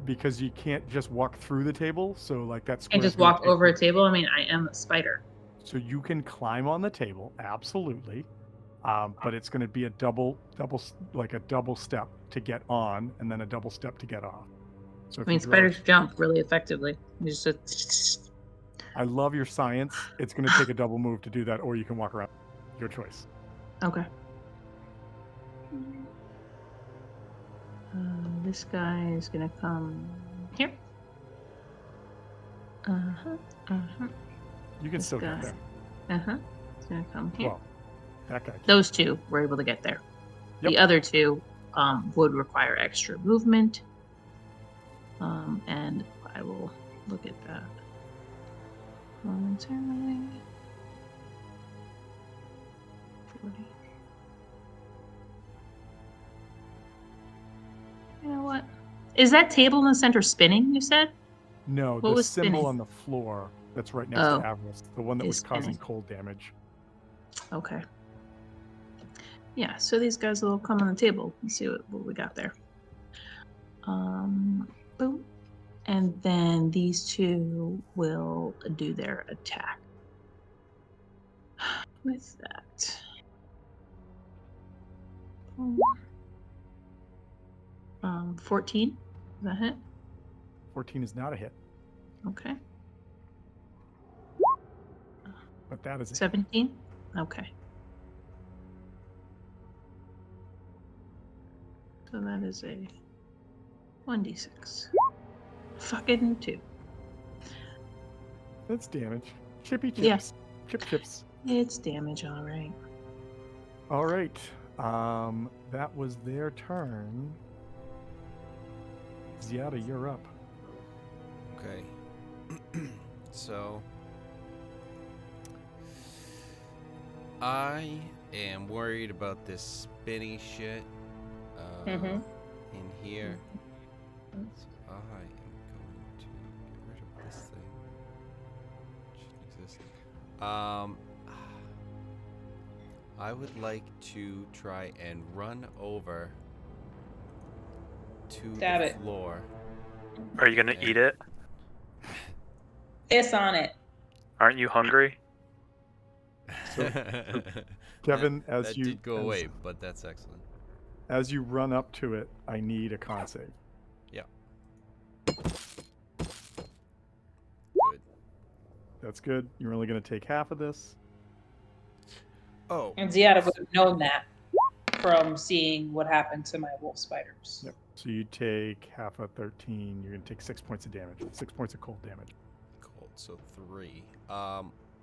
because you can't just walk through the table, so like that's. I just walk over a table. I mean, I am a spider. So you can climb on the table, absolutely, but it's going to be a double step to get on, and then a double step to get off. So if I mean, you draw- spiders jump really effectively. You just I love your science. It's going to take a double move to do that, or you can walk around. Your choice. okay. This guy is gonna come here. You can This still guy. get there. He's gonna come here. Well, that guy. Those two were able to get there. Yep. The other two would require extra movement. And I will look at that momentarily. 40. You know what? Is that table in the center spinning, you said? No, What the was symbol spinning? on the floor that's right next Oh, to Avarice, the one that was is causing spinning. cold damage. Okay. Yeah, so these guys will come on the table and see what we got there. Boom. And then these two will do their attack. With that. 14. Is that hit? 14 is not a hit, Okay. but that is a hit. 17? Okay. So that is a 1d6. Fucking 2. That's damage. Chippy chips. Yeah. Chip chips. It's damage, all right. All right. That was their turn. Ziada, you're up. Okay. So I am worried about this spinny shit in here. So I am going to get rid of this thing. Shouldn't exist. I would like to try and run over to Stab the it. floor. Are you gonna eat it? Piss on it. Aren't you hungry? Kevin, that, as that you did go away, but that's excellent. As you run up to it, I need a con save. Yeah. Good. That's good. You're only going to take half of this. Oh. And Ziada would have known that from seeing what happened to my wolf spiders. Yep. So you take half of 13. You're going to take 6 points of damage. 6 points of cold damage. Cold, so 3.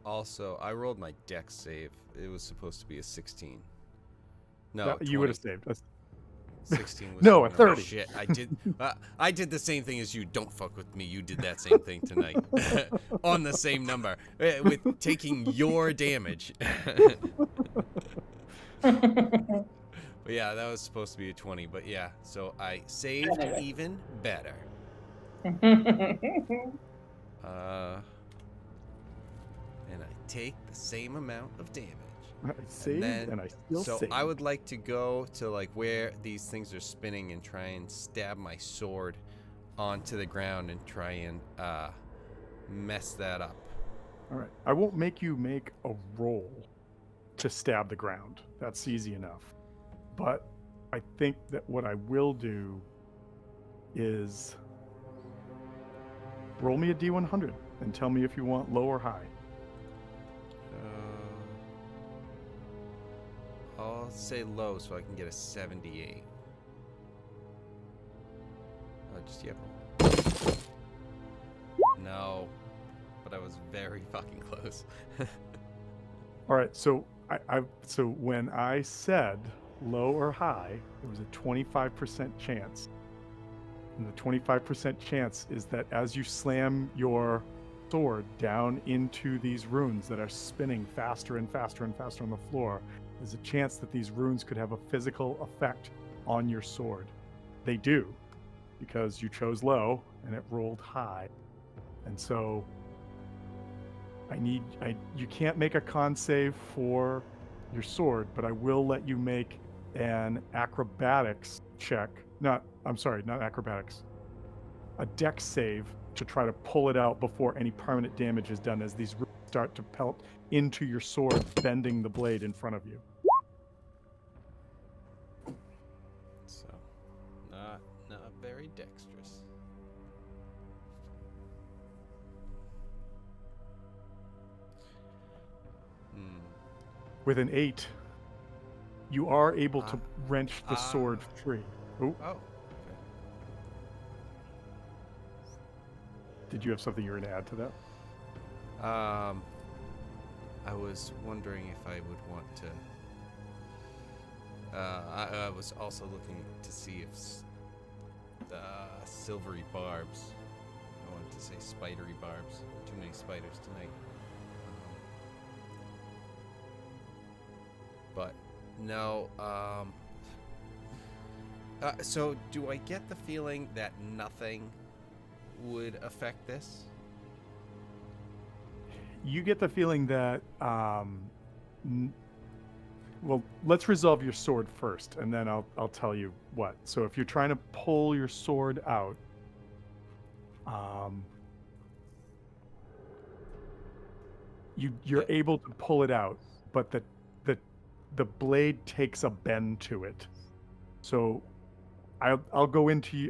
Also, I rolled my dex save. It was supposed to be a 16. No, You would have 20. saved. 16 was No, a no 30. shit. I did the same thing as you. Don't fuck with me. You did that same thing tonight on the same number with taking your damage. But yeah, that was supposed to be a 20. But yeah, so I saved Anyway. even better. And I take the same amount of damage. I saved and I still so saved. I would like to go to like where these things are spinning and try and stab my sword onto the ground and try and mess that up. All right. I won't make you make a roll to stab the ground. That's easy enough. But I think that what I will do is roll me a D100 and tell me if you want low or high. I'll say low so I can get a 78. Oh, just yep. No, but I was very fucking close. All right, so so when I said low or high, it was a 25% chance. And the 25% chance is that as you slam your sword down into these runes that are spinning faster and faster and faster on the floor, there's a chance that these runes could have a physical effect on your sword. They do, because you chose low and it rolled high. And so you can't make a con save for your sword, but I will let you make an acrobatics check. Not acrobatics. A dex save to try to pull it out before any permanent damage is done as these runes start to pelt into your sword, bending the blade in front of you. So, not very dexterous. With an 8, you are able to wrench the sword free. Oh. Oh. Did you have something you were going to add to that? I was wondering if I would want to. I was also looking to see if silvery barbs. I wanted to say spidery barbs. Too many spiders tonight. But no. So do I get the feeling that nothing would affect this? You get the feeling that well, let's resolve your sword first, and then I'll tell you what. So if you're trying to pull your sword out, you're able to pull it out, but the blade takes a bend to it. So I'll go into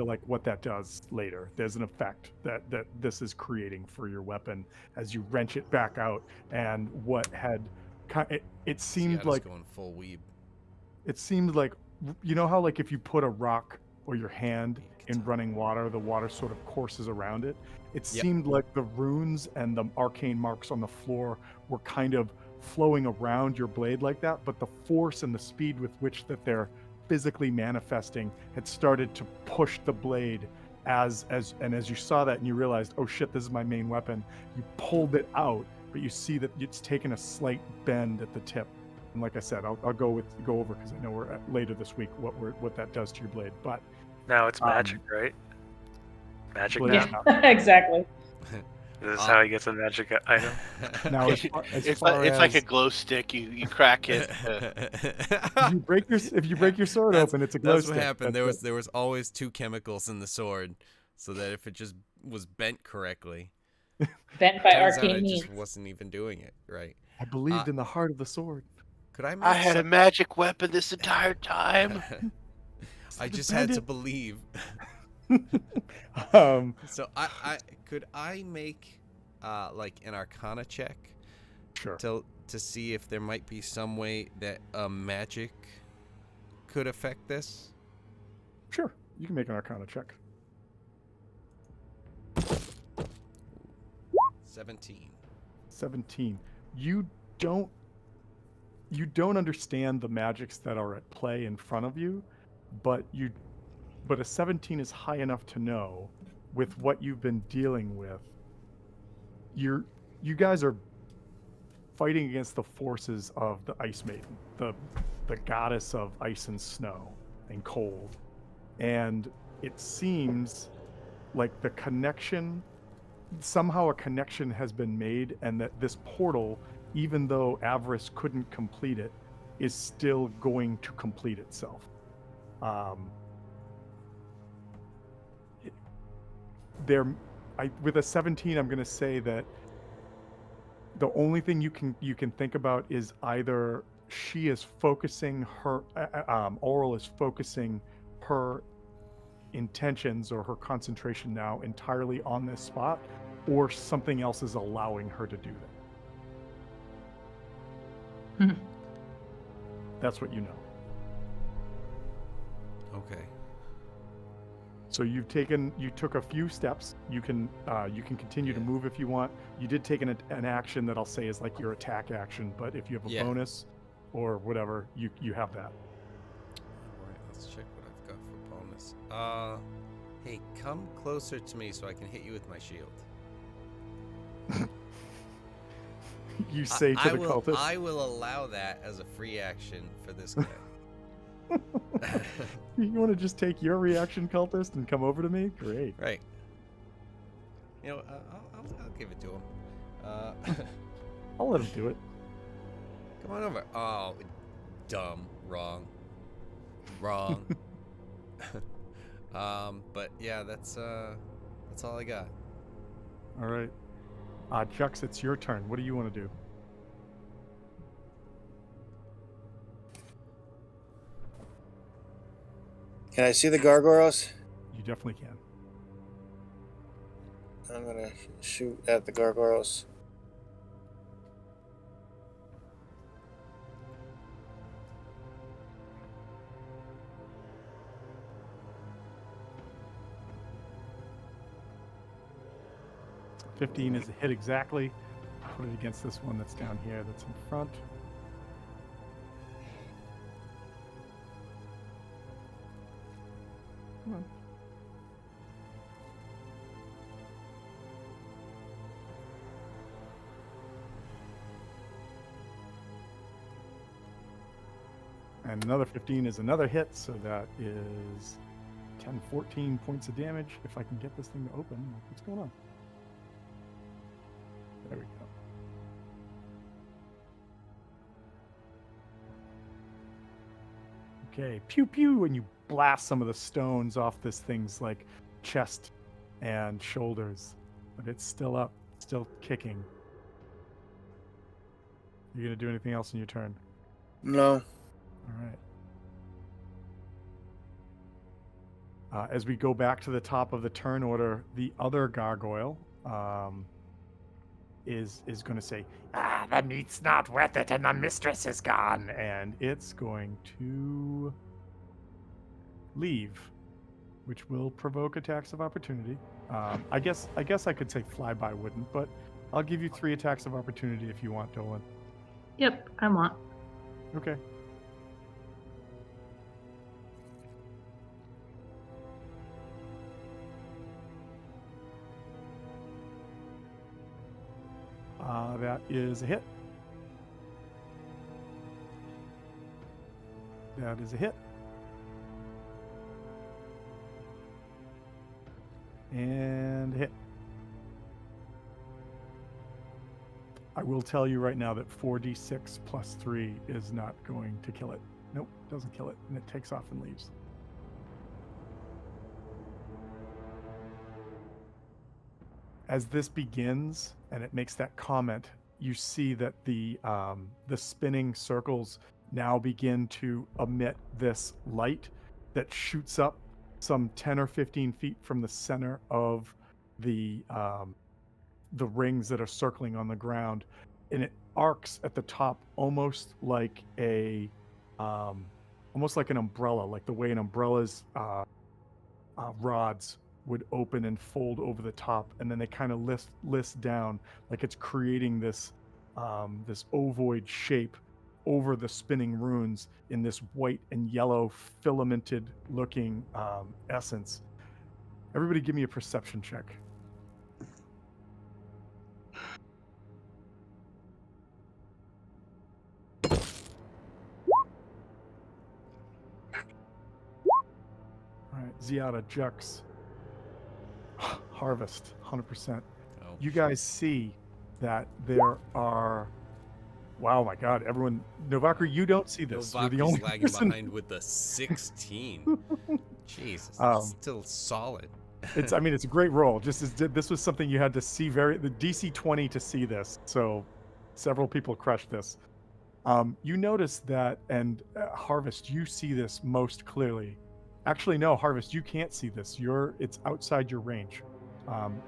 like what that does later. There's an effect that this is creating for your weapon as you wrench it back out, and what had it seemed like going full weeb. It seemed like, you know how like if you put a rock or your hand in running water, the water sort of courses around it. It seemed like the runes and the arcane marks on the floor were kind of flowing around your blade like that, but the force and the speed with which that they're physically manifesting had started to push the blade as you saw that and you realized, oh shit, this is my main weapon. You pulled it out, but you see that it's taken a slight bend at the tip. And like I said, I'll go over because I know we're later this week what that does to your blade. But now it's magic, right? Magic blade now. Yeah, exactly. This is how he gets a magic item. Now, It's like a glow stick. You crack it. if you break your sword open, it's a glow That's stick. what happened. That's There was always 2 chemicals in the sword, so that if it just was bent correctly, Bent by turns out arcane I means. just wasn't even doing it right. I believed in the heart of the sword. Could I? I had a magic weapon this entire time. I just had to believe. So I could I make like an Arcana check, sure, to see if there might be some way that magic could affect this. Sure, you can make an Arcana check. 17. You don't understand the magics that are at play in front of you, but a 17 is high enough to know, with what you've been dealing with, you guys are fighting against the forces of the Ice Maiden, the goddess of ice and snow and cold. And it seems like somehow a connection has been made, and that this portal, even though Avarice couldn't complete it, is still going to complete itself. With a 17, I'm going to say that the only thing you can think about is either she is focusing her, Oral is focusing her intentions or her concentration now entirely on this spot, or something else is allowing her to do that. Mhm. That's what you know. Okay. So you took a few steps. You can continue to Yeah. move if you want. You did take an action that I'll say is like your attack action, but if you have a Yeah. bonus or whatever, you have that. All right, let's check what I've got for bonus. Hey, come closer to me so I can hit you with my shield. You say to the cultist. I will allow that as a free action for this guy. You want to just take your reaction, cultist, and come over to me? Great. Right. You know, I'll give it to him. I'll let him do it. Come on over. Oh, dumb. Wrong. But yeah, that's all I got. All right. Jux, it's your turn. What do you want to do? Can I see the gargoyles? You definitely can. I'm gonna shoot at the gargoyles. $15 is a hit exactly. Put it against this one that's down here that's in front. Come on. And another 15 is another hit, so that is 10, 14 points of damage. If I can get this thing to open, what's going on? There we go. Okay, pew pew, and you blast some of the stones off this thing's like chest and shoulders, but it's still up, still kicking. You gonna do anything else in your turn? No. All right. As we go back to the top of the turn order, the other gargoyle is going to say, the meat's not worth it and the mistress is gone. And it's going to leave, which will provoke attacks of opportunity. I guess I could say flyby wouldn't, but I'll give you 3 attacks of opportunity if you want, Dolan. Yep, I want. Okay. That is a hit. That is a hit. And a hit. I will tell you right now that 4d6 plus 3 is not going to kill it. Nope, doesn't kill it, and it takes off and leaves. As this begins and it makes that comment, you see that the spinning circles now begin to emit this light that shoots up some 10 or 15 feet from the center of the rings that are circling on the ground, and it arcs at the top almost like an umbrella, like the way an umbrella's rods would open and fold over the top, and then they kind of list down, like it's creating this this ovoid shape over the spinning runes in this white and yellow filamented looking essence. Everybody give me a perception check. All right, Ziada, Jux, Harvest, 100%. Oh, You guys see that there are. Wow, my God! Everyone, Novaker, you don't see this. You're the Novaker's only lagging person. behind with the 16. Jesus, Um, still solid. I mean, it's a great roll. Just as this was something you had to see the DC 20 to see this. So, several people crushed this. You notice that, and Harvest, you see this most clearly. Actually, no, Harvest, you can't see this. It's outside your range.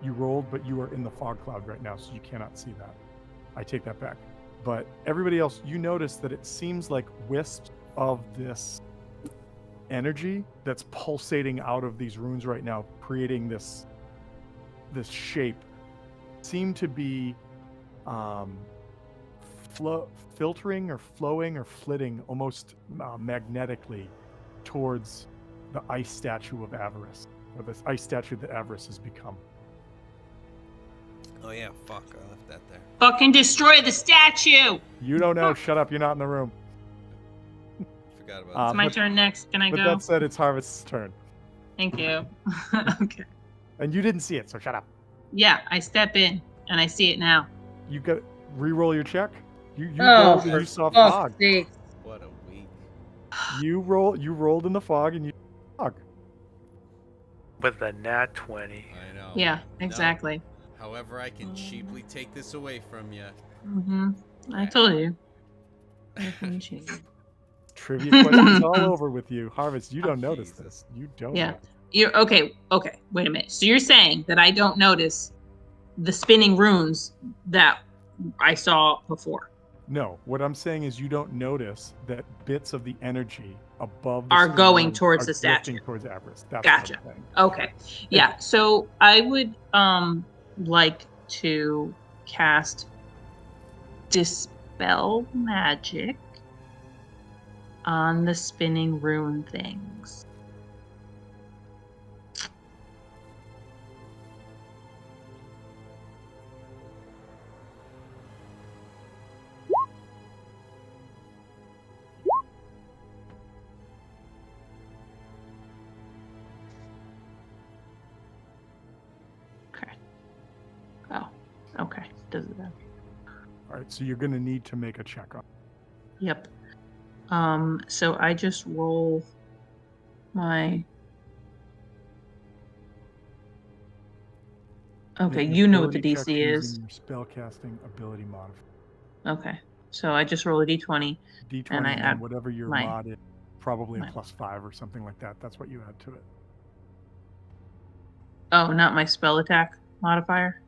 You rolled, but you are in the fog cloud right now, so you cannot see that. I take that back. But everybody else, you notice that it seems like wisps of this energy that's pulsating out of these runes right now, creating this shape, seem to be filtering or flowing or flitting almost magnetically towards the ice statue of Avarice, or this ice statue that Avarice has become. Oh yeah, fuck, I left that there. Fucking destroy the statue! You don't know. Shut up. You're not in the room. Forgot about It's my but- turn next. Can I But go? that said, it's Harvest's turn. Thank you. Okay. And you didn't see it, so shut up. Yeah, I step in and I see it now. You got re-roll your check. You Oh, rolled and for you saw fuck's fog. sake. What a week. You rolled in the fog and you saw fog. With the nat 20. I know. Yeah, No, exactly. however, I can cheaply take this away from you. Mm-hmm. I told you. I can cheat. Trivia questions all over with you. Harvest, you Oh, don't notice Jesus. this. You don't Yeah. notice. You're okay. Wait a minute. So you're saying that I don't notice the spinning runes that I saw before No, what I'm saying is you don't notice that bits of the energy above the are spinning going runes towards are the statue. drifting towards Avarice. That's Gotcha. what I'm saying. Okay. Yeah. So I would like to cast Dispel Magic on the spinning rune things. Okay. Oh, okay. Does it then? All right, so you're going to need to make a check on. Yep. So I just roll my. Okay, Make an you know what the ability check DC is. using your spellcasting ability modifier. Okay, so I just roll a d20. D20 And I and then add whatever your my- mod is, probably a my- +5 or something like that. That's what you add to it. Oh, not my spell attack modifier.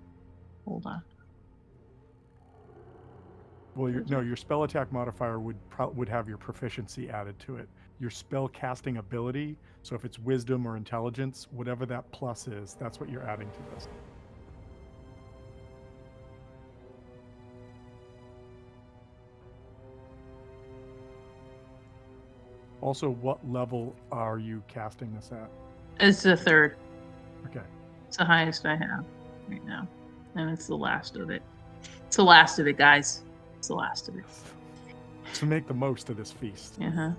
Hold on. Well, your spell attack modifier would have your proficiency added to it. Your spell casting ability, so if it's wisdom or intelligence, whatever that plus is, that's what you're adding to this. Also, what level are you casting this at? It's the third. Okay. It's the highest I have right now, and it's the last of it. It's the last of it, guys. It's the last of it. To make the most of this feast. Uh huh.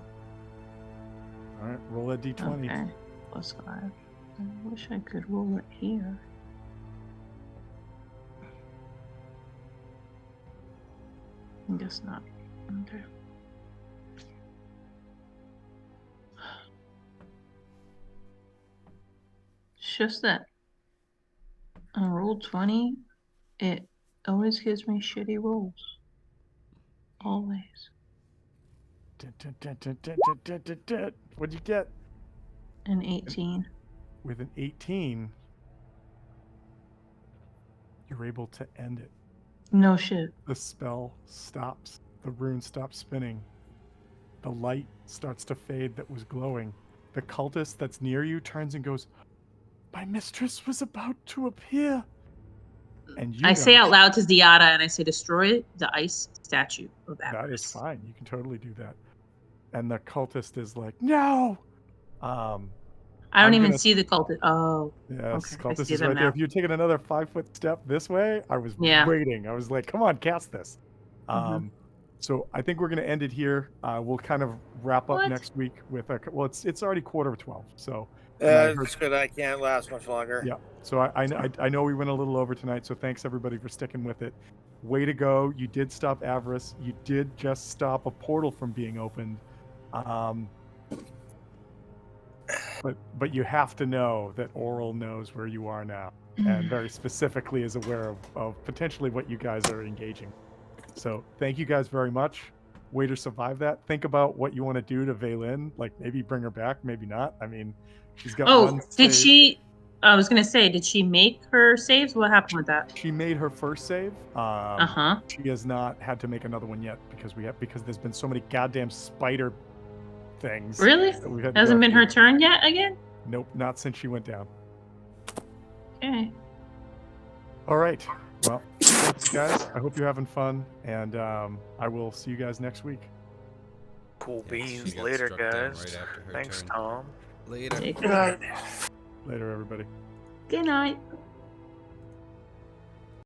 All right, roll a d20. Okay. +5. I wish I could roll it here. I guess not. Okay. It's just that on roll 20, it always gives me shitty rolls. Always. What'd you get? An 18. With an 18, you're able to end it. No shit. The spell stops. The rune stops spinning. The light starts to fade that was glowing. The cultist that's near you turns and goes, "My mistress was about to appear." And you I know say out loud to Diata, and I say, destroy the ice statue of that Avarice. is fine. You can totally do that. And the cultist is like, no. I don't I'm even gonna- see the cultist. Oh, Yes, okay. I cultist see is them right there. now. If you're taking another 5-foot step this way, I was Yeah. waiting. I was like, come on, cast this. Mhm. So I think we're going to end it here. We'll kind of wrap up What? next week with a. Well, it's already 11:45. So and I heard- It's good. I can't last much longer. yeah. So I know we went a little over tonight. So thanks everybody for sticking with it. Way to go! You did stop Avarice. You did just stop a portal from being opened. But you have to know that Oral knows where you are now, and very specifically is aware of potentially what you guys are engaging. So thank you guys very much. Way to survive that. Think about what you want to do to Vaylin. Like maybe bring her back, maybe not. I mean, she's got Oh, one did save. she? I was gonna say, did she make her saves? What happened with that? She made her first save. Uh-huh. She has not had to make another one yet because there's been so many goddamn spider things. Really? that we've had to go Hasn't been through. her turn yet again? Nope, not since she went down. Okay. All right. Well, thanks, guys. I hope you're having fun, and I will see you guys next week. Cool Yeah, she beans. got Later, struck down guys. right after her Thanks, turn. Tom. Later. Take Good night. Later, everybody. Good night.